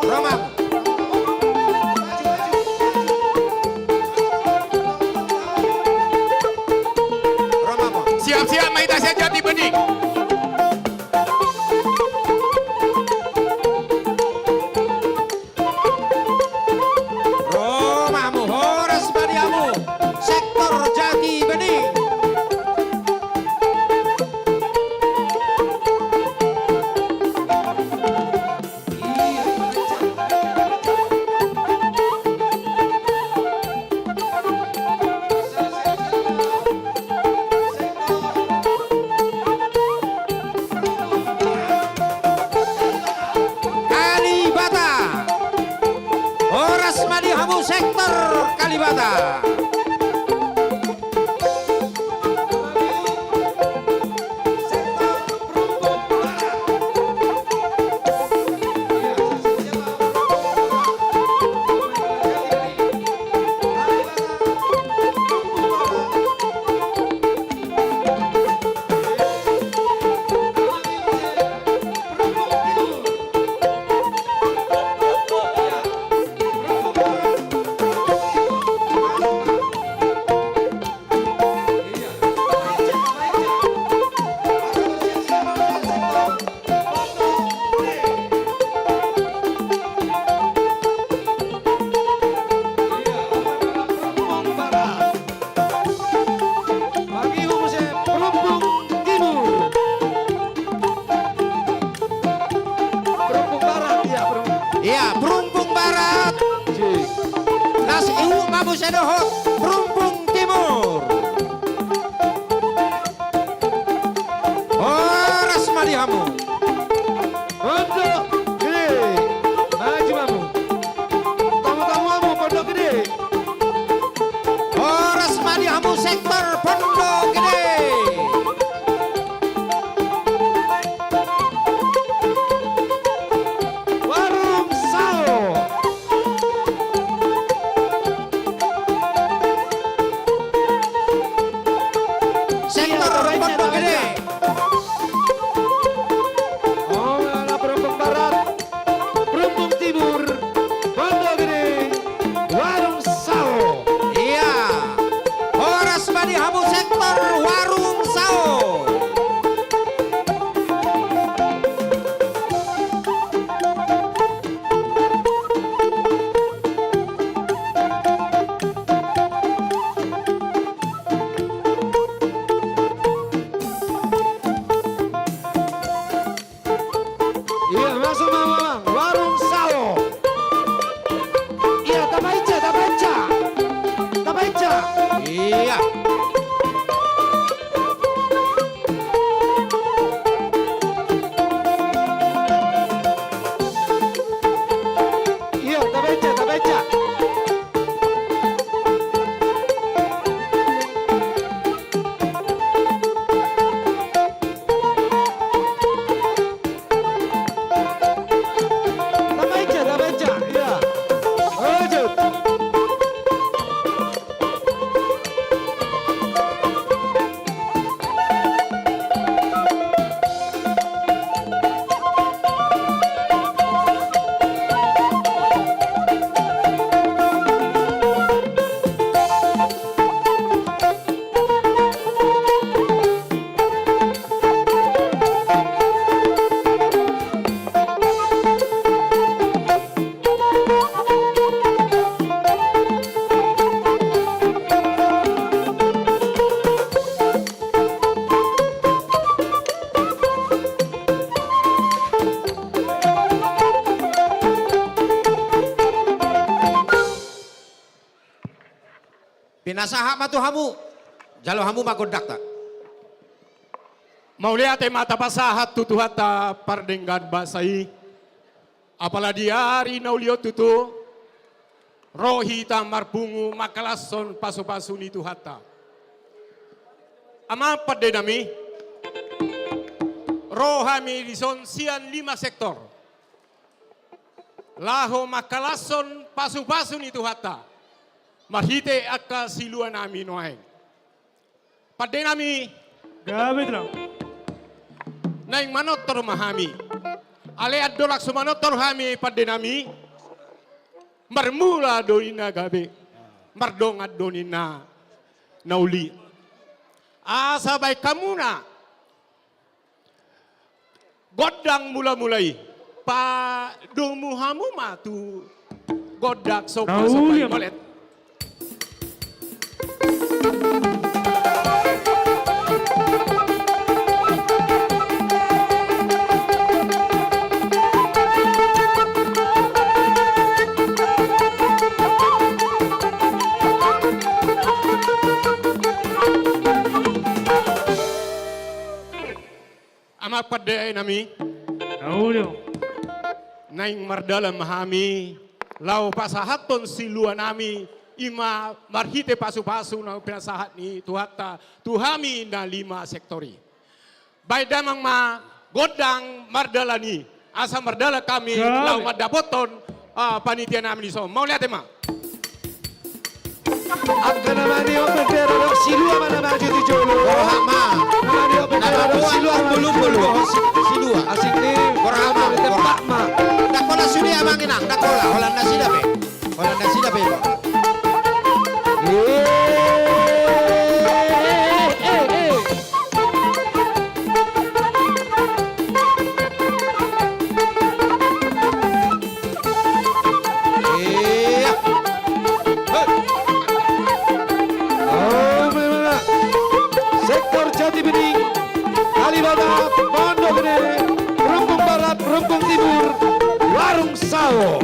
Roma. Roma. Siap-siap mahita sian Jati Bening. Sektor Kalibata. Ya, Perumpung Barat. Nas Iwu Mabu Sedohot, Perumpung Timur. Horas Madihamu. Pondok Gede. Maju Mamu. Tamu-tamu Mamu Pondok Gede. Horas Madihamu sektor Pondok Gede. di hamu sektor Warung Sao. Iya, masuk Mamang. Warung Sao. Iya, tabaca, tabaca. Tabaca. Iya. Iya, tabaca, tabaca. Tabaca, tabaca. Iya. Lanjut. Pinasaha matu hamu. Jalo hamu magodak tak. Mau lihat mata pasahat tutuhata pardenggan basai. Apalagi hari naulio tutu. Rohita marpungu makalason pasu-pasu ni tuhata. Ama pada nami. Rohami dison sian 5 sektor. Laho makalason pasu-pasu ni tuhata. Marhite akka siluan nami noaeng. Pada nami Gabit lang. naing manotor mahami. Ale adolak sumanotor hami pada nami. Marmula doina gabe. Mardong adonina nauli. Asa baik kamu na. Godang mula-mulai. Pa dumuhamu matu. Godak sopa sopai malet. Ama pada nami. Naulio. Naing mardala mahami. Lau pasahaton siluan nami. Ima marhite pasu-pasu na pinasahat ni tuhata. Tuhami na 5 sektori. Bay damang ma godang mardala ni. Asa mardala kami. Lau madapoton panitia namin iso. Mau lihat ma? Akka namani o bendera do silua mana maju tu jolo. Korhama. Namani o bendera do silua bulu-bulu. Silua. Asik ni. Korhama. Tempat ma. Dakola sudi amanginang. Dakola. Holanda sida be. Holanda sida be. Sektor Jati Bening, Kalibata, Pondok Gede, Rungkung Barat, Rungkung Timur, Warung Sao.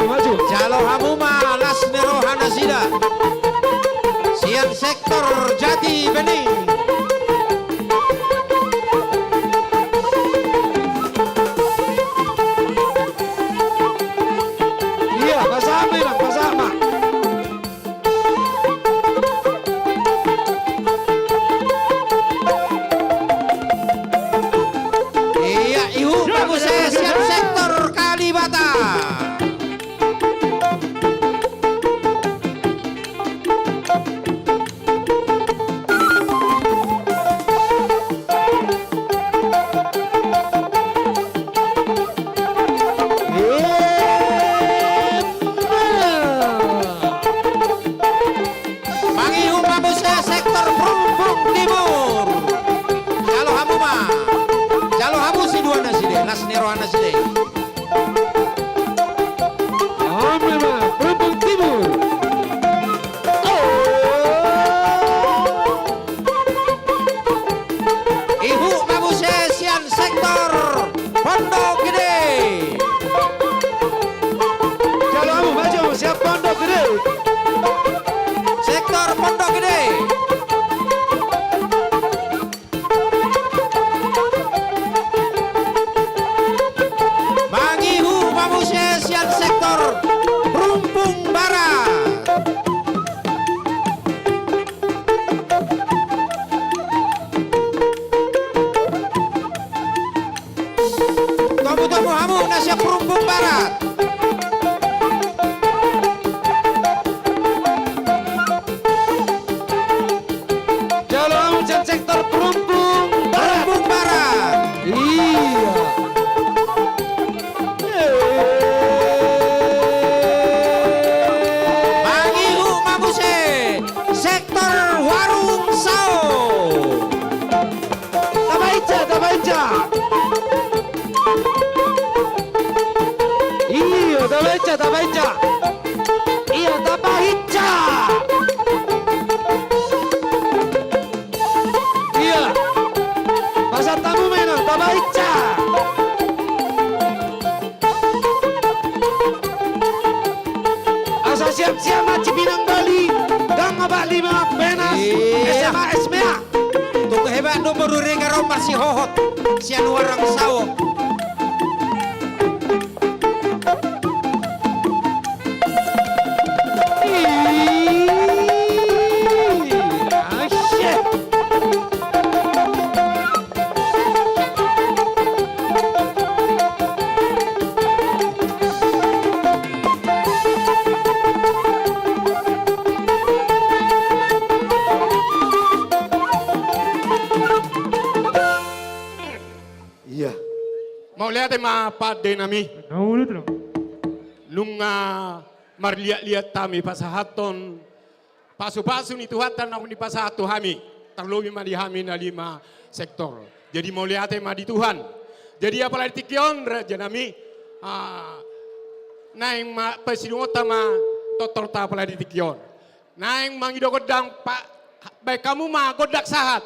Maju. Jalo hamuma las nerohana sida. Sian sektor Jati Bening. Kalibata. Mangihu Mabuse sektor Perumpung Timur. Jalo Hamuma. Jalo Hamu si dua naside, las nero naside. Hamuma, Perumpung Timur. Ihu Mabuse sian sektor Pondok Gede. Jalo Hamu maju siap Pondok Gede. Sektor Pondok Gede. Mangihu Mabuse sian sektor Perumpung Barat. Tomu-tomu Hamu nasiap Perumpung Barat. Jalo Hamu siap sektor Perumpung Barat. Perumpung Barat. Iya. Mangihu Mabuse sektor Warung Sao. Tabaica, tabaica. Iya, tabaica, tabaica. Iya, tabaica. Iya. Pasar tamu mainan, tabaica. Asa siap-siap na Cipinang Bali. Gang Abak 5 Penas. SMA SMA. Tunggu hebat nomor Rengaro Marsi Hohot. Sian Warang Sao. Iya. Mau lihat pade nami. Nung marliat-liat tami pasahaton. Pasu-pasu ni Tuhan aku ni pasahatu hami. Terlobi di hami na 5 sektor. Jadi mau lihat di Tuhan. Jadi apalagi tikion raja nami. Naing pesidungota totor ta apalagi tikion. Naing mangido godang pak baik kamu godak sahat.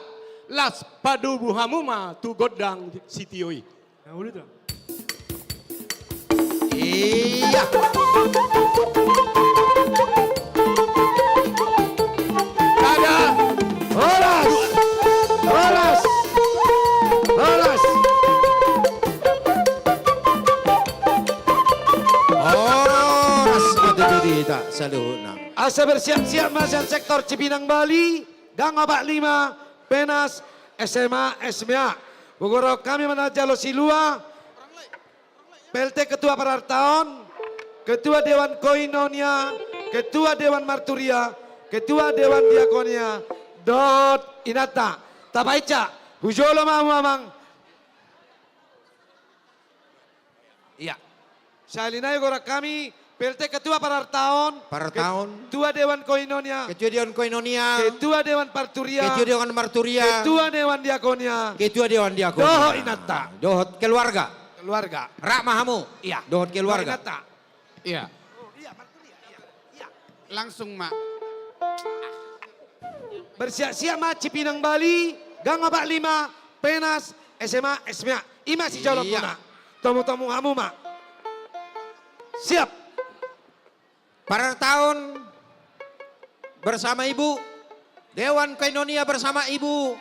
Las padubu hamuma tu godang sitioi. Iya. Ada. Horas. Horas. Horas. Horas madu dita saluhuna. Asa bersiap-siap masuk sektor Cipinang Bali. Gang Abak 5 Penas SMA SMA. Bogoro kami menajalo Silua. PLT Ketua Parartaon, Ketua Dewan Koinonia, Ketua Dewan Marturia, Ketua Dewan Diakonia, Dot Inata, Tabaica, Hujolo Mamang. Iya. Salinay gora kami PLT Ketua Parartaon, Ketua Dewan Koinonia, Ketua Dewan Koinonia, Ketua Dewan Parturia, Ketua Dewan Marturia, Ketua Dewan Diakonia, Ketua Dewan Diakonia, Doho Inata, Dohot keluarga. Keluarga. Rak mahamu. Iya. Dohot keluarga. Inata. Iya. Langsung mak. Bersiap-siap mak Cipinang Bali, Gang Abak 5, Penas, SMA, SMA. Ima si jalok Iya. Tamu-tamu hamu mak. Siap. Para tahun bersama Ibu, Dewan Koinonia bersama Ibu,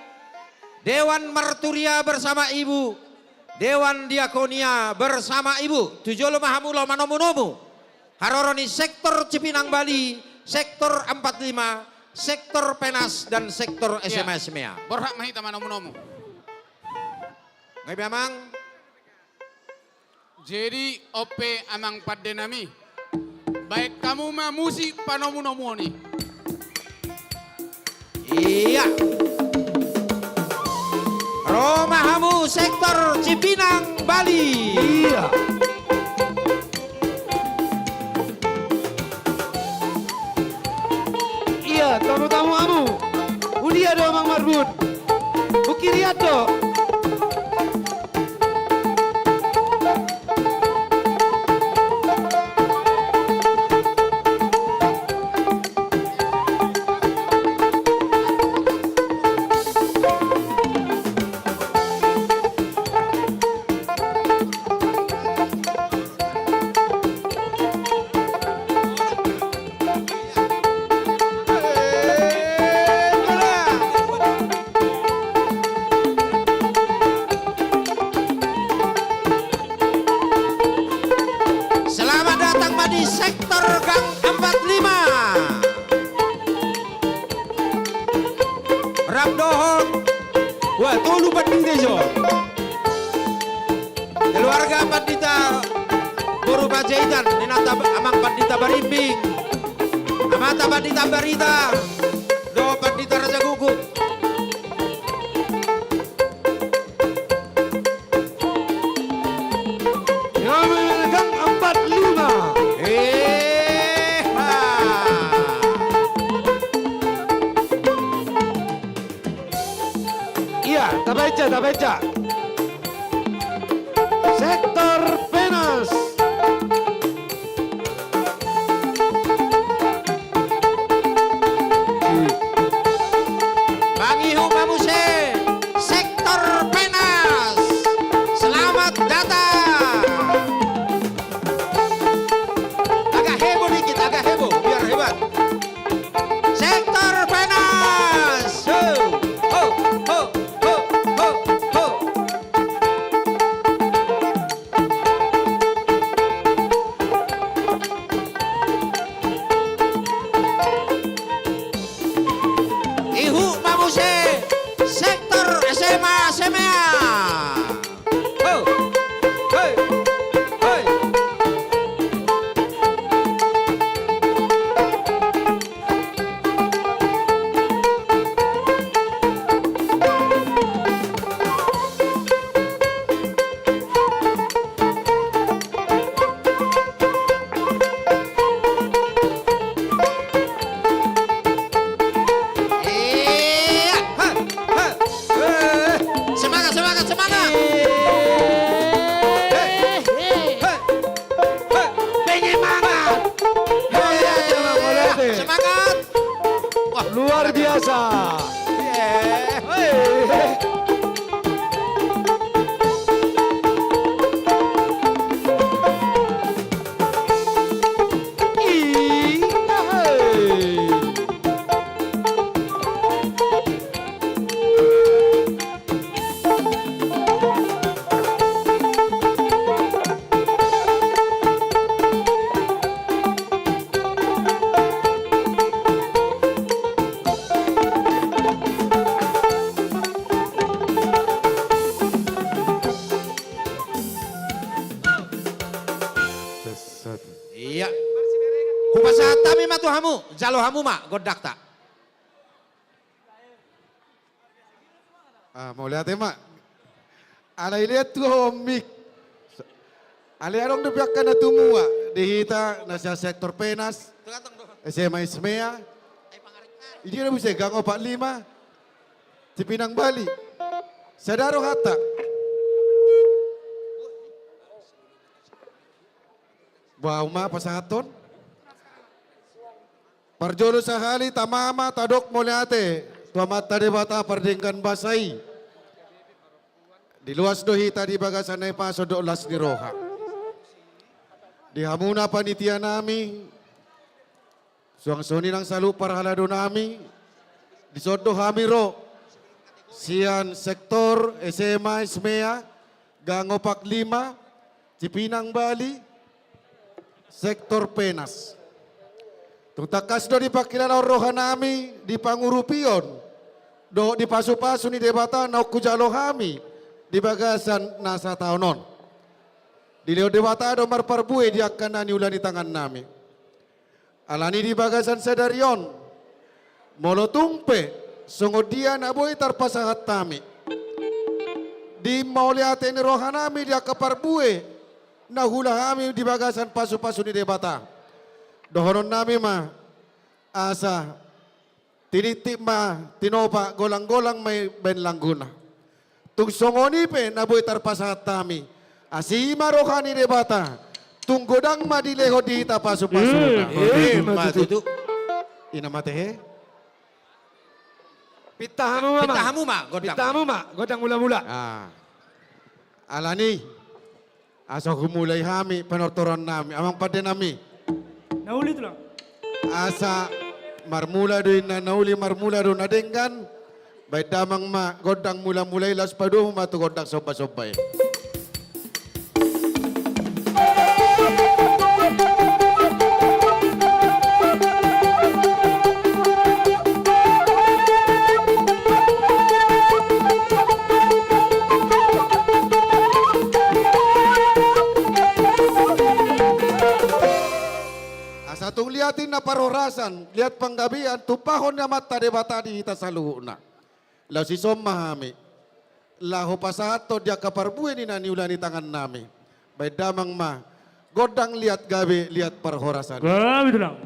Dewan Marturia bersama Ibu, Dewan Diakonia bersama Ibu. Tujolo mahamulo manomunomu. Haroroni sektor Cipinang Bali, sektor 45, sektor Penas dan sektor SMA SMA. Berhak mahita manomunomu. Ngai memang Jadi ope amang paddenami. Baik kamu mah musik panomu-nomu nih. Iya. Romahamu sektor Cipinang, Bali. Iya. Iya, tamu-tamu amu. Udia do Mang Marbun. Bukiriat do. Selamat datang di sektor Gang 45. Rabdohon. Wah, tolu pandita jo. Keluarga pandita Guru Pajaitan, Ninata Amang pandita Barimbing. Amata pandita Barita. Do pandita Raja Gugup. Gang 45. Iya, tak baca. Sektor Penas. Bang Ihu Mamuse, sektor Penas. Selamat datang. Agak heboh dikit, agak heboh, biar hebat. Sektor Penas. Ho, ho, ho, ho, ho, ho. Ihu Mamuse, sektor SMA SMEA. Ho, hoi, hoi. Iya, ha, ha. Semangat, semangat, semangat. Penyemangat. Semangat. Wah, luar biasa. Iya. Kupasata mi matuhamu, jalohamu mak godak tak. Mau lihat ya mak. Alay lihat tuh homik. Alay arong debiakan na tumua. Dihita nasa sektor Penas. SMA Ismea. Ini na bisa gang 45. Cipinang Bali. Sadaro hata. Bau ma pasaton. Parjolo sahali tamama tadok moleate. Tuamat tadi bata pardingkan basai. Di luas dohi tadi bagasan na paso dolas ni roha. Di hamuna panitia nami. Suang suni ng salu para halado nami. Di sodo hamiro. Sian sektor SMA Ismea. Gangopak 5. Cipinang Bali. Sektor Penas. Tutakas do di pakilala roha nami di pangurupion. Do di pasu-pasu ni debata na kujalo hami di bagasan nasa taonon. Dileo debata do marparbue dia kanani ulani tangan nami. Alani di bagasan sedarion. Molo tumpe songo dia na boy tarpasahat tami. Di mauliate ni rohanami dia kaparbue na hula kami di bagasan pasu-pasu di debata. Dohonon nami ma asa tinitik ma tinopa golang-golang may benlangguna. Tung songoni pe na boy tarpasahat tami. Asima rohani debata. Tunggodang madileho di ita pasu-pasu na. Matutu. Ina mate Pitahamu ma. Pitahamu ma. Pitahamu ma. Godang mula-mula. Alani. Asa humulay hami penortoran nami. Amang pade nami. Nauli itu lang. Asa marmula doon na nauli marmula doon na denggan. Baik damang ma godang mula-mulay las padu matu godang soba-sobay. Satung liatin na parorasan, lihat panggabian, tupahon na mata debata di ita saluhuna. Lau si somahami, lahu pasato dia kaparbue ni naniulan di tangan nami. Baik damang ma, godang lihat gabi, lihat parorasan. Gabi itu lang.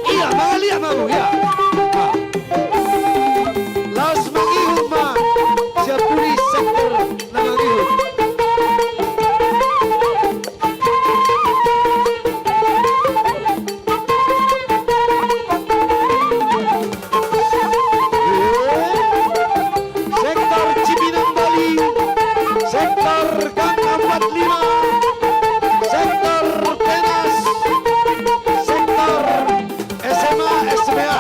Iya, mga lihat mau ya. Laos mangihon ma. Siya pulis sektor na mangihon. Sektor Cibinong Bali, sektor Gang 45, sektor Penas, sektor SMA SMA.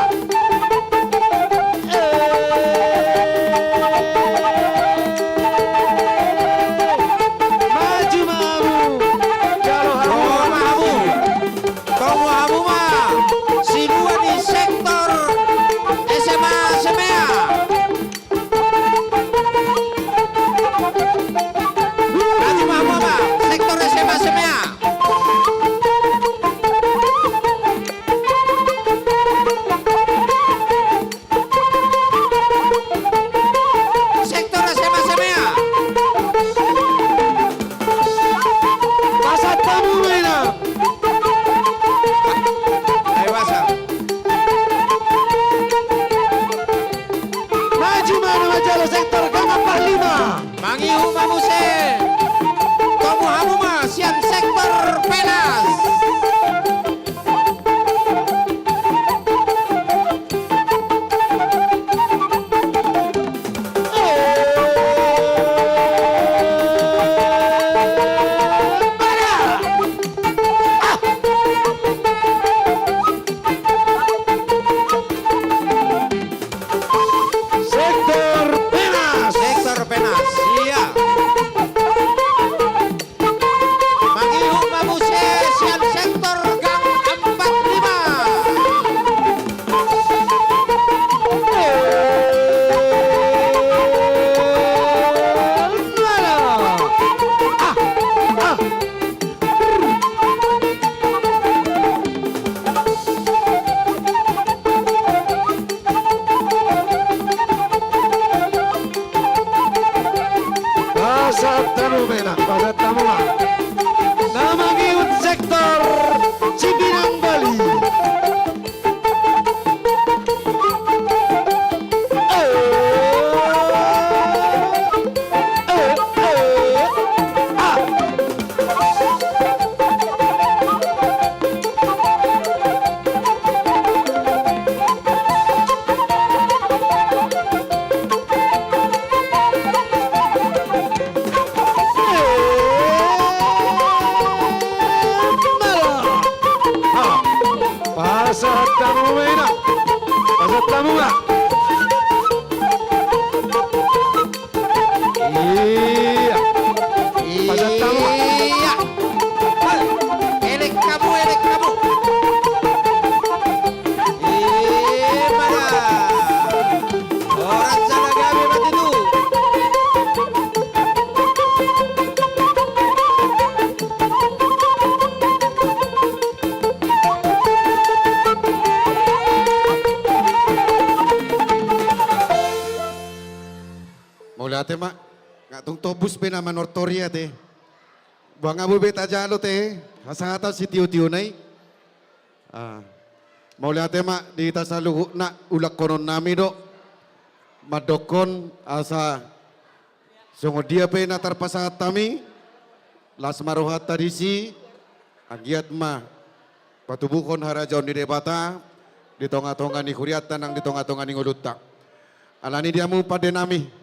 Maju mamu, jalo mamu, kamu hamu ma. Sinua di sektor SMA SMA. Maju mamu ma, sektor SMA SMA. Sektor SMA SMA. Masa tamu mana? Ayo masa. Maju mana majalo sektor Gang 45. Mangihu mamuse. Kamu hamu ma, sian sektor Penas. Sektor Penas. Sektor Penas. Iya. Mangihu mamuse, sian sektor Gang 45. Pasat tamu mana? Pasat tamu ma. Nama giut sektor Cibinong Bali. Maula te mak, nga tung tobus pe na manortoria te. Buang abu beta jalo te, hasangata si tiu-tiu nai. Maula te mak, di ita saluhu na ulak konon nami do. Madokon asa songo dia pe na tarpasat tami. Las marohat tadisi, agiat ma patubukon harajon di debata, di tonga-tonga ni kuriatan ang di tonga-tonga ni ngulutak. Alani dia mu pada nami.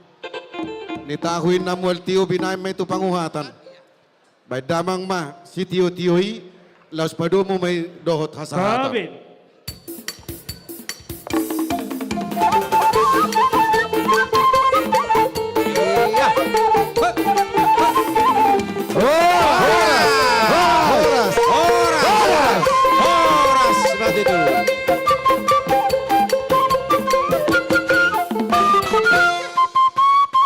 Ni tahuin namu el tio binay may tu panguhatan. Bay damang ma si tio-tioi las padu mo may dohot hasahatan. Amin. Iya. Horas. Berarti itu.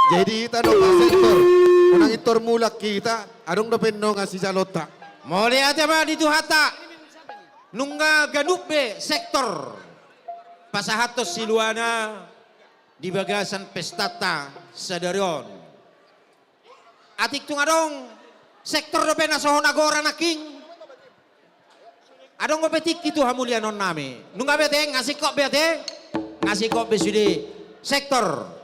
Jadi kita dong sektor, unang itor mulak kita, adong dapen no ngasih jalota. Mau lihat apa di Tuhata? Nungga ganup be sektor. Pasahatos siluana di bagasan pestata sadarion. Atik tung adong sektor dope nasohon agora naking. Adong gopetik itu hamulianon nami. Nungga bete ngasih kok bete, ngasih kok besudi sektor.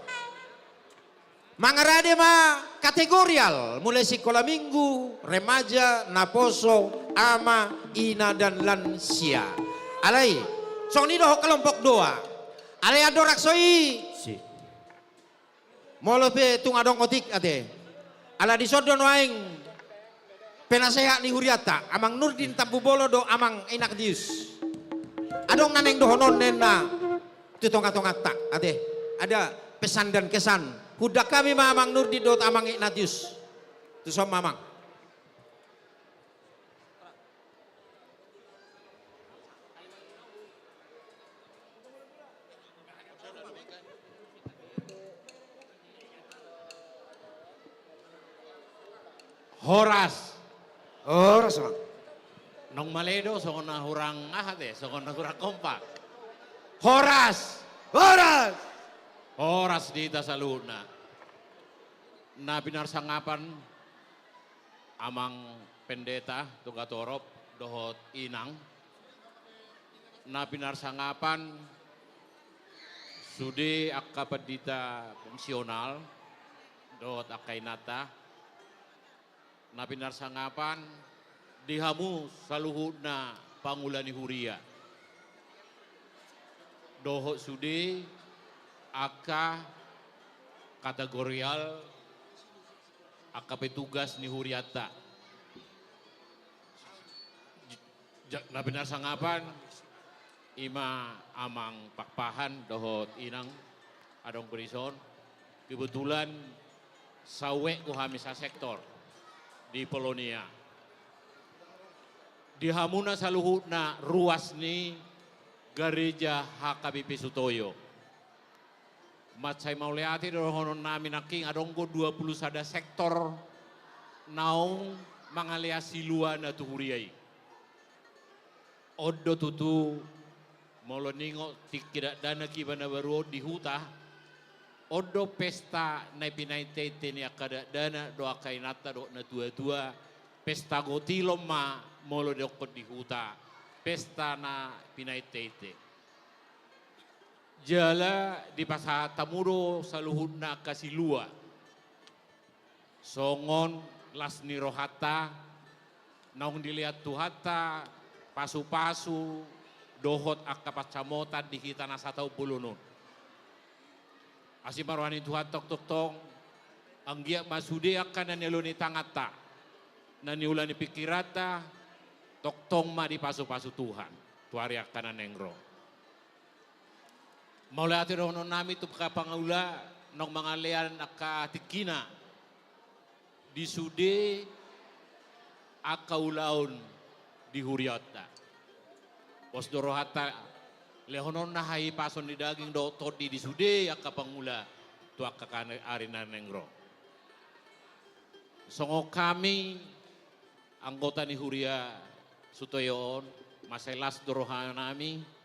Mangarade ma kategorial mulai sekolah minggu, remaja, naposo, ama, ina dan lansia. Alai, song ni doh kelompok doa. Alai adorak soi. Molo pe tung adong otik ate. Ala di sodon waing penasehat ni huriata, amang Nurdin Tambubolo do amang enak dius. Adong naneng dohonon nena tutonga-tonga tak ate. Ada pesan dan kesan. Hudak kami mamang Nurdin dot amang Ignatius. Itu som mamang. Horas. Horas bang. Nong maledo so na hurang ahate, so na hurang kompak. Horas. Horas. Horas di tasaluna. Na pinarsangapan amang pendeta tugatorop dohot inang. Na pinarsangapan sudi akapedita fungsional dohot akainata. Na pinarsangapan dihamu saluhuna pangulani huria. Dohot sudi aka kategorial aka petugas ni huriata. Na benar sangapan ima amang pakpahan dohot inang adong berison kebetulan sawe ku hamisa sektor di Polonia. Di hamuna saluhuna ruas ni gereja HKBP Sutoyo. Matsai mauleati dohonon nami naking adonggo 20 sada sektor naung mangaliasi luana tuhuriai. Odo tutu moloningo tikidak dana kibana baru di huta. Odo pesta nai pinai tete ni akada dana doa kainata do na tua-tua. Pesta gotilom ma molo dokot di huta. Pesta na pinai tete. Jala di pasar tamuro saluhuna kasilua. Songon las nirohata. Naung dilihat tuhata. Pasu-pasu. Dohot akapat camotan di kita nasatau pulunun. Asimarwani tuhat tok-tok-tong. Anggiak masude akan naniluni tangata. Naniulani pikirata. Tok-tong ma di pasu-pasu Tuhan. Tuari akan nanengro. Maulay ati rono nami tu kapangaula nong mga lean nakatikina di sude akaulaon di huriata. Pos dorohata lehonon na hai pason di daging do todi di sude akapangula tu akakane arina nengro. Songo kami anggota ni Huria Sutoyoon maselas dorohana nami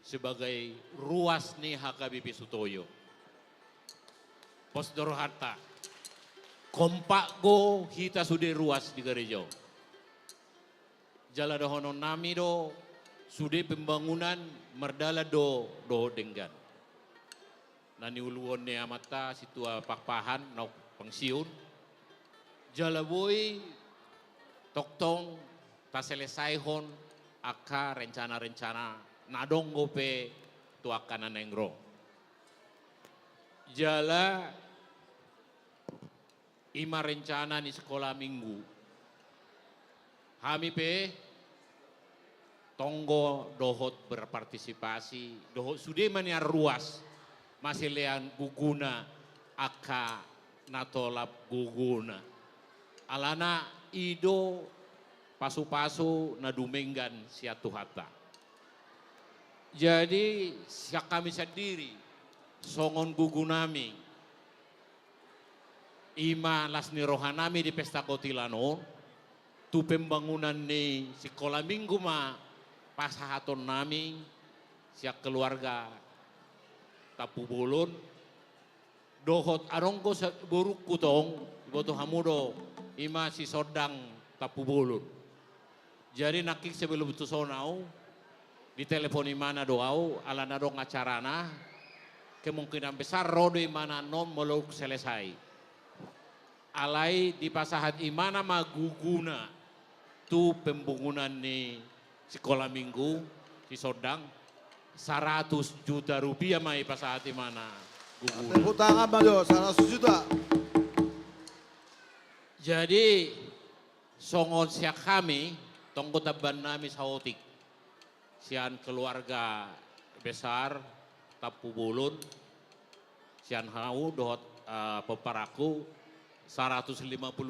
sebagai ruas nih HKBP Sutoyo. Posdoro hatta. Kompak go hita sudah ruas di gereja. Jala dohonon nami do sudah pembangunan merdala do denggan. Nani uluon ne amata situa pakpahan no pengsiun. Jala boy toktong ta selesaihon aka rencana-rencana nadong gope tuakan nenggro. Jala ima rencana di sekolah minggu. Kami tonggo dohot berpartisipasi, dohot sudah maniar ruas, masih lean guguna aka natolap guguna. Alana ido pasu-pasu nadumenggan siatu hata. Jadi siak kami sendiri, songon gugunami, ima lasni rohanami di pesta kotilano, tu pembangunan ni sekolah minggu ma pasahaton nami, siak keluarga tapu bolon, dohot arongko buruk kutong, boto hamudo, ima si sodang tapu bolon. Jadi nakik sebelum itu sonau, di telepon imana doau, ala nadong acarana, kemungkinan besar rodo imana non meluk selesai. Alai di pasahat imana maguguna tu pembangunan ni sekolah minggu si sodang 100 juta rupiah mai pasahat imana guguna. Tepuk tangan Majo, 100 juta. Jadi songon siak kami tonggo taban nami saotik sian keluarga besar tapu bolon sian hau dohot peparaku 150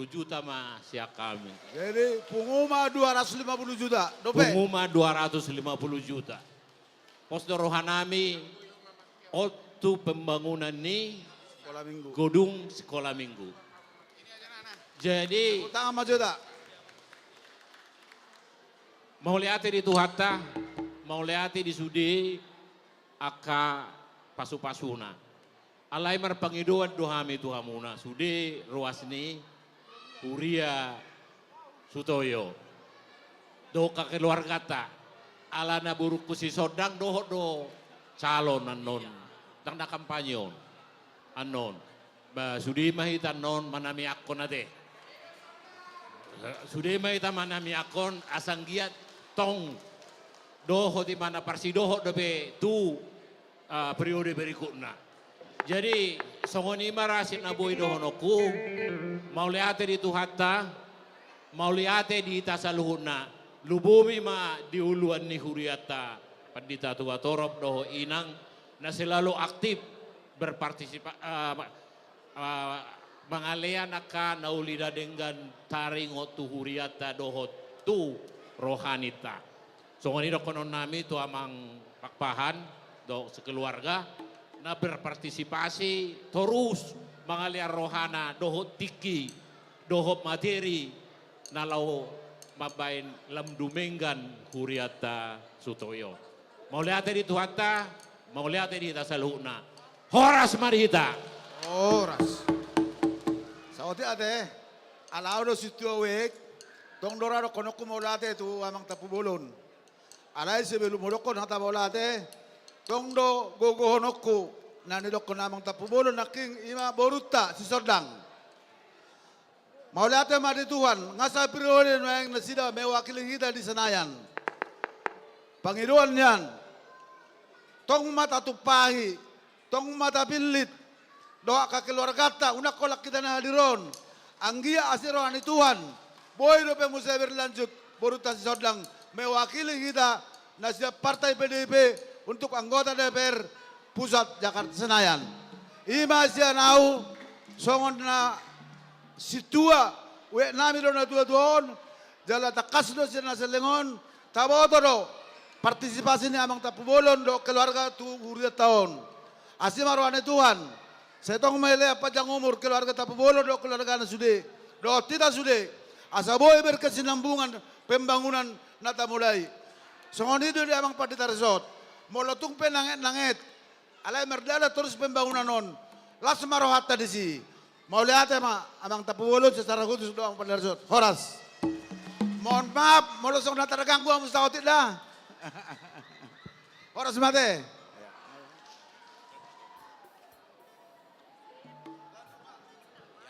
juta mah siak kami. Jadi penguma 250 juta. Dope. Penguma 250 juta. Posdoro hanami otu pembangunan ni sekolah minggu. Gedung sekolah minggu. Jadi tangan maju tak? Mau lihat di Tuhata, mau lihat di Sudi, aka pasu-pasuna. Alai marpangiduan dohami tuhamuna, Sudi ruasni, Huria, Sutoyo. Doka keluarga ta, alana buruk si sodang doho do calon anon, tanda kampanyon, anon. Ba Sudi mahitan non manami akon ade. Sudi mahitan manami akon asang giat tong doho di mana parsi doho dobe tu periode berikutnya. Jadi songoni marasin naboy dohonoku mau liate di Tuhata mau liate di tasaluhuna lubumi ma diuluan ni huriata pandita tua torop doho inang na selalu aktif berpartisipasi mangalean akan naulida dengan taringo tu huriata doho tu rohanita. Songoni do konon nami tu amang pakpahan do sekeluarga na berpartisipasi terus mangalian rohana dohot tiki dohot materi nalau mabain lam dumenggan huriata Sutoyo. Mau lihat di Tuhata, mau lihat di tasaluna. Horas marihita. Horas. Saote ate, alao do situ awek, tong dorado konoku maulate tu amang tapu bolon. Alai sebelum modokon hata maulate, tong do gogo honoku, nani dokon amang tapu bolon naking ima boruta si sodang. Maulate mari Tuhan, ngasa periode yang nasida mewakili kita di Senayan. Pangiduan yan, tong mata tupahi, tong mata pilit, doa ka keluarga ta, unak kolak kita na hadiron. Anggia asirohan ni Tuhan, boy do pe musa berlanjut, boruta si sodang mewakili kita nasida partai PDIP untuk anggota DPR Pusat Jakarta Senayan. Ima siya nau songon na situa we nami do na tuon jala takasdo siya na selengon taboto do partisipasi ni amang tapu bolon do keluarga tu huriat tahun. Asimarwane Tuhan. Setong mele apa jang umur keluarga tapu bolon do keluarga na sude. Do tidak sude. Asaboy berkesinambungan pembangunan nata mulai. Songon itu di amang Padita Resort. Molotung penanget-nanget. Alay merdala terus pembangunan non. Langsung marohata di sini. Mau lihat ya mak, amang tapuwulod secara khusus doang penersut. Horas. Mohon maaf, mau langsung datang terganggu ang mustahil tidak. Horas mate.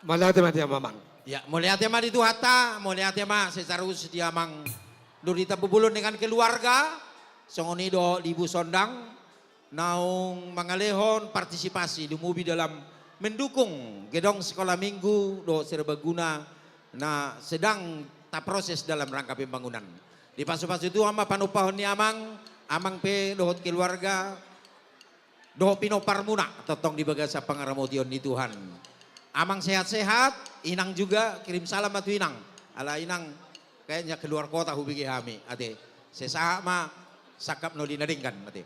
Malihat mati mamang. Ya, melihat ya di Tuhata, melihat ya secara khusus dia mang Durita bubulun dengan keluarga, songonido libu sondang, naung mangalehon partisipasi dumubi dalam mendukung gedong sekolah minggu do serbaguna na sedang tak proses dalam rangka pembangunan. Di pasu-pasu itu ama panupahon ni amang pe dohot keluarga, dohot pinoparmuna, totong di bagasa pangaramotion ni Tuhan. Amang sehat-sehat, inang juga kirim salam atu inang. Ala inang kayaknya keluar kota hubigi kami, ate. Sesama sakap no dinadingkan, ate.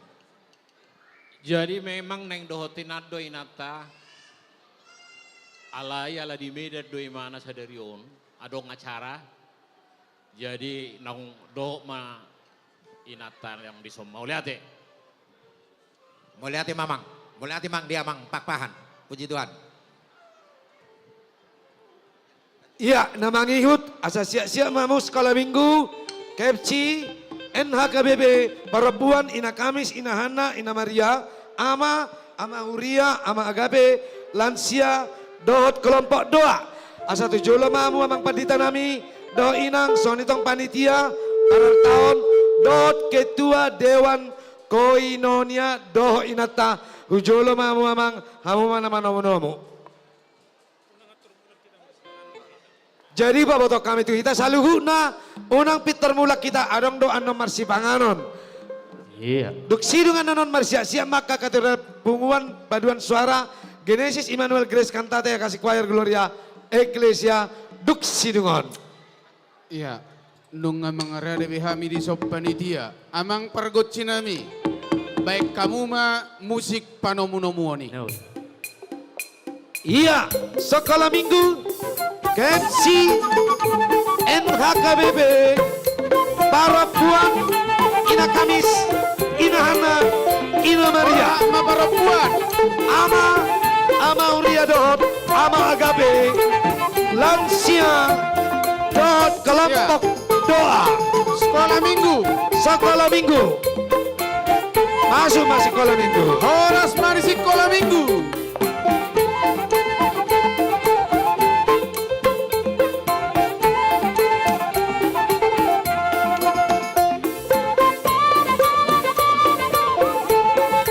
Jadi memang neng dohotinado inata alai ala di medan doi mana sadarion adong acara. Jadi nang doh ma inata yang disomau liate. Mau lihat mamang, mau lihat mang dia mang pakpahan. Puji Tuhan. Iya, nama ngihut, asa siap-siap mamu sekolah minggu, KFC, NHKBB, Parabuan, Ina Kamis, Ina Hana, Ina Maria, Ama Huria, Ama Agape, Lansia, Dohot kelompok doa. Asa tujuh mamu amang pandita nami, Doh Inang, Sonitong Panitia, Parar tahun, Dohot Ketua Dewan Koinonia, Doh Inata, Ujolo mamu amang, hamu mana nomu. Jadi Bapak Tok kami itu kita saluhuna unang Peter mulak kita adong do anom marsi panganon. Iya. Duk sidungan anon marsi siap maka katedral punguan paduan suara Genesis Immanuel Grace Cantate kasih choir Gloria Ecclesia duk sidungan. Iya. Nung amang arade behami di sopanitia amang pergot sinami. Baik kamu ma musik panomunomuoni. Iya, sekolah minggu KMC NHKBB Parabuan Ina Kamis Ina Hana Ina Maria Ama Parabuan Ama Huria Dohot Ama Agape Lansia Dohot kelompok doa Sekolah minggu masuk sekolah minggu Horas mari sekolah minggu.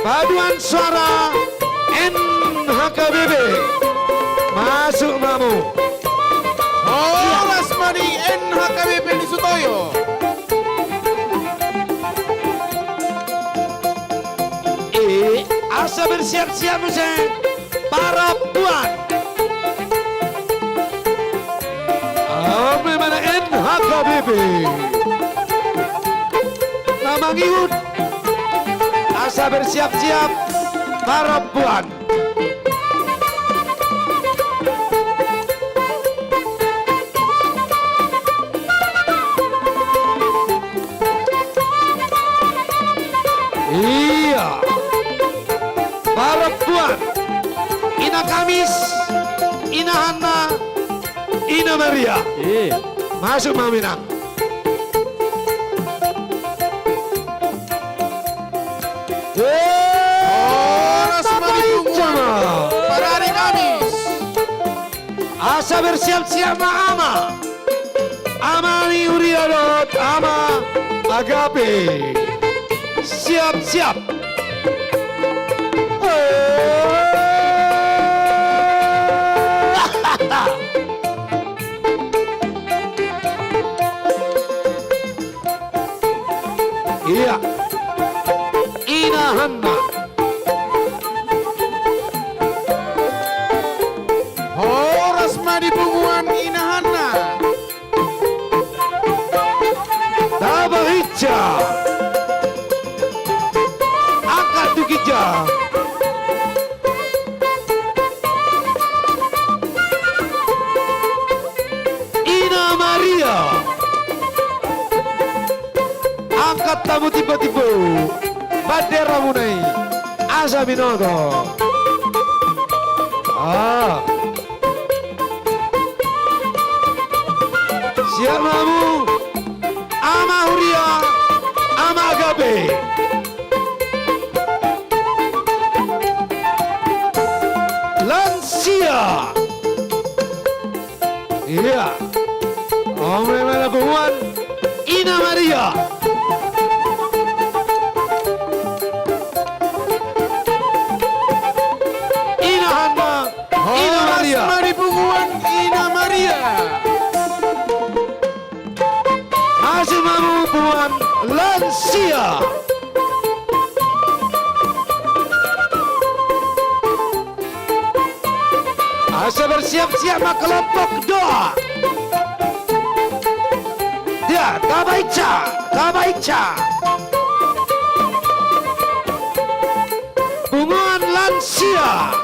Paduan suara NHKBB masuk mamu. Horas mari NHKBP di Sutoyo. Asa bersiap-siap musik para puan. Mana NHKBB nama ngihut. Asa bersiap-siap para puan. Iya, para puan. Ina Kamis, Ina Hana, Ina Maria. Iya. Masuk Maminang. Horas mari pada hari Kamis. Asa bersiap-siap Ama Amani Uriadot Ama Agape siap-siap. Iya, Ina Hana. Horas mari punguan Ina Hana. Tabah hija. Angkat tukija. Ina Maria. Angkat tamu tiba-tiba. Bandera munai. Asa Binoto. Mamu, Ama Huria, Ama Agape. Lansia. Iya. Omre Malabuan, Ina Maria. Ina Hanma, Ina Maria. Mari Punguan Ina Maria. Hasil Mamu Buan Lansia. Asa bersiap-siap mak kelompok doa. Dia Tabaica. Bunguan Lansia.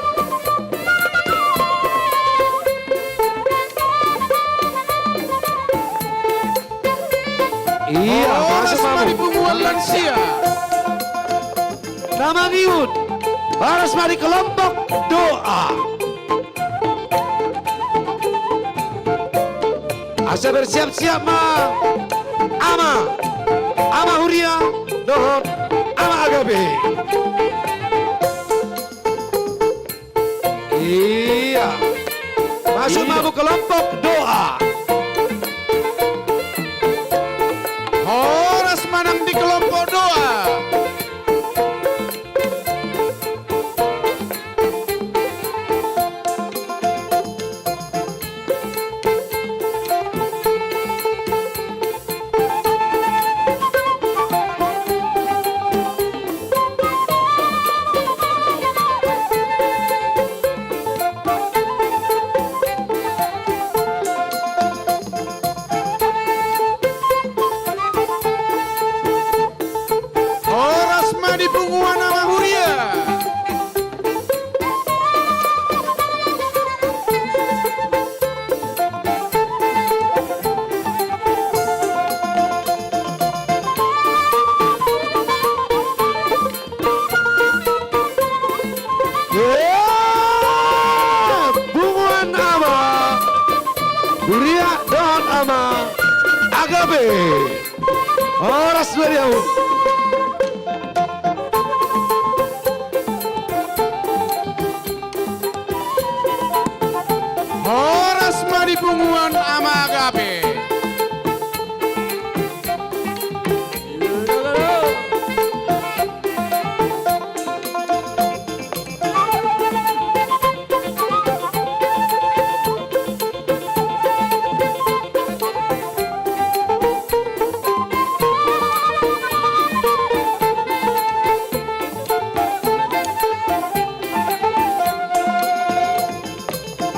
Iya, masuk Mamu. Punguan Lansia. Nama Giut. Harus mari kelompok doa. Asa bersiap-siap ma Ama Huria Dohot Ama Agape. Iya. Masuk Mamu kelompok doa. Horas manang di kelompok doa. Horas madi Punguan Ama Huria. Bunguan Ama Huria Dohot Ama Agape. Horas beliau. Horas madi Punguan Ama Agape.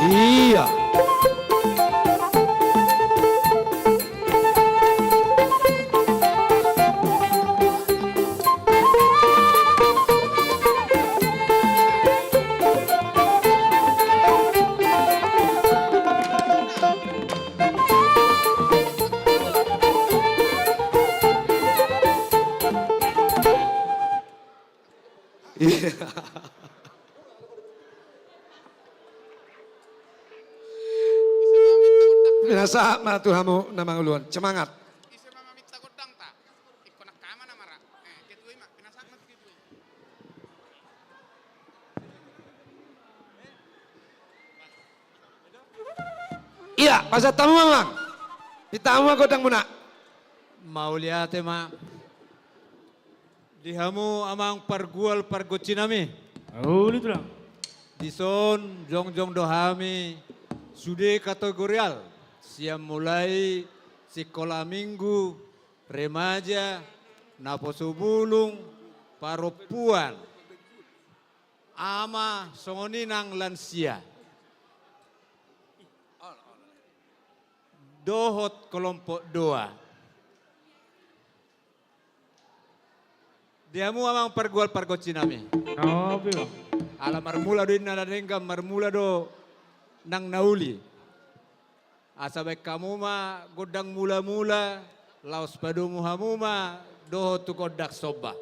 Iya. Iya. Binasa matuhamu namang uluan. Semangat. Iya, pasal tamu mamang. Ditamu godang muna. Maulia tema. Dihamu amang pargual pargocinami. Oh, itu lang. Dison jong dohami sude kategorial. Siam mulai sekolah minggu, remaja, naposo bulung, paropuan, ama songoni nang lansia. Dohot kelompok doa. Diamu amang pergual pargocinami. Oh, bro. Ala marmula do inadengga marmula do nang nauli. Asabai kamu ma godang mula-mula laos padu muhamuma doho tu kodak soba.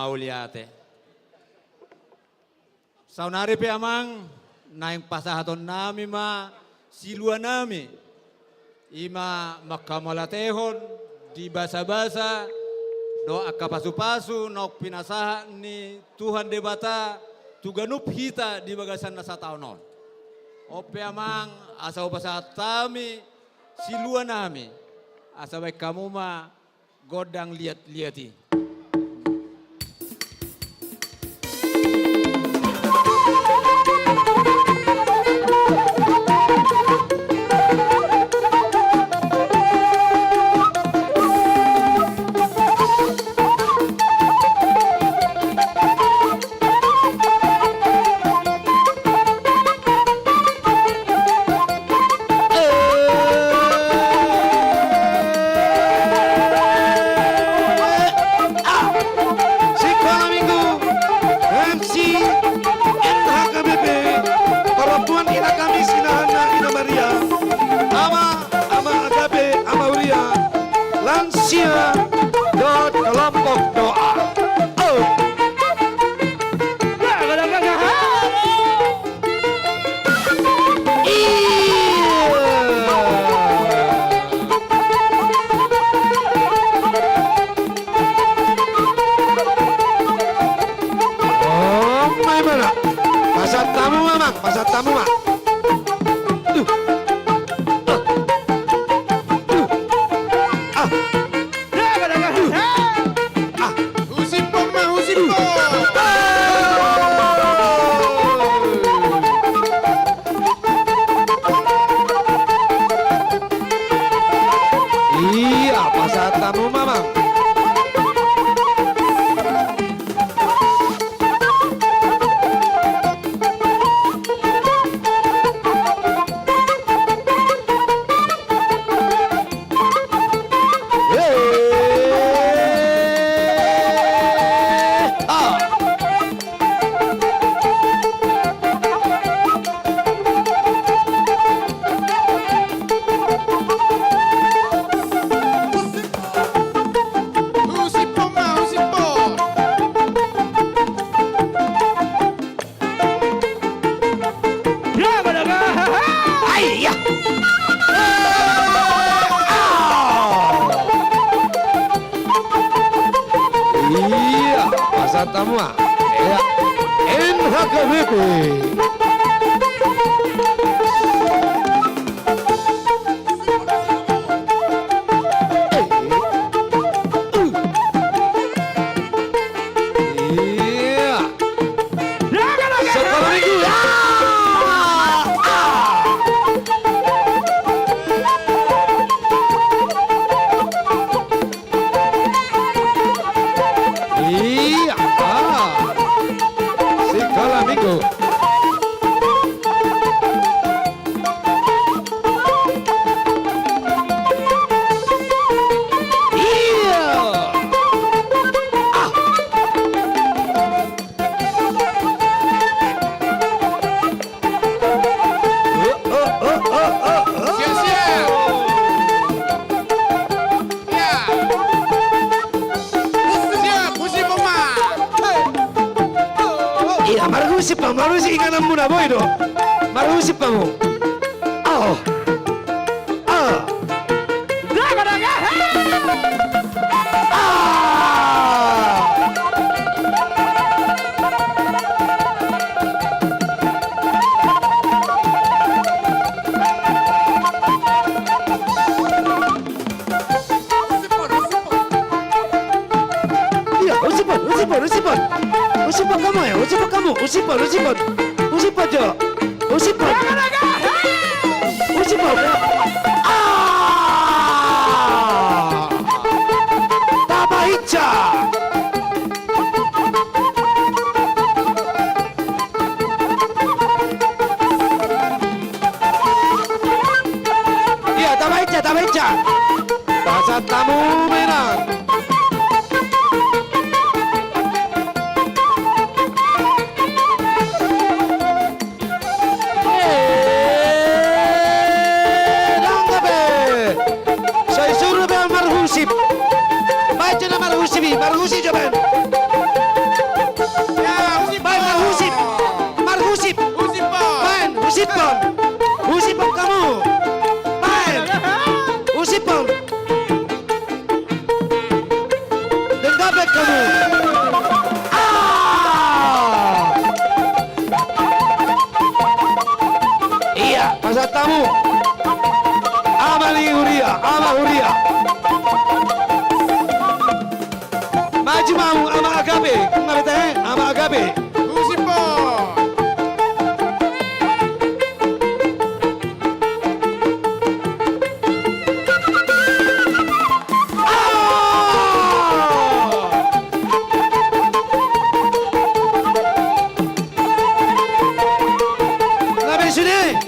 mauliate. Saunari pe amang naing pasahaton nami ma silua nami. Ima makamolatehon di basa-basa doa kapasu-pasu nok pinasaha ni Tuhan debata tuganup hita di bagasan nasa taonon. Ope amang asa pasahat tami silua nami. Asa baik kamu ma godang lihat-lihati. Kelompok doa. Pasar tamu mamang, pasar tamu mak. Iya, pasar tamu mamang. Iya, pasar tamu ah. Ya, NHKBP. Iya. Sekolah minggu. Iya, sekolah minggu. Iya. Siap-siap. Ya. Siap, musim pema. Iya, marusi ingatan muna boy do. Marusi pamu. Oh. Ah. Iya, usipon kamu ya, usipon kamu, usipon jo, usipon. Tabaicha. Iya, tabaicha. Pasar tamu menang. Saya suruh marhusip. Baca nama marhusi jaban. Usipon. Usipon kamu. Main. Usipon. Denggabek kamu. Iya, pasat tamu. Amali Huria, Ama Huria. Maju mau Ama Agabe, ngabete Ama Agabe. Usipon. Ngabe sini.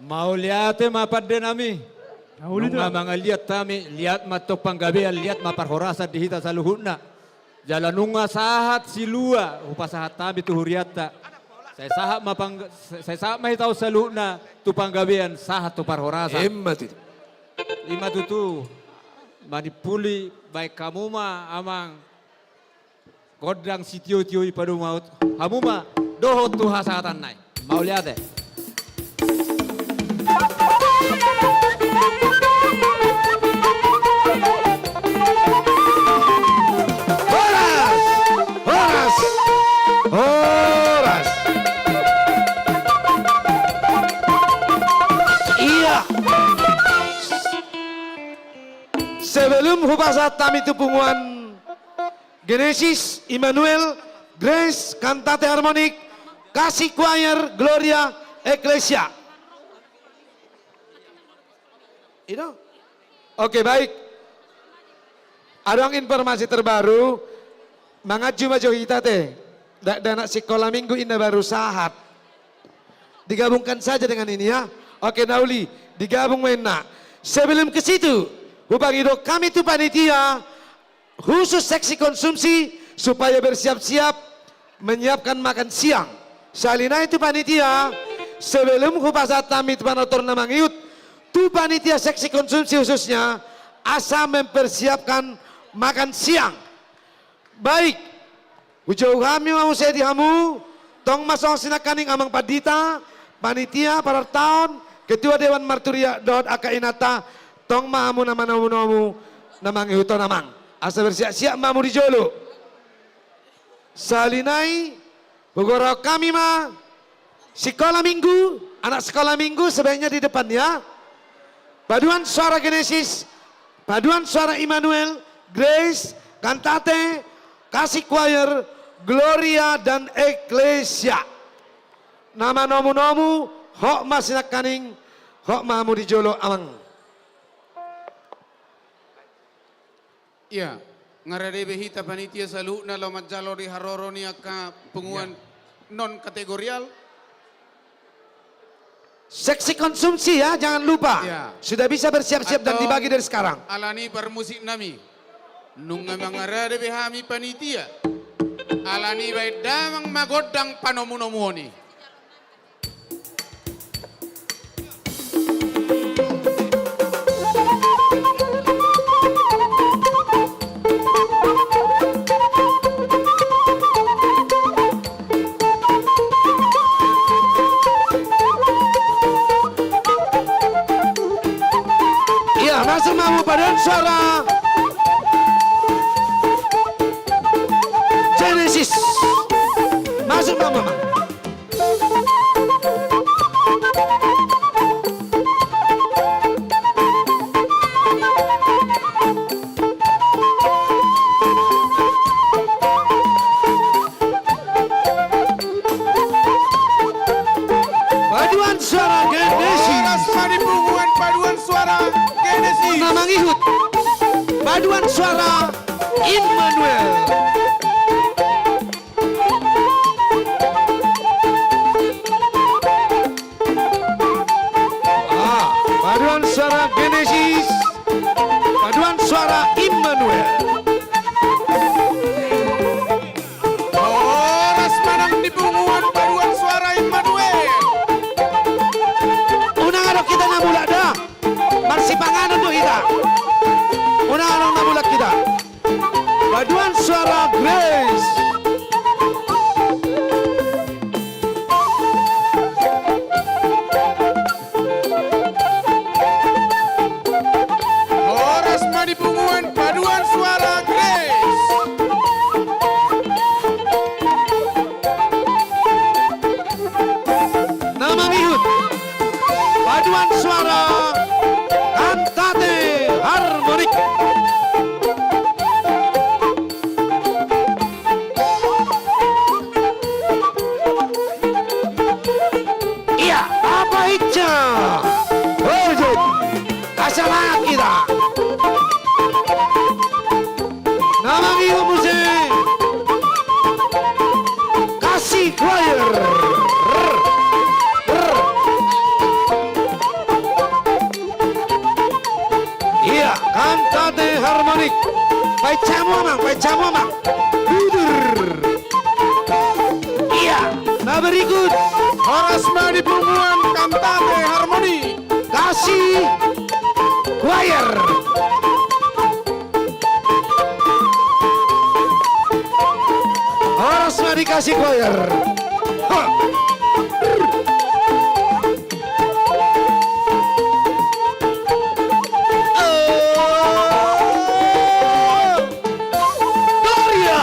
Mau lihat mapadde nami. Mga lihat tami, lihat matok panggabean, lihat maparhorasa di hita sa luhutna. Jalanunga sahat silua, upasahat tami tu huriata. Saya sahat mahitaw sa luhutna, tu panggabean, sahat tu parhorasa. Lima tutu, manipuli, baik kamu ma amang kodang sitio-tio ipadu maut. Kamu ma doho tu hasatan nai. Mau lihat deh. Horas. Iya. Sebelum hubasat kami tupungan Genesis, Immanuel, Grace, Kantate Harmonik, Kasih Choir, Gloria, Ecclesia. Itu. Oke, baik. Ada informasi terbaru. Mangaju maju kita teh. Dan sekolah minggu ini baru sahat. Digabungkan saja dengan ini ya. Oke Nauli, digabung main. Sebelum ke situ, Hubangido kami tuh panitia khusus seksi konsumsi supaya bersiap-siap menyiapkan makan siang. Salina itu panitia sebelum hubasat kami panotor namangiut, tuh panitia seksi konsumsi khususnya asa mempersiapkan makan siang. Baik, ujau kami mau saya dihamu, tong masong sinakaning amang padita, panitia pada tahun, ketua Dewan Marturia Dod Aka Inata, tong mahamu namu namang ihuto namang. Asa bersiap-siap mamu di jolo. Salinai, bogoro kami mah, sekolah minggu, anak sekolah minggu sebaiknya di depan ya. Paduan suara Genesis, paduan suara Immanuel, Grace, Kantate, Kasih Choir, Gloria dan Ecclesia. Nama nomu-nomu, hok masinak kaning, hok mamu di jolo amang. Iya, ngarade behita panitia saluna lomat jalo di haroro ni aka penguan non kategorial. Seksi konsumsi ya, jangan lupa. Ya. Sudah bisa bersiap-siap dan dibagi dari sekarang. Alani permusik nami. Nung mangarade behami panitia. Alani baik damang magodang panomunomoni. Iya, masuk mamu paduan suara Genesis. Masuk mama. Paduan suara Genesis. Paduan suara Genesis. Mamang Ihud. Paduan suara Immanuel. Paduan suara Genesis. Paduan suara Immanuel. Horas manang di punguan paduan suara Immanuel. Unang araw kita na mula da. Marsipanganan mo kita. Choir. Iya, kantate harmonik. Baik camu amang. Budur. Iya, nah berikut. Horas Madi Pungguan kantate harmoni. Kasih choir. Horas Madi kasih choir. Ha. Gloria.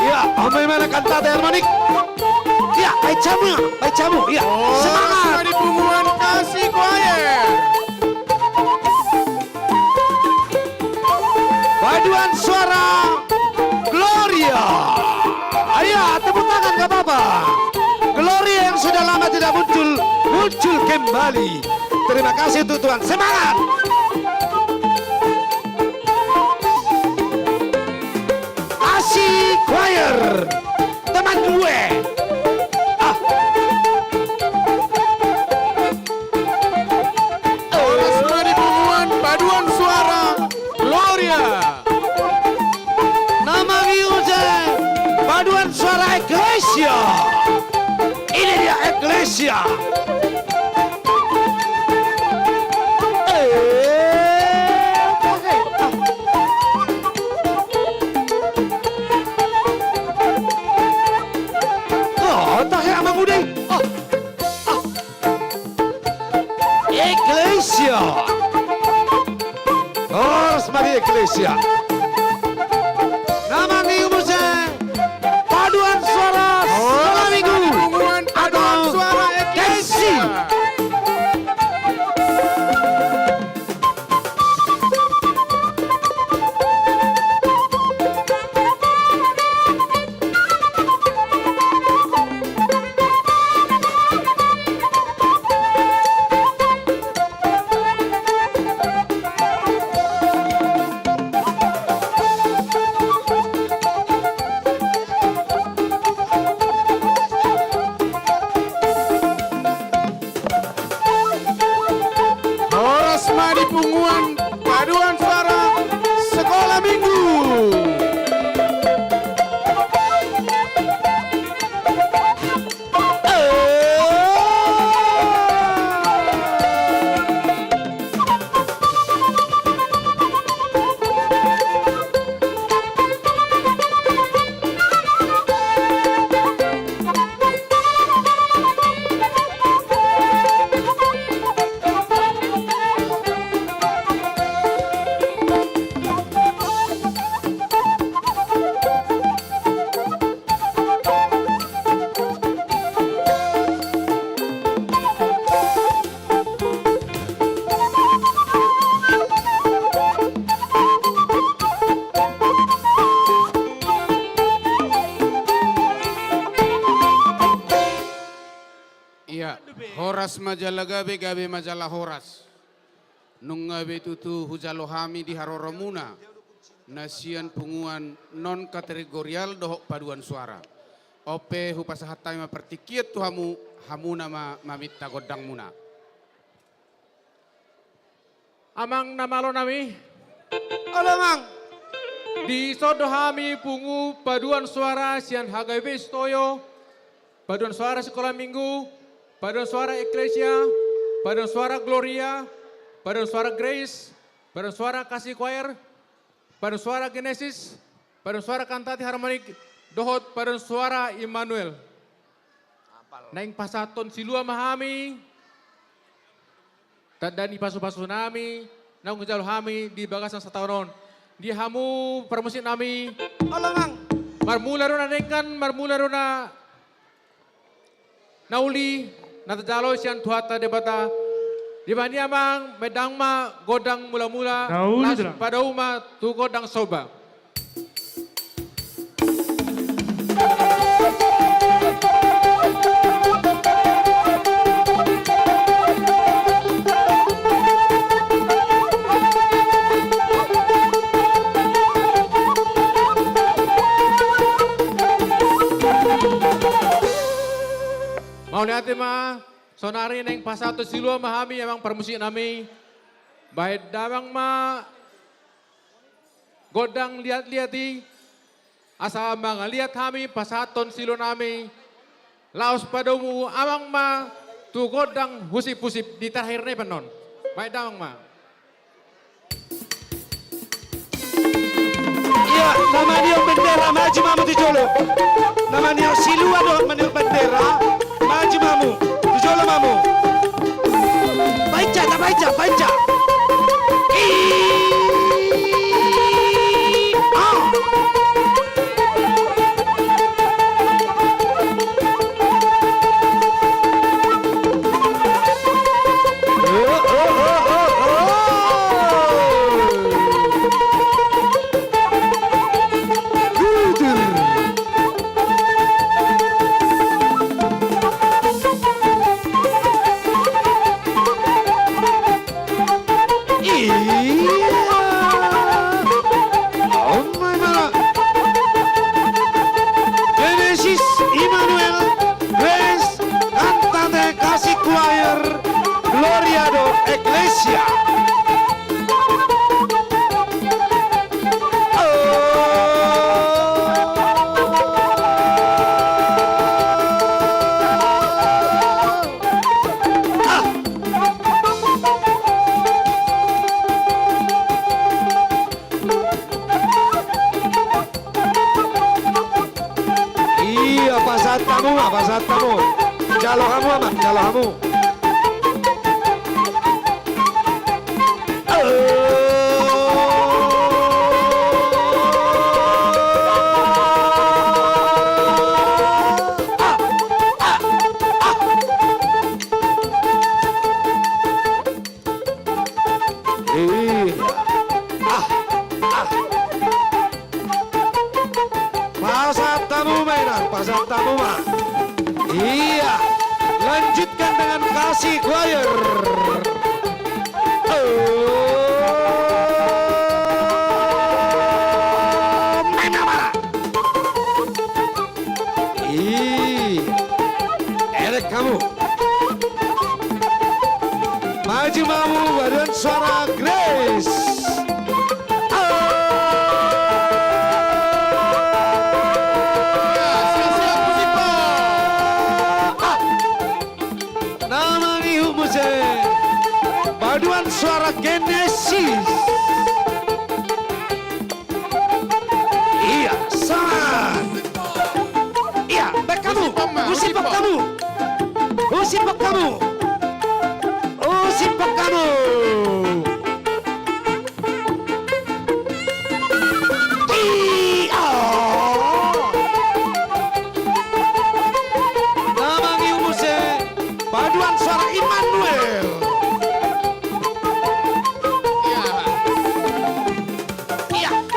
Ya, bagaimana kantate harmonik? Ya, baik camu. Ya, semangat. Madi Pungguan kasih choir. Paduan suara Gloria. Ayo, tepuk tangan gak apa-apa. Gloria yang sudah lama tidak muncul kembali. Terima kasih untuk Tuhan. Semangat. Kasih choir. Teman gue. Horas Madi Pungguan paduan suara Gloria. Nama music paduan suara Eklesia. Ini dia Eklesia. Eklesia. Horas Madi Eklesia. Nama musik paduan suara sekolah minggu paduan suara Eklesia. Horas Madi Pungguan paduan suara sekolah minggu. Iya, Horas majalah gabe majalah Horas. Nung gabe tutu hujalohami di Haroromuna. Nasian punguan non kategorial dohok paduan suara. Ope hupasahatai ma pertikiat tu hamuna mamita godang muna. Amang namalo nami. Alamang. Di sodohami pungu paduan suara sian hagabe stoyo. Paduan suara sekolah minggu. Paduan suara Eklesia. Paduan suara Gloria. Paduan suara Grace. Paduan suara kasih choir. Paduan suara Genesis. Paduan suara kantate harmonik. Dohot paduan suara Immanuel. Naing pasaton silua mahami. Dan pasu-pasu nami. Nang jalo hami di bagasan sataonon. Di hamu permusik nami. Alamang. Marmula rona nengkan, marmula rona nauli. Natajalo sian tuata debata. Di bani amang medang ma godang mula-mula. Langsung pada umat tu godang soba. Mau lihat ma, sonari neng pasato silua mahami emang permusik nami. Baik damang ma, godang lihat-lihati. Asa mga lihat kami pasaton silo nami. Laos padamu amang ma, tu godang husip-husip di terakhir nih penon. Baik damang ma. Iya, nama dia bendera maju mamu tujolo. Nama dia silua doang maniok bendera maju mamu tujolo mamu. Baca, tak baca, baca. Genesis Immanuel Grace Cantante Kasih Choir Gloria do Ecclesia. Iya, pasat kamu. Jalo kamu amat, jalo kamu. Pasat tamu mah. Iya, lanjutkan dengan Kasih Choir. Erek kamu. Maju mamu badan suara Grace. Paduan suara Genesis. Iya, sangat. Iya, baik kamu. Usipok kamu. Usipok kamu. Usipok kamu. Namangi umuse paduan suara Immanuel.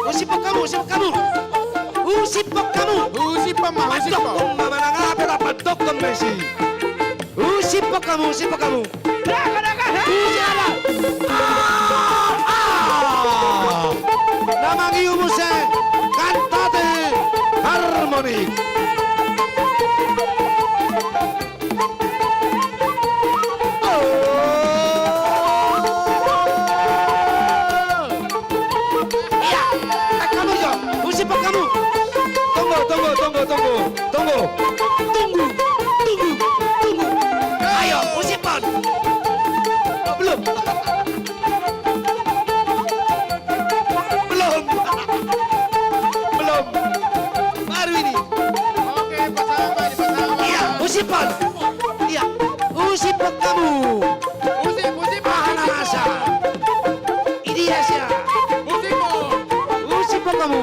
Usipok kamu. Usipok kamu. Usipok mah. Usipok mama nangape dapat dokon Messi. Usipok kamu. Daga. Usara. Namangi umuse Cantate Harmonik. Usipok kamu. Tunggu. Ayo, usipon. Oh, belum. Baru ini. Oke, pasang. Iya, usipon. Iya, usipok kamu. Usipok. Masa. Ini ya sih. Usipok kamu.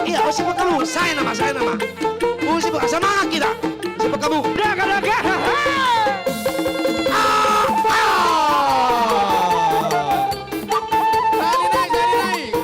Iya, usipok kamu. Saya nama. Usipok, semangat kita. Usipok kamu. Daga. Sari naik.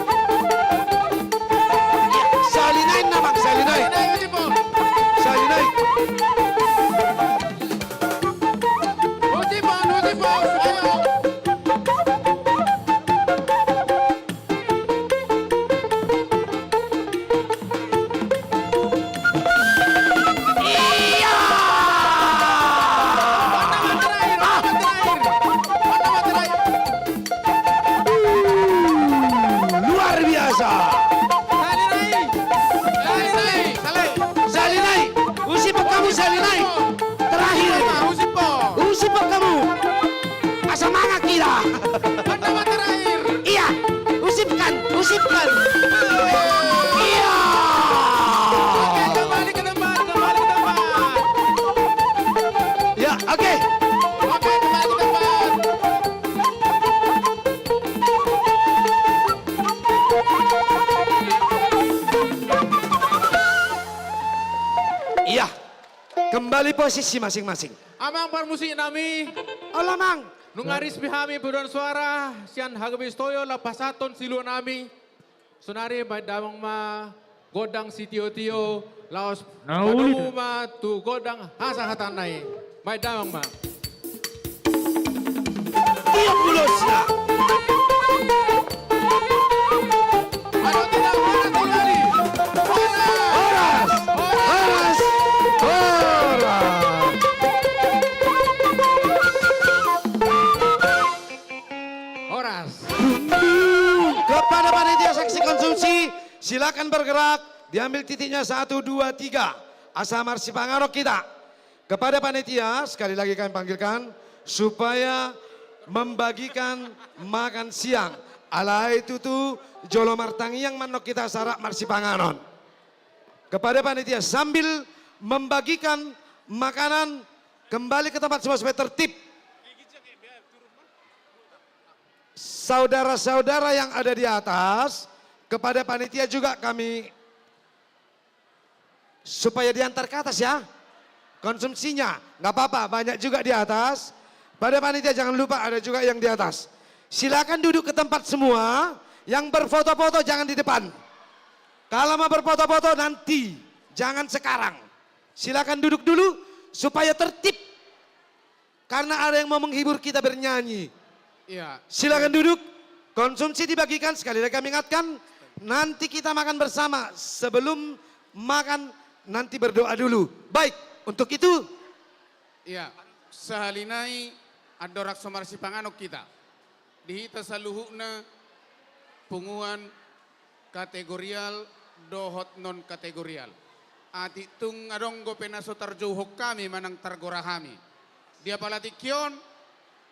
kita. Pendapat terakhir. Iya, usipkan. Iya. Oke, kembali ke tempat. Ya, oke. Oke, kembali ke tempat. Iya. Kembali posisi masing-masing. Amang permusik nami. Olah mang. Nungaris bihami paduan suara. Sian hagabi stoyo lapasaton silu nami. Sunari baik damang ma. Godang si tio-tio. Laos padumu ma. Tu godang hasa hatanai. Baik damang ma. Tiap bulusnya. Aduh tidak horas tinggali. Horas. Horas. Kepada panitia seksi konsumsi, silakan bergerak. Diambil titiknya 1, 2, 3. Asa marsi pangarok kita. Kepada panitia, sekali lagi kami panggilkan, supaya membagikan makan siang. Alai tutu jolo martangi yang manok kita sarak marsi panganon. Kepada panitia sambil membagikan makanan kembali ke tempat semua supaya tertib. Saudara-saudara yang ada di atas, kepada panitia juga kami supaya diantar ke atas ya. Konsumsinya nggak apa-apa, banyak juga di atas. Pada panitia jangan lupa ada juga yang di atas. Silakan duduk ke tempat semua. Yang berfoto-foto jangan di depan. Kalau mau berfoto-foto nanti, jangan sekarang. Silakan duduk dulu supaya tertib. Karena ada yang mau menghibur kita bernyanyi. Iya. Silakan duduk. Konsumsi dibagikan, sekali lagi kami ingatkan. Nanti kita makan bersama. Sebelum makan nanti berdoa dulu. Baik, untuk itu. Iya, sahalinai adorak somarsi panganok kita. Dihita saluhukna punguan kategorial dohot non kategorial. Ati tung adonggo penaso tarjuhok kami manang targorahami. Dia palatikion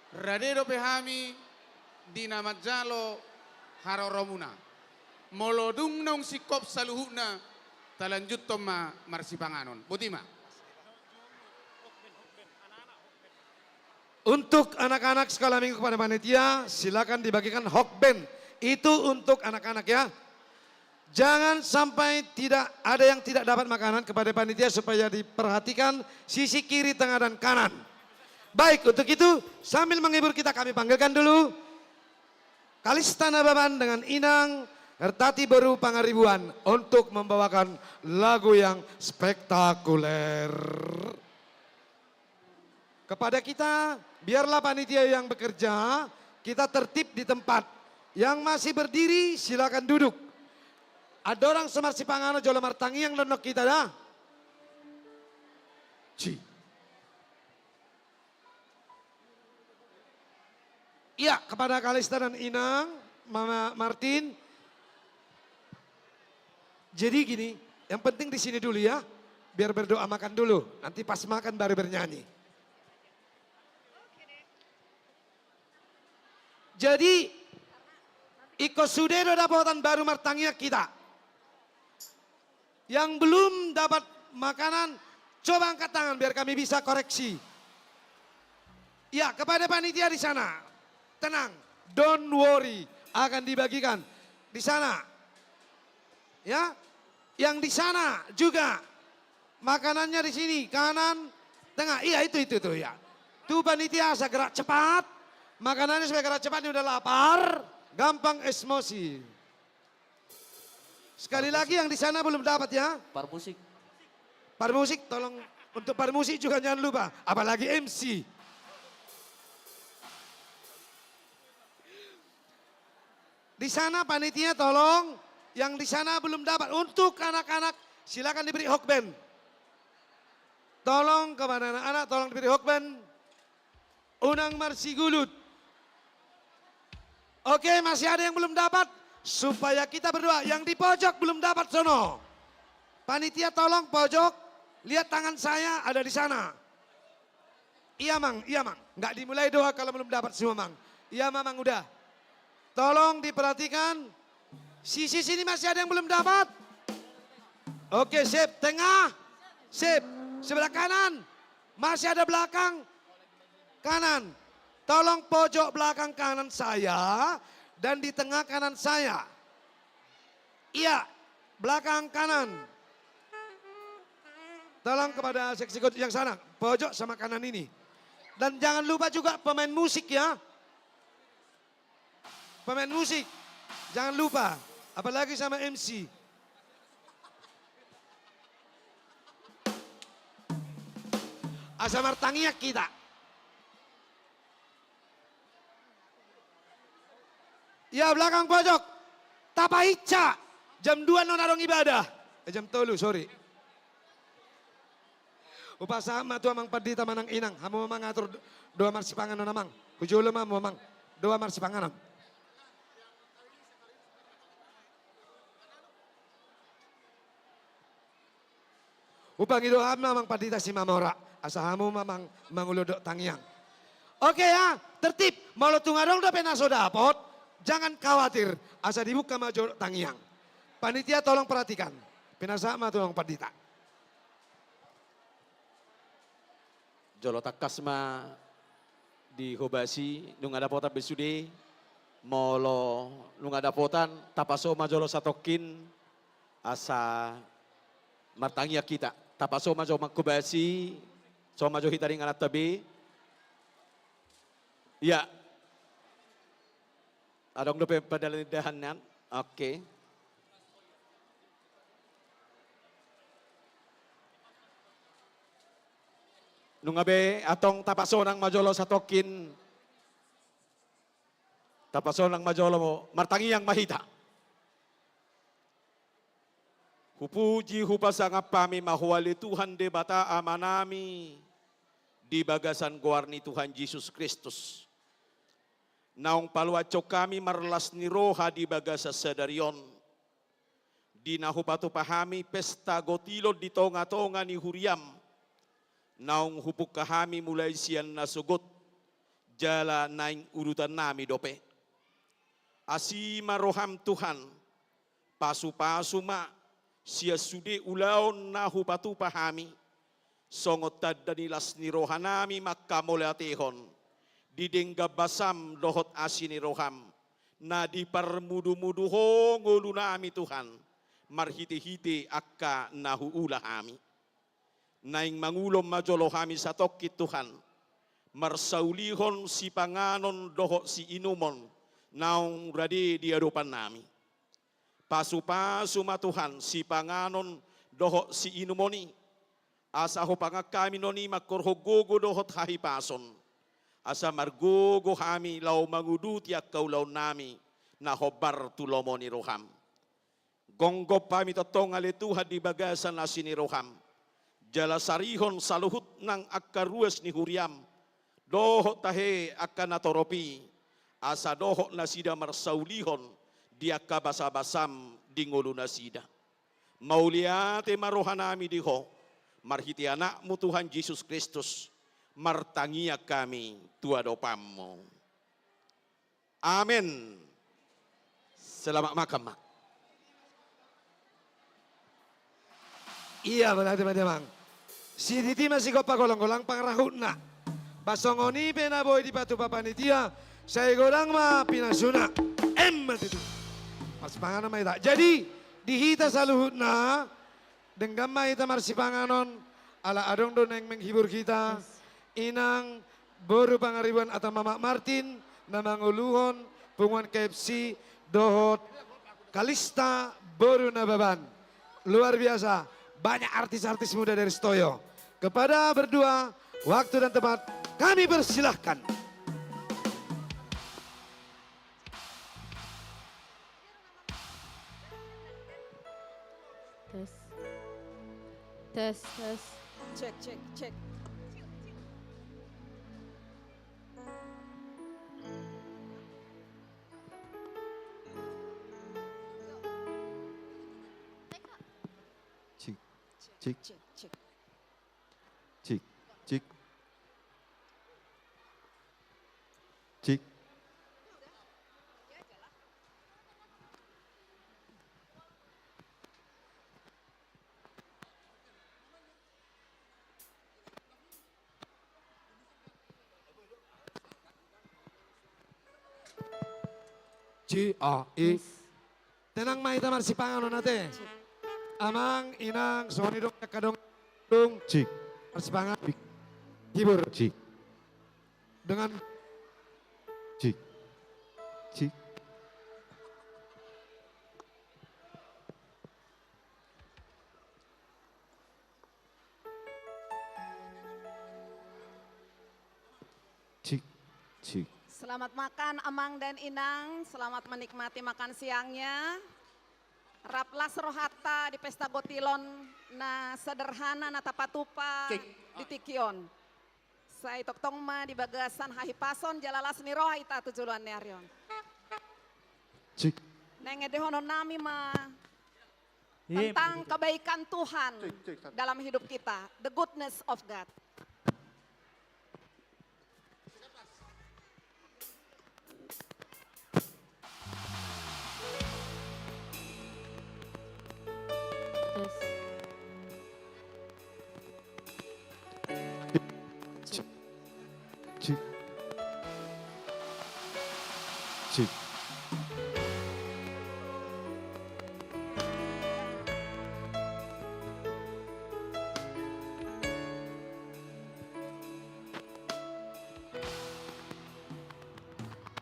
radedo pehami dinamajalo haroromuna. Molodung nong sikop saluhukna talanjut toma marsipanganon. Butima. Untuk anak-anak sekolah minggu kepada panitia, silakan dibagikan hokben. Itu untuk anak-anak ya. Jangan sampai tidak ada yang tidak dapat makanan kepada panitia supaya diperhatikan sisi kiri, tengah dan kanan. Baik, untuk itu sambil menghibur kita kami panggilkan dulu Kalista Nababan dengan Inang Hertati Baru Pangaribuan untuk membawakan lagu yang spektakuler. Kepada kita, biarlah panitia yang bekerja, kita tertib di tempat. Yang masih berdiri silakan duduk. Ada orang semarsi pangano jolo martangi yang lenok kita dah. Iya, kepada Kalista dan Inang, Mama Martin. Jadi gini, yang penting di sini dulu ya. Biar berdoa makan dulu, nanti pas makan baru bernyanyi. Jadi, iko sudah dapatan baru martangia kita. Yang belum dapat makanan, coba angkat tangan biar kami bisa koreksi. Ya, kepada panitia di sana, tenang, don't worry, akan dibagikan di sana. Ya, yang di sana juga makanannya di sini, kanan, tengah. Iya itu ya. Tuh panitia segera cepat. Makanannya supaya gerak cepat, ini udah lapar, gampang emosi. Sekali lagi yang di sana belum dapat ya. Parmusik. Parmusik, tolong untuk parmusik juga jangan lupa, apalagi MC. Di sana panitia tolong, yang di sana belum dapat. Untuk anak-anak silakan diberi hokben. Tolong kepada anak-anak, tolong diberi hokben. Unang marsi gulut. Oke, masih ada yang belum dapat. Supaya kita berdoa. Yang di pojok belum dapat sono. Panitia tolong pojok. Lihat tangan saya ada di sana. Iya mang, iya mang. Nggak dimulai doa kalau belum dapat semua mang. Ya Mamang udah. Tolong diperhatikan. Sisi sini masih ada yang belum dapat. Oke, sip. Tengah. Sip. Sebelah kanan. Masih ada belakang. Kanan. Tolong pojok belakang kanan saya. Dan di tengah kanan saya. Iya. Belakang kanan. Tolong kepada seksi yang sana. Pojok sama kanan ini. Dan jangan lupa juga pemain musik ya. Pemain musik. Jangan lupa. Apalagi sama MC. Asa martangiak kita. Ya belakang pojok. Tapa Ica. Jam 2 non arong ibadah. Jam 3 sorry. Upasama tu amang padita manang inang. Hamu mamang ngatur doa marsipangan non amang. Kujulo mamang. Doa marsipangan. Upang itu mamang padita si mamora. Asahamu mamang mangulodok tangiang. Oke ya, tertib. Mau lo tungarong do penaso dapot. Jangan khawatir. Asa dibuka majo tangiang. Panitia tolong perhatikan. Penasama tolong padita. Jolo takasma di Hobasi nung ada pota besude molo nung ada potan tapaso majolo satokin asa martangia kita tapaso majo makubasi so majo hitaring anak tabi ya adong dope padalidahanan oke. Nungabe atong tapaso ng majolo sa tokin. Tapaso ng majolo mo, martangiyang mahita. Hupuji hupasa nga pami mahuali Tuhan de bata amanami di bagasan guarni Tuhan Yesus Kristus. Naong paluaco kami marlas ni roha di bagasa sadarion. Di nahupatu pahami pesta gotilo di tonga-tonga ni huriam. Naong hupuk kahami mulai siyan nasugot jala naing urutan nami dope. Asima roham Tuhan pasu-pasu ma siya sude ulaon na hupatu pahami songot tadanilas ni rohanami makkamolatehon didengga basam dohot asini roham na diparmudu-muduho ngulunami Tuhan marhiti-hiti akka nahuulahami. Naing mangulom majolo kami sa tokkit Tuhan. Marsaulihon si panganon doho si inumon naong radi di hadapan nami. Pasu-pasu matuhan si panganon doho si inumoni. Asa ho pangakami noni makorhogogo dohot hahipason. Asa margogo kami lau manguduti ak kaulaw nami na hobar tulomoni roham. Gonggop pami totong alituha di bagasan asini roham. Jala sarihon saluhut ng akaruas ni huriam. Doho tahe akanatoropi. Asa doho na sida marsaulihon. Di akabasa-basam di ngulu na sida. Mauliate marohanami diho. Marhiti anakmu Tuhan Yesus Kristus. Martangia kami tuadopam mo. Amin. Selamat makan, Mak. Iya benar teman-teman. Si Titi masih kopa golong-golong pangrahut na. Pasongoni pena boy di patu papanitia. Saya gorang ma pinasuna. Itu. Mas panganon ma ita. Jadi dihita saluhut na. Denggam ma ita marsipanganon. Ala adong don yang menghibur kita. Inang boru pangaribuan atau Mama Martin. Namanguluhon. Punguan KFC. Dohot. Kalista boru nababan. Luar biasa. Banyak artis-artis muda dari Stoyo. Kepada berdua, waktu dan tempat kami persilahkan. Tes. Cek. Cik. C-A-E. Tenang mahita marsipangan nate. Amang, inang, soni dong, kadong, dong. Cik. Marsipangan. Hibur. Cik. Dengan Cik. Cik. Cik. Cik. Selamat makan Amang dan Inang, selamat menikmati makan siangnya. Raplas rohata di pesta gotilon na sederhana na tapatupa di tikion. Saya toktong ma di bagasan hahipason jalalas ni roha ita tujuan nearion. Cik. Nengedehono nami ma tentang kebaikan Tuhan dalam hidup kita, the goodness of God. Cik. Cik.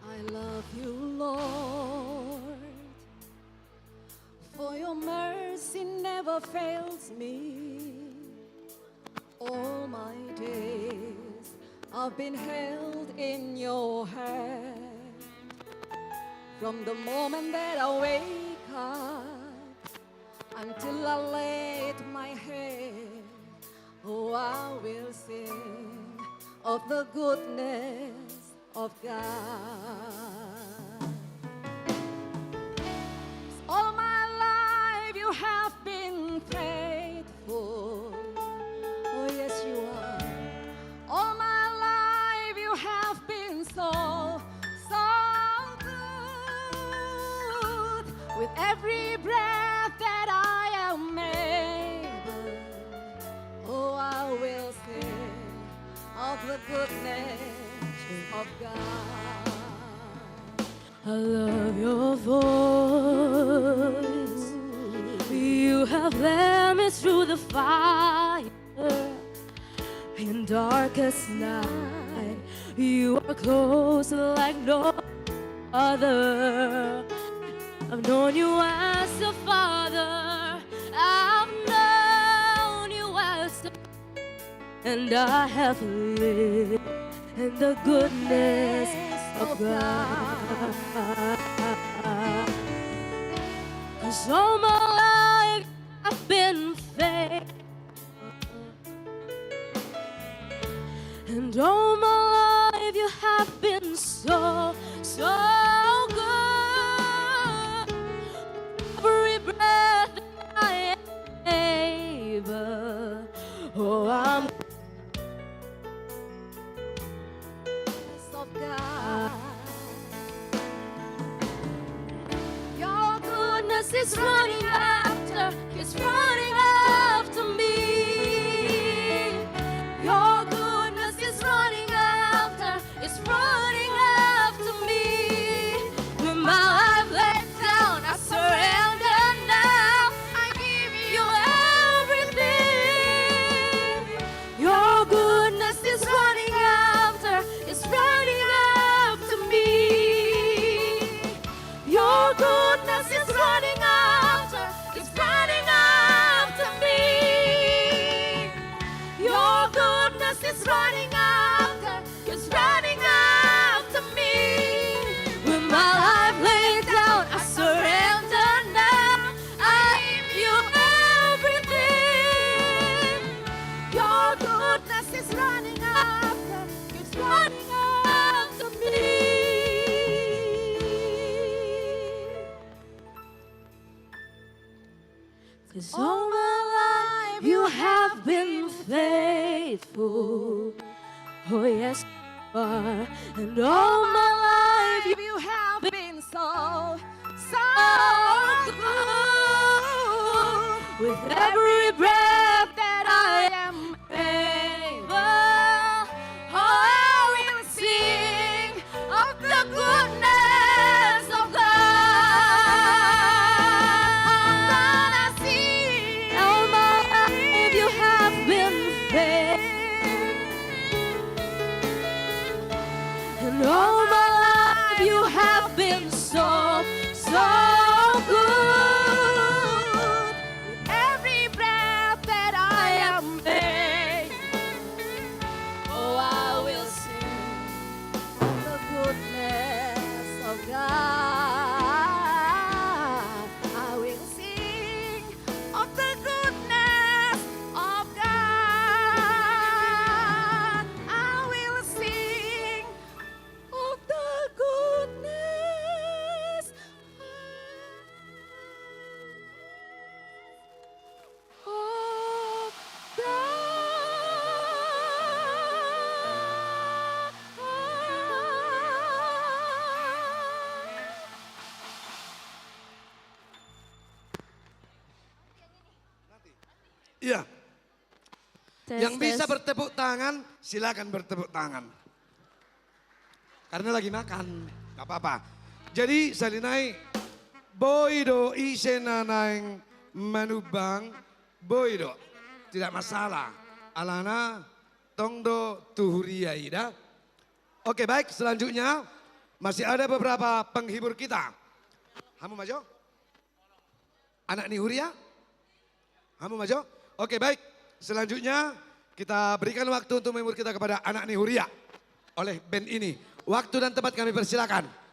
I love you, Lord, for your mercy never fails me. All my days I've been held in your hand. From the moment that I wake up until I lay my head, oh, I will sing of the goodness of God. All my life you have been faithful. Oh, yes, you are. All my life you have been so, so good. With every breath that I am able, oh, I will sing of the goodness of God. I love your voice. You have led me through the fire. In darkest night, you are close like no other. I've known you as a father. I've known you as a, and I have lived in the goodness of God. 'Cause all my life I've been faithful. And all my life you have been so, so good. Every breath that I am able, oh, I'm of God. Your goodness is running after, it's running after me. Your goodness is running after, it's running after me. When my life laid down, I surrender now. I give you everything. Your goodness is running after, it's running after me. Your goodness is running after, it's running after me. Your goodness is running after, it's running after me. When my life laid down, I surrender now. I give you everything. Your goodness is running after, it's running after me. 'Cause all my life you have been faithful. Oh, yes, you are. And all my life you have been so, so good. With every breath that I am able, oh, I will sing of the goodness of God. Iya. Tes, Yang bisa tes. bertepuk tangan, silakan bertepuk tangan. Karena lagi makan, gak apa-apa. Jadi salinai, boido isena naing manubang, boido. Tidak masalah. Alana, tongdo tuhuria ida. Oke baik, selanjutnya masih ada beberapa penghibur kita. Hamu maju? Anak Nihuria? Hamu maju? Oke baik, selanjutnya kita berikan waktu untuk menghibur kita kepada anak Nihuria oleh band ini. Waktu dan tempat kami persilakan.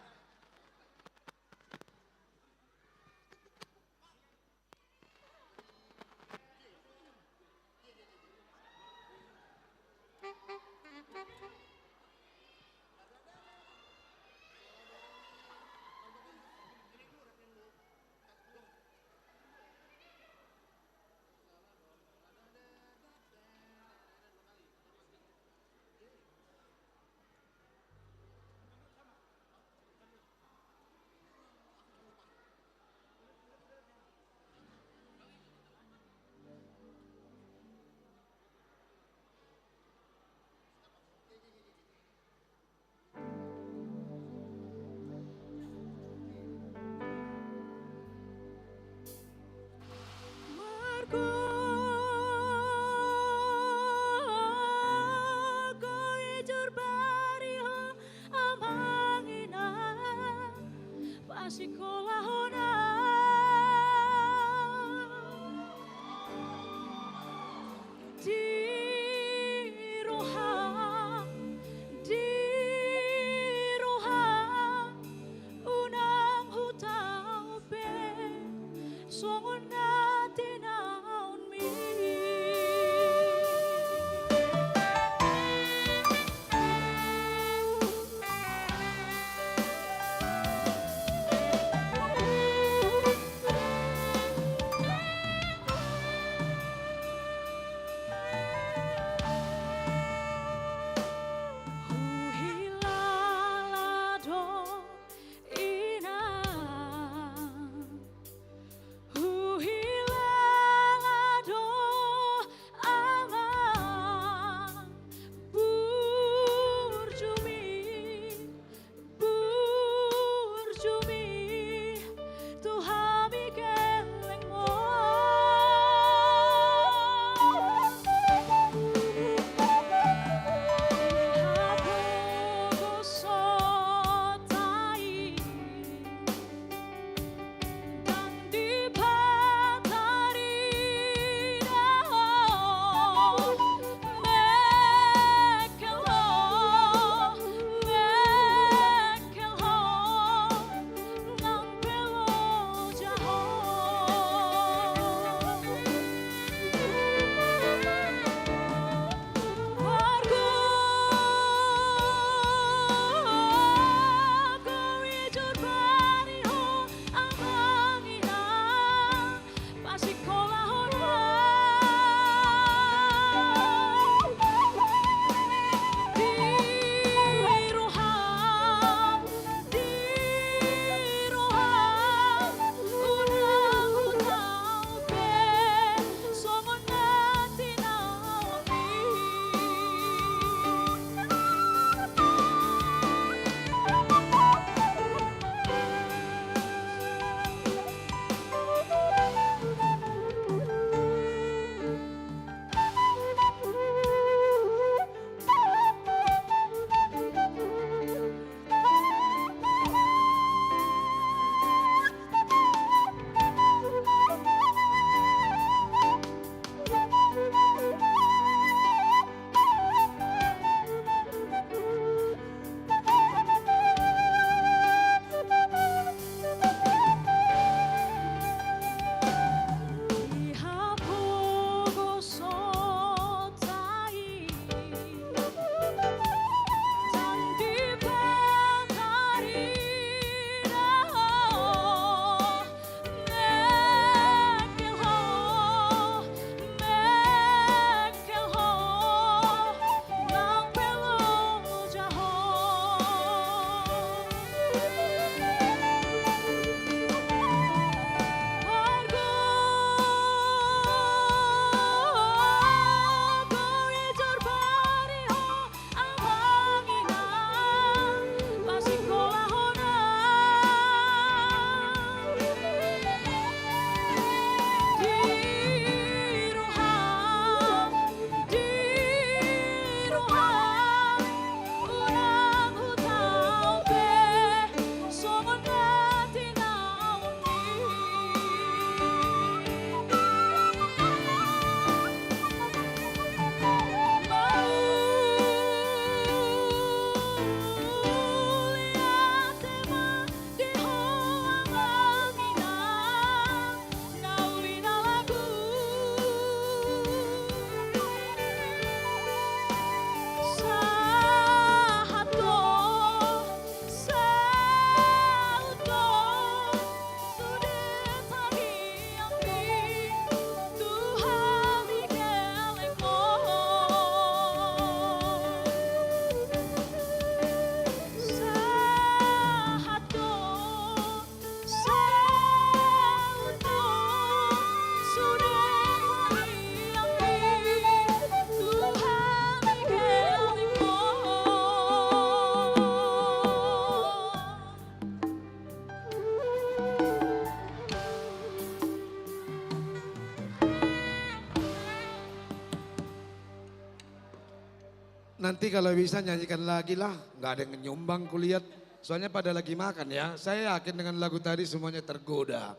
Nanti kalau bisa nyanyikan lagi lah, nggak ada yang nyumbang kulihat. Soalnya pada lagi makan ya, saya yakin dengan lagu tadi semuanya tergoda.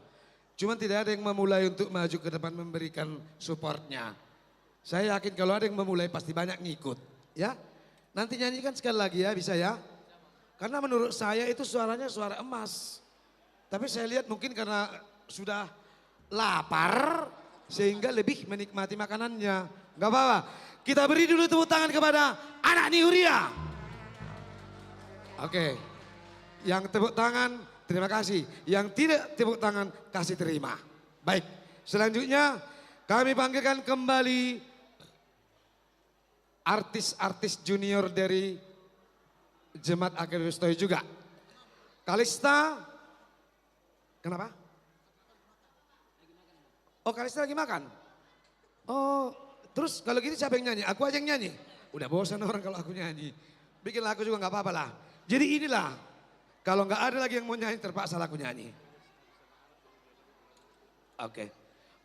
Cuman tidak ada yang memulai untuk maju ke depan memberikan supportnya. Saya yakin kalau ada yang memulai pasti banyak ngikut. Ya, nanti nyanyikan sekali lagi ya, bisa ya. Karena menurut saya itu suaranya suara emas. Tapi saya lihat mungkin karena sudah lapar sehingga lebih menikmati makanannya. Gak apa-apa. Kita beri dulu tepuk tangan kepada anak Nihuria. Oke. Yang tepuk tangan terima kasih. Yang tidak tepuk tangan kasih terima. Baik. Selanjutnya kami panggilkan kembali artis-artis junior dari Jemaat AKBP Setoyo juga. Kalista, kenapa? Oh Kalista lagi makan? Oh terus kalau gitu siapa yang nyanyi? Aku aja yang nyanyi? Udah bosan orang kalau aku nyanyi. Bikin lagu juga gak apa-apa lah. Jadi inilah, kalau gak ada lagi yang mau nyanyi terpaksa aku nyanyi. Oke.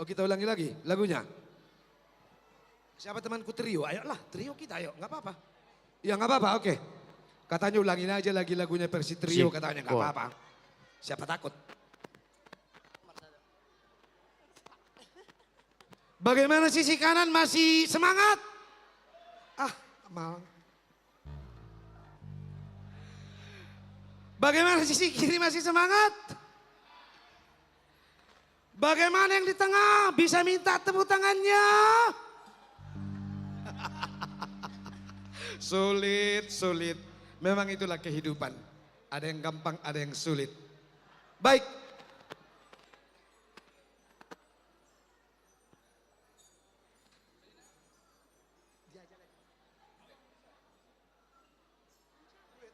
Oh kita ulangi lagi lagunya. Siapa temanku trio? Ayolah trio kita ayo, gak apa-apa. Ya gak apa-apa, oke. Katanya ulangin aja lagi lagunya versi trio katanya, gak apa-apa. Siapa takut? Bagaimana sisi kanan masih semangat? Ah, mal. Bagaimana sisi kiri masih semangat? Bagaimana yang di tengah bisa minta tepuk tangannya? Sulit, sulit. Memang itulah kehidupan. Ada yang gampang, ada yang sulit. Baik.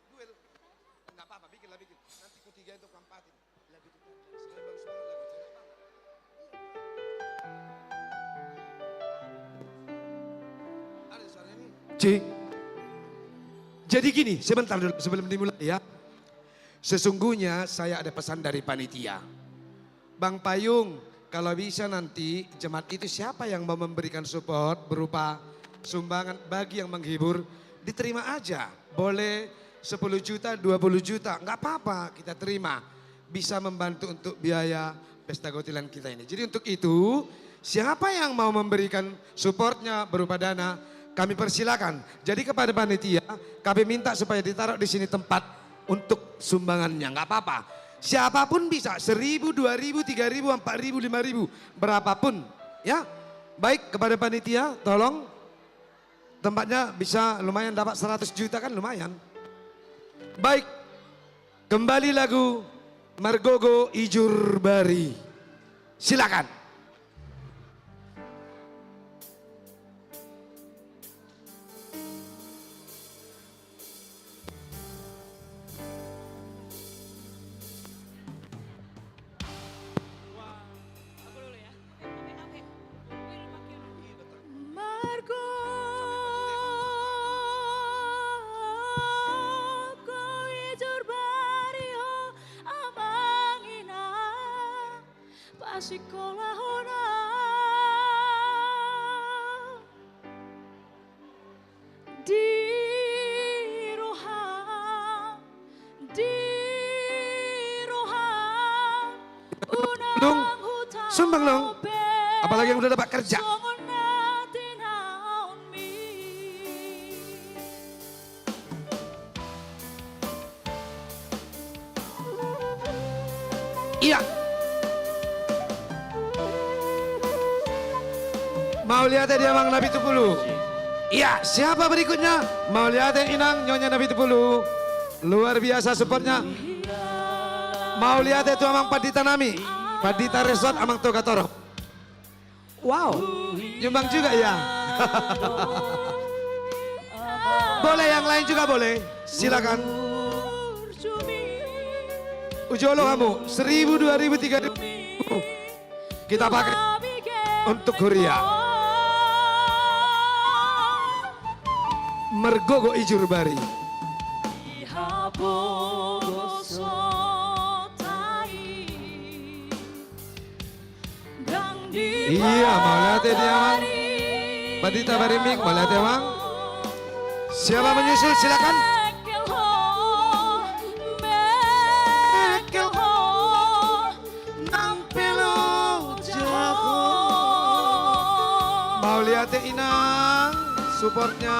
Duel. Enggak apa-apa, bikinlah bikin. Nanti ketiga itu keempatin. Ada suaranya nih. Jadi gini, sebentar dulu sebelum dimulai ya. Sesungguhnya saya ada pesan dari panitia. Bang Payung, kalau bisa nanti jemaat itu siapa yang mau memberikan support berupa sumbangan bagi yang menghibur, diterima aja. Boleh 10 juta, 20 juta, nggak apa-apa kita terima. Bisa membantu untuk biaya pesta gotilan kita ini. Jadi untuk itu, siapa yang mau memberikan supportnya berupa dana, kami persilakan. Jadi kepada panitia, kami minta supaya ditaruh di sini tempat untuk sumbangannya. Nggak apa-apa. Siapapun bisa, 1.000, 2.000, 3.000, 4.000, 5.000, berapapun. Ya, baik kepada panitia, tolong tempatnya bisa lumayan dapat 100 juta kan lumayan. Baik, kembali lagu Margogo Ijur Bari. Silakan. Sekolah hona di roha dong, sumbang dong. Apalagi yang udah dapat kerja. Iya. Mau lihat dia Mang Nabi Tupulu? Iya, siapa berikutnya? Mau lihat Inang Nyonya Nabi Tupulu? Luar biasa supportnya. Mau lihat itu Amang Padita Nami? Padita Resort Amang Toga Toro. Wow, nyumbang juga ya. Boleh yang lain juga boleh, silakan. Ujolo kamu, 1.000, 2.000, 3.000. Kita pakai untuk Huria. Margogo Ijur Bari. Iya, mau lihat dia Mang. Padita Barimik, mau lihat ya Mang. Siapa menyusul silakan. Mau lihat ya Inang supportnya.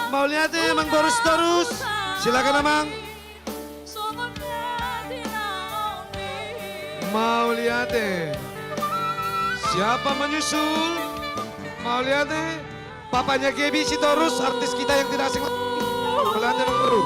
Mau lihat ya Mang Borus terus. Silakan Amang. Mau lihat deh. Siapa menyusul? Mau lihat deh. Papanya Gebi Sitorus, artis kita yang tidak asing. Mau lihat deh Bang Bro.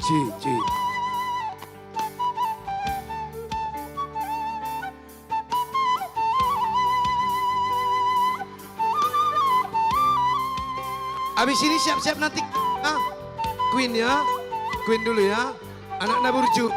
Ci. Habis ini siap-siap nanti Queen ya. Queen dulu ya. Anak Naburju.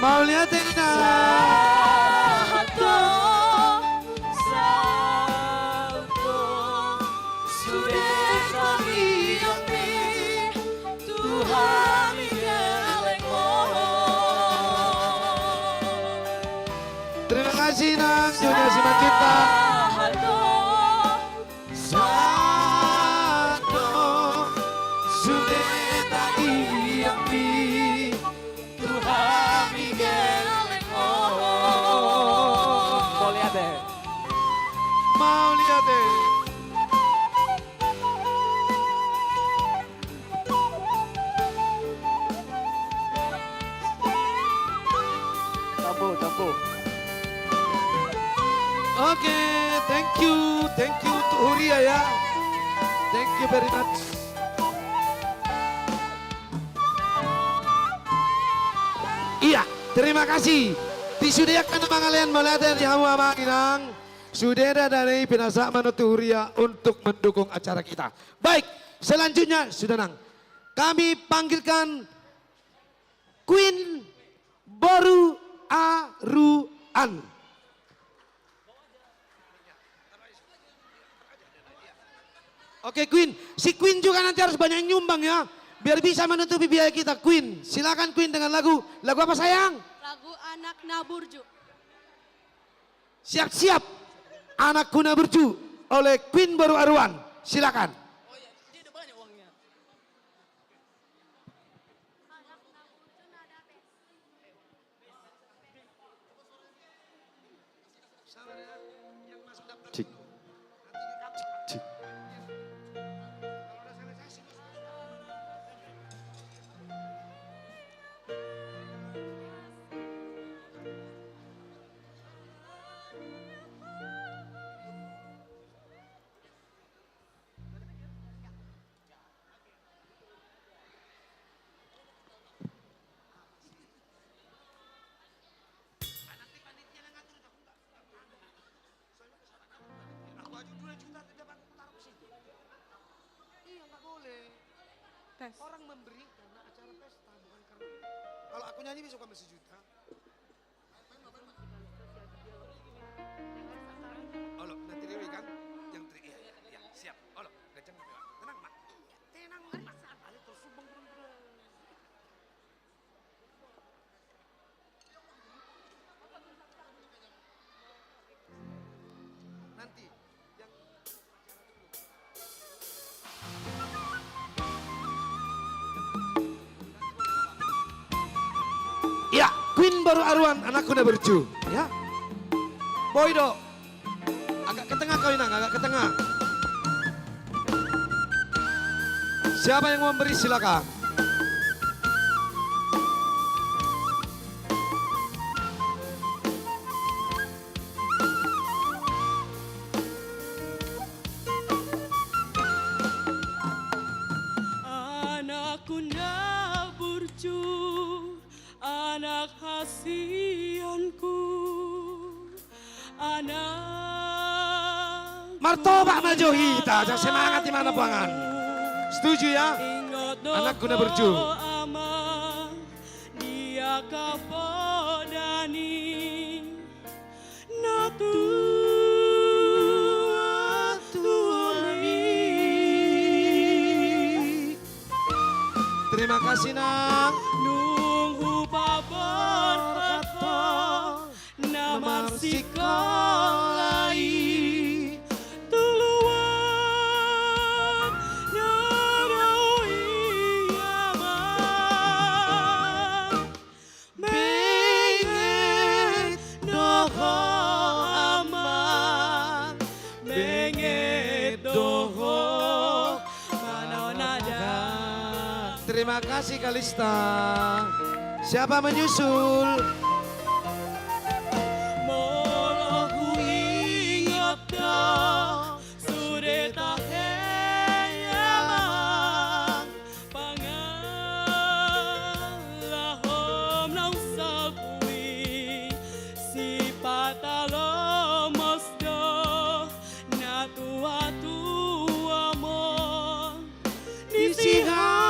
Mau lihat terima kasih Nang, Dunia Simak kita. Mau lihat deh. Tampo. Oke, thank you to Huria ya. Thank you very much. Iya, terima kasih. Disudiakan pengalian melihat di Hamu Inang. Sudah dari Pinasa Manutu Huria untuk mendukung acara kita. Baik, selanjutnya sudah Nang. Kami panggilkan Queen Boru Aruan. Oke Queen, si Queen juga nanti harus banyak nyumbang ya. Biar bisa menutupi biaya kita. Queen, silakan Queen dengan lagu apa sayang? Lagu Anak Naburju. Siap-siap. Anak Naburju oleh Queen Boru Aruan. Silakan. Cik. Cik. Aku aja 2 juta tidak aku taruh ke situ. Iya nggak boleh. Tes. Orang memberi karena acara pesta bukan karena. Kalau aku nyanyi besok ambil 1 juta. Olo, nanti Dewi kan yang iya, iya, siap. Olo, gajang tenang mak. Tenang mak. Balik terus sumbang terus. Nanti yang Ya, Queen baru Arwan, anak kuda berju. Ya. Boydo. Agak ke tengah kau Inang, agak ke tengah. Siapa yang mau memberi silakan. Anakku burju, anak hasianku, anak Martoba maju hita, jangan semangat di mana buangan. Setuju ya? Anak kuda berju. Dia kapodani natu Terima kasih Nang. Nunggu babon kato namar sikolai tuluan narau iyaman benget doho aman benget doho manonada. Terima kasih Kalista. Siapa menyusul? Moloku ingat dah sudah tak heyamang pangalahom nang sakui si patalomos do na tua-tua mo nisihan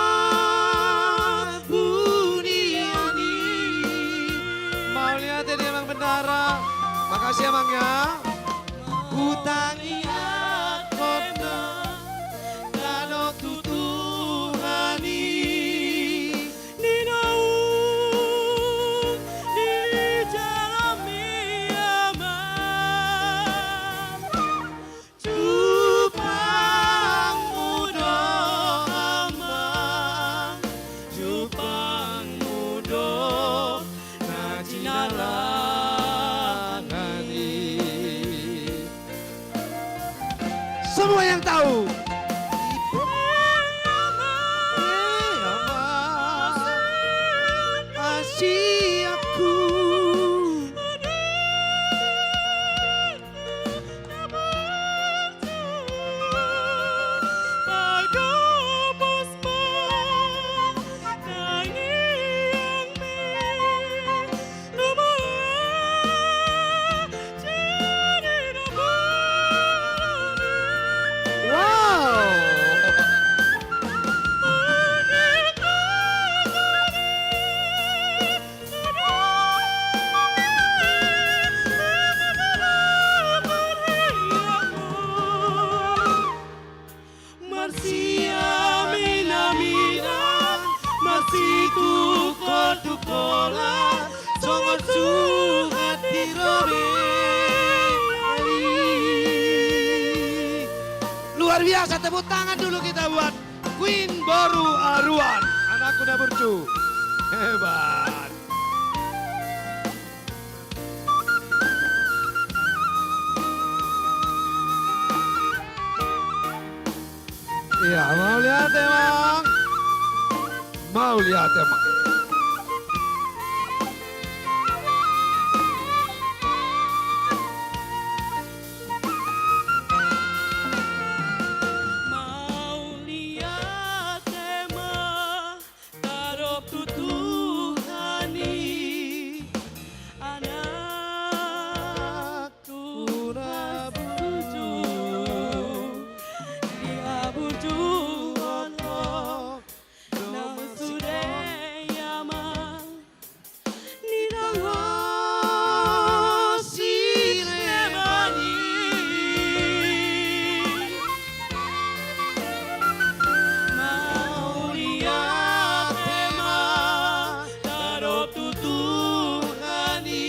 Bendara, makasih Emang ya. Hutangi kono, danok tutuhani, ninau di jalan aman, Jupang mudo aman, Jupang mudo najinala. Semua yang tahu. Kasih aku. Luar biasa, tepuk tangan dulu kita buat Queen Boru Arwan, anak kuda berju. Hebat. Ya, mau lihat emang. Mau lihat emang. Mau lihat tema tarok tutuhani anak Tuhan buju dia buju Allah nama Sureyama nirango sinemani mau lihat tema tarok tutuhani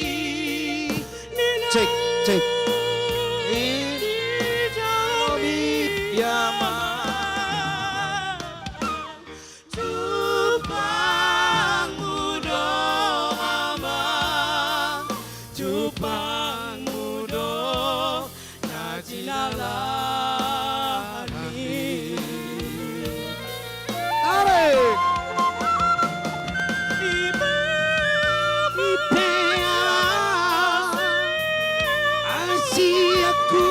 Cek, cek. Cupang mudo amang Cupang mudo najinalani Tarik. Asiaku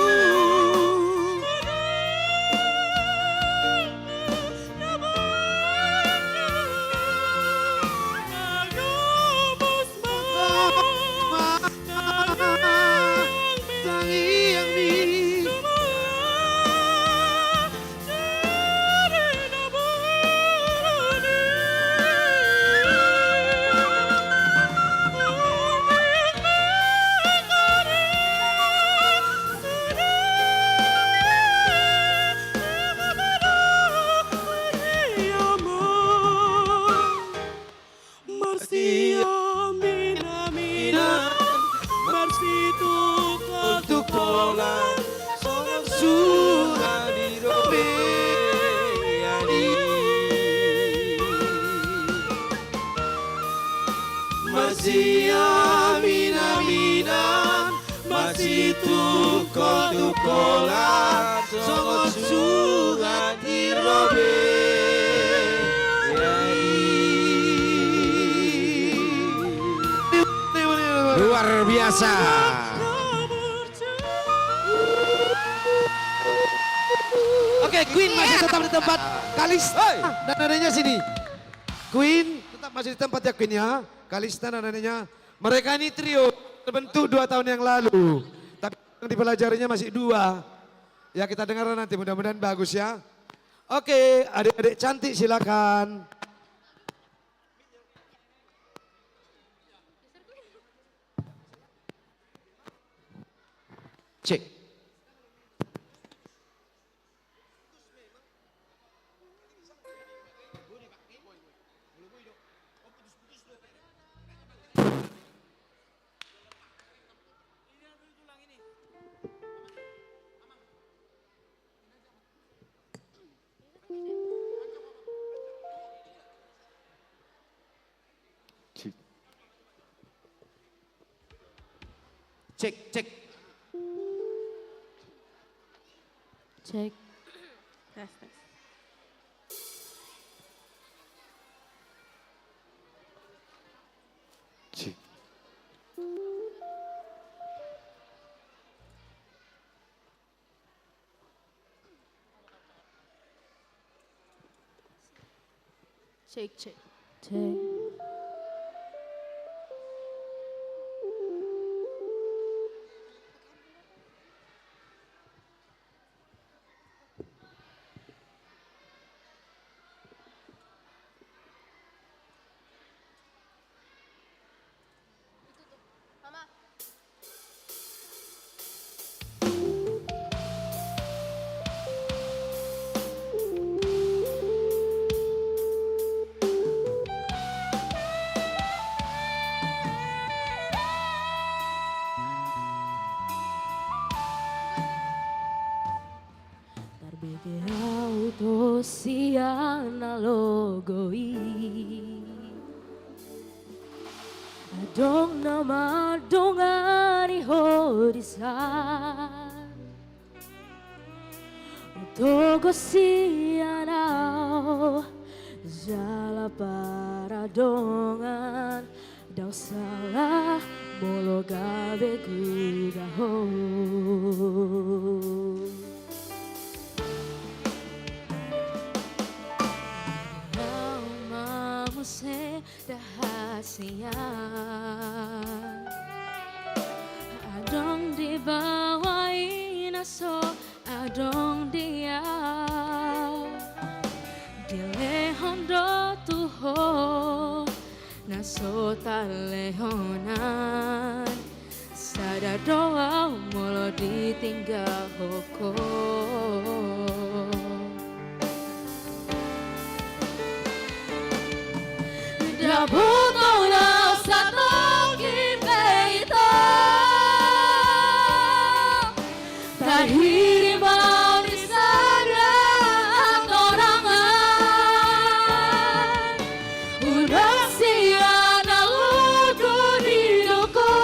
Masih amin aminan masih tukolan songot surat dirobe Luar biasa. Oke, Queen masih tetap di tempat. Kalista dan adanya sini. Queen tetap masih di tempat ya Queen ya. Kalista dan adanya. Mereka ini trio terbentuk 2 tahun yang lalu. Tapi yang dipelajarinya masih 2. Ya kita dengar nanti mudah-mudahan bagus ya. Oke, adik-adik cantik silakan. Cek. Cek, cek. Cek. Tes, tes. Cek. Cek, cek. Cek. Siana logoi Adong nama dongani horisan Togo sianau jala paradongan dang salah molo gabe gudaho. Muse dahasian adong di bawah inaso adong dia dilehon do tuho naso talehonan sada doa molo ditinggal hoko. Buto na sa tongin beito tahiri mau di sana torangan udah sian aku di doko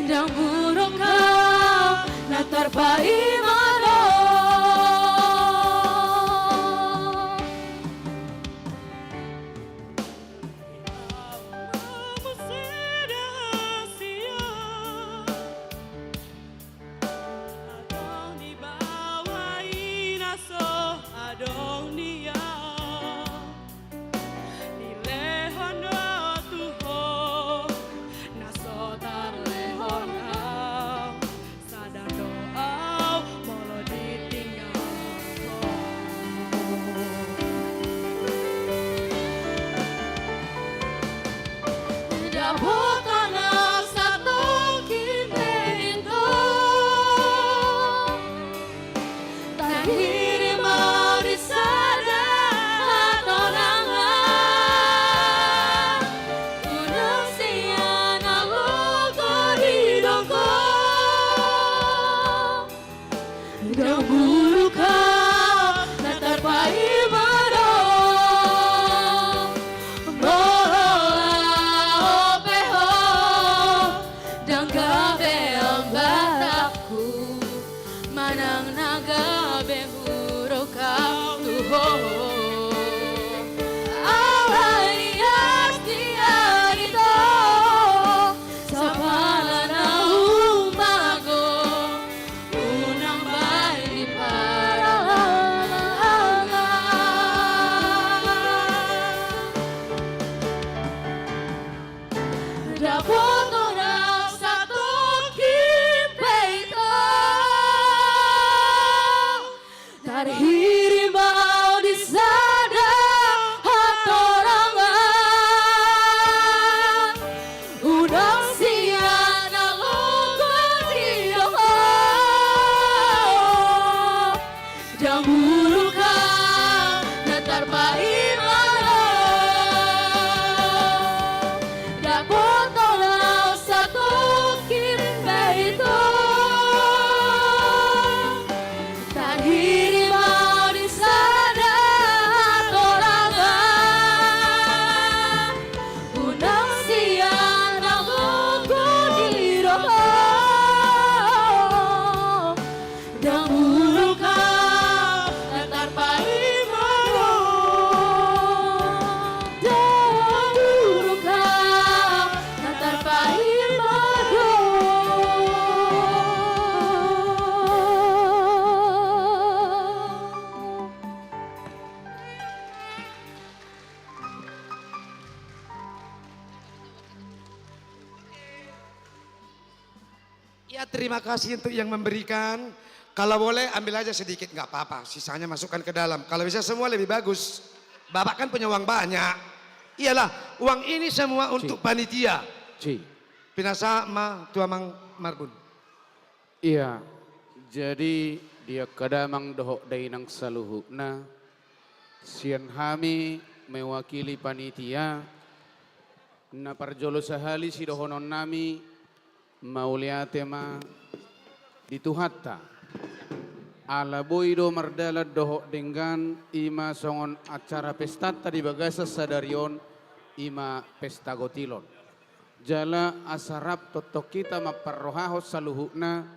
dan burung kau natar bayi mana. Ya terima kasih untuk yang memberikan. Kalau boleh ambil aja sedikit nggak apa-apa. Sisanya masukkan ke dalam. Kalau bisa semua lebih bagus. Bapak kan punya uang banyak. Iyalah uang ini semua untuk panitia. Pinasa ma tua mang marbun. Iya. Jadi dia kadamang dohok dainang saluhukna. Sian hami mewakili panitia. Na parjolo sahali si dohonon nami. Mauliate ma dituhatta ala boido mardala doho dengan ima songon acara pestata di bagasa sadarion ima pesta gotilon jala asarap totok kita maparrohaho saluhukna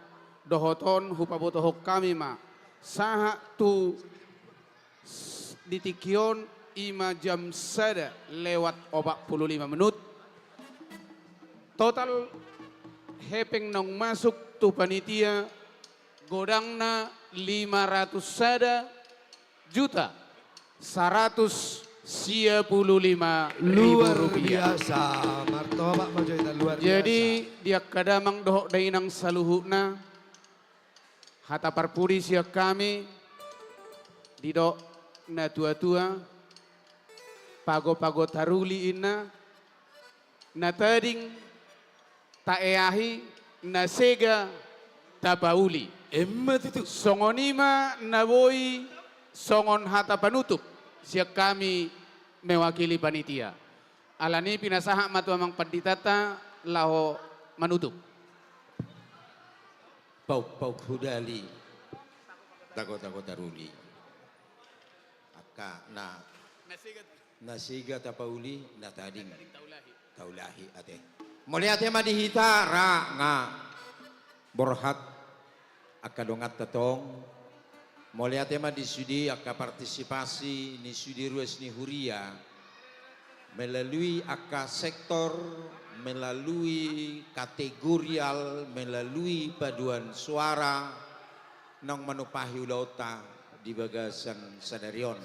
dohoton hupabotohok kami ma saha tu ditikion 5 jam sada lewat 45 menit. Total hepeng nong masuk tu panitia godangna 500 sada juta 195.000 Luar rupiah. biasa, martoba Mojoita luar biasa. Jadi dia kadamang dohok dainang saluhukna hata parpuri siak kami didok na tua-tua pago-pago taruli ina na tading taeahi na sega tapauli. Emat itu. Songonima na boy songon hata panutup siak kami mewakili panitia. Alani pinasaha matuamang panditata laho manutup. Pauk hudali. Tako taruli. Aka na nasiga tapauli na tading taulahi ate. Mulia tema dihita ra nga borhat akadongat tatong. Mulia tema di sudi aka partisipasi ni sudi ruas ni huria melalui aka sektor, melalui kategorial, melalui paduan suara nang manupahi ulauta di bagasan sadarion.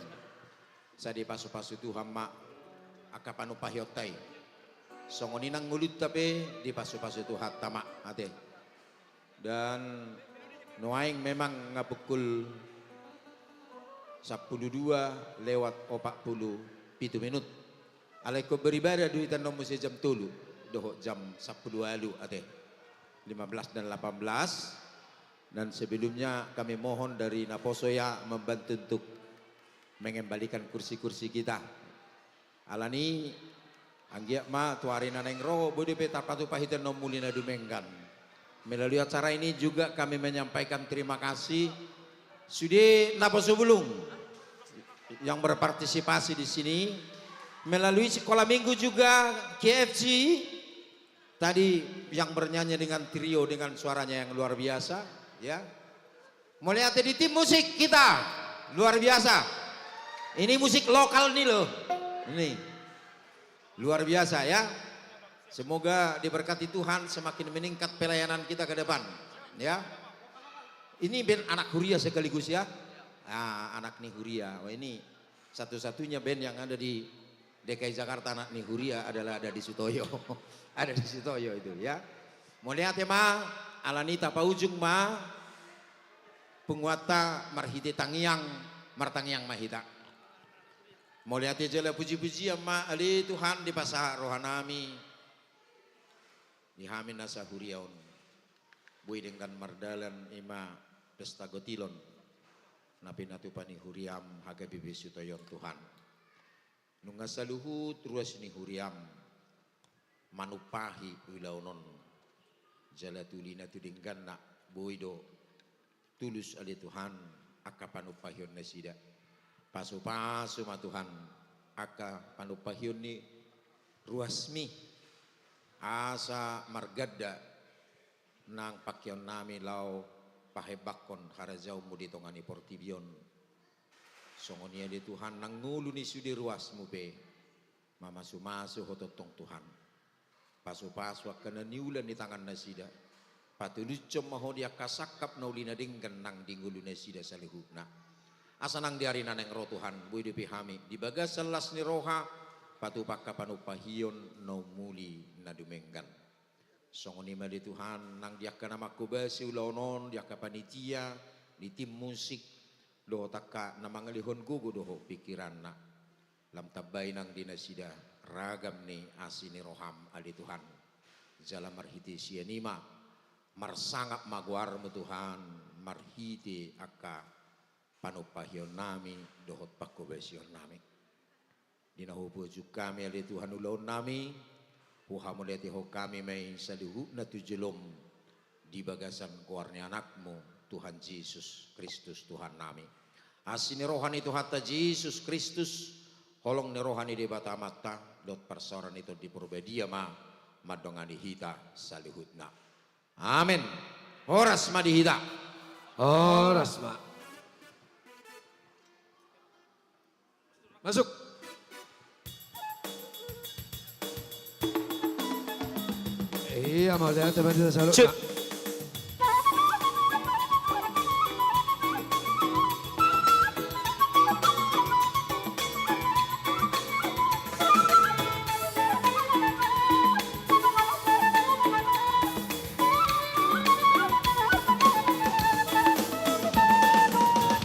Sadi pasu-pasu Tuhan mak aka panupahi otai. Songoninang ngulut tapi di pasu-pasu Tuhan tamak ate. Dan nuaing memang ngapukul 12 lewat 47 menit. Alaiko beribadah duitan nomor jam tulu. Doh jam 10 lalu ate. 15 dan 18. Dan sebelumnya kami mohon dari Naposoya membantu untuk mengembalikan kursi-kursi kita. Alani anggiak ma tuarina neng roh bodi peta patu pahitan nomulina dumenggan. Melalui acara ini juga kami menyampaikan terima kasih Sudi Naposo Bulung yang berpartisipasi di sini. Melalui sekolah minggu juga KFC tadi yang bernyanyi dengan trio dengan suaranya yang luar biasa ya. Mulai di tim musik kita luar biasa. Ini musik lokal nih loh. Ini luar biasa ya. Semoga diberkati Tuhan semakin meningkat pelayanan kita ke depan ya. Ini band anak Huria sekaligus ya. Nah, anak Nihuria. Wah, ini satu-satunya band yang ada di DKI Jakarta anak Nihuria adalah ada di Sutoyo. Ada di Sutoyo itu ya. Mau lihat ya ma, Alanita paujung ma, penguata marhite tangiang, martangiang mahita. Mau lihat aja lah puji-puji ma, ali Tuhan di pasar rohanami, di hamin nasa huriaun, bui dengan mardalan ima pesta gotilon, napi natupani huriam haga bibi Sutoyon Tuhan. Nunga saluhut ruas ni huriam manupahi wilaunon jala tulina tudinggan nak boido tulus ali Tuhan aka panupahion na sida pasu-pasu ma Tuhan aka panupahion ni ruasmi asa margadda nang pakyon nami lau pahebakon harajau mudi tongani portibion songonia di Tuhan nang ngulu ni sudi ruas mupe mama sumasu hototong Tuhan pasu-pasu akana niulan di tangan nasida patulucom maho dia kasakap naulina dinggan nang dingulu nasida salihuna asa nang diarina neng roh Tuhan bui di pihami di bagas selas ni roha patu pakka panupahion naumuli nadumenggan songoni ma di Tuhan nang diakana makubasi ulaunon diaka panitia di tim musik doho taka namangalihon gugu doho pikiran na lam tabay nang dinasida ragam ni asini roham ali Tuhan jala marhiti sianima marsangap maguar mo Tuhan marhiti aka panupahyon nami dohot pakubasyon nami dinahupujuk kami ali Tuhan ulaon nami huhamuleti ho kami may saluhu na tujulom di bagasan kuarni anakmu Tuhan Yesus Kristus Tuhan nami. Asini rohani Tuhan ta Yesus Kristus holong ni rohani di bata mata dot persoalan itu di purbedia ma madongani hita salihutna. Amin. Horas madihita. Horas ma. Masuk. Iya, mau lihat teman kita selalu. Cek.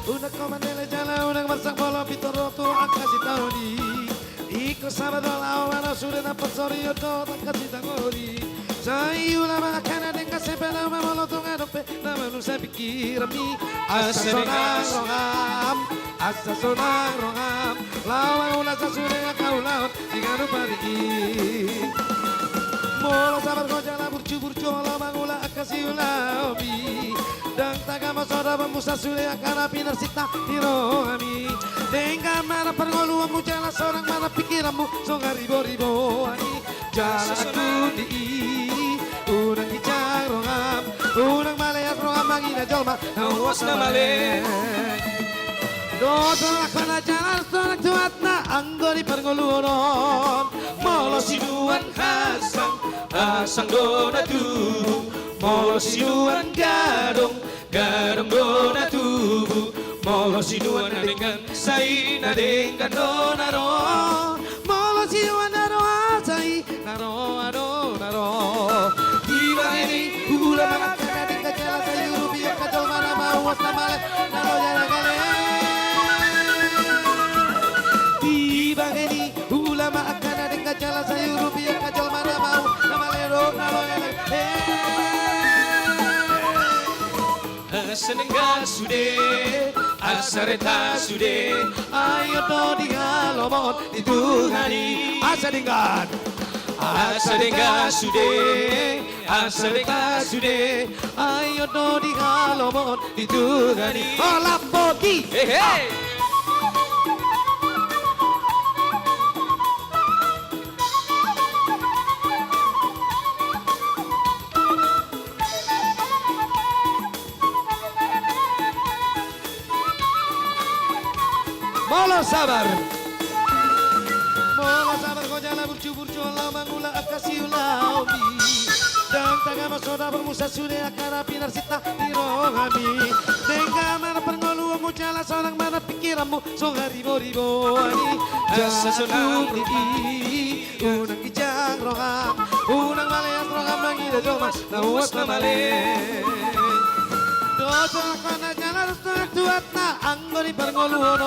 Una comandele jala, una marsak bolo pitoro tu akasi tauri. Iko sabado la wana sure na pasori yoto takasi tangori. Sai una makana denga sepena mamolo tu ngadope na manu sa pikirami. Asa sonang rongam, asa sonang rongam. Lawan una sa sure akau laut diganu pari. Molo sabar ko jala burcu la mangula akasi ulaobi. Dan tagama soda bamusa sule akana pinar sita hiro ami. Dengan mana pergoluan mu jala seorang mana pikiranmu songa ribo-ribo ani. Jala aku di unang hijang rongam, unang maleat rongam magina jolma nawas na male. Dosa lakana jalan sorak juatna anggori pergoluan. Molo sinuan hasang, hasang dona tubuh. Molo sinuan gadong, gadong dona tubuh. Molo sinuan dengan sai na dengan dona ro. Molo sinuan naro asai naro aro naro. Tiba ini hula makana dengan jala sayur biar kacau mana mau wasna male naro jala kale. Tiba ini hula makana dengan jala sayur biar kacau mana mau male naro jala kale. Senengga sude, asareta sude, ayo to dihalomon dituhani. Asadenggan, asadengga sude, asareta sude, ayo to dihalomon dituhani. Oh lambogi, hehe. Molo sabar. Molo sabar ko jala burcu-burcu la mangula akasi ulaomi. Dan tagama soda bermusa sude akara pinar sita dirongami. Dengan mana perngoluan mu jala seorang mana pikiranmu songa ribo-ribo ani. Jasa sonuri unang kijang rongam, unang maleas rongam mangida jomas nawas na male. Dosa kana jalan sorak tuatna anggori perngoluan.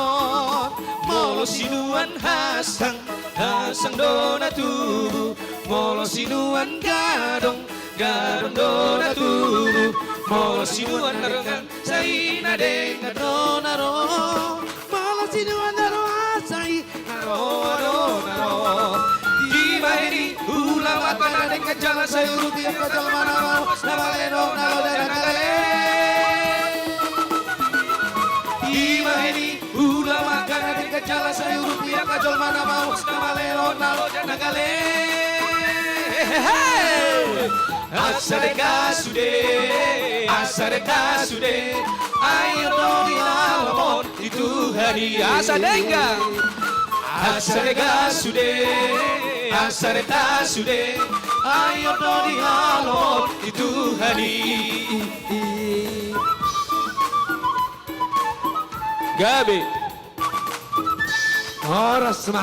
Molo sinuan hasang, hasang dona tubuh. Molo sinuan gadong, gadong dona tubuh. Molo sinuan narongan sai na dengan dona ro. Molo sinuan naro asai naro aro naro. Tiba ini hula makana dengan jalan sayur tiap kacau mana mau nabale dong nalo dan kale. Tiba ini udah makan di kecala sayur rupiah kacol mana mau namalero nalo nagale. Asareka sude, asareka sude, ayo dong dihalomon dituhani. Asadengga, asareka sude, asareka sude, ayo dong dihalomon dituhani. Gabi. Horas ma.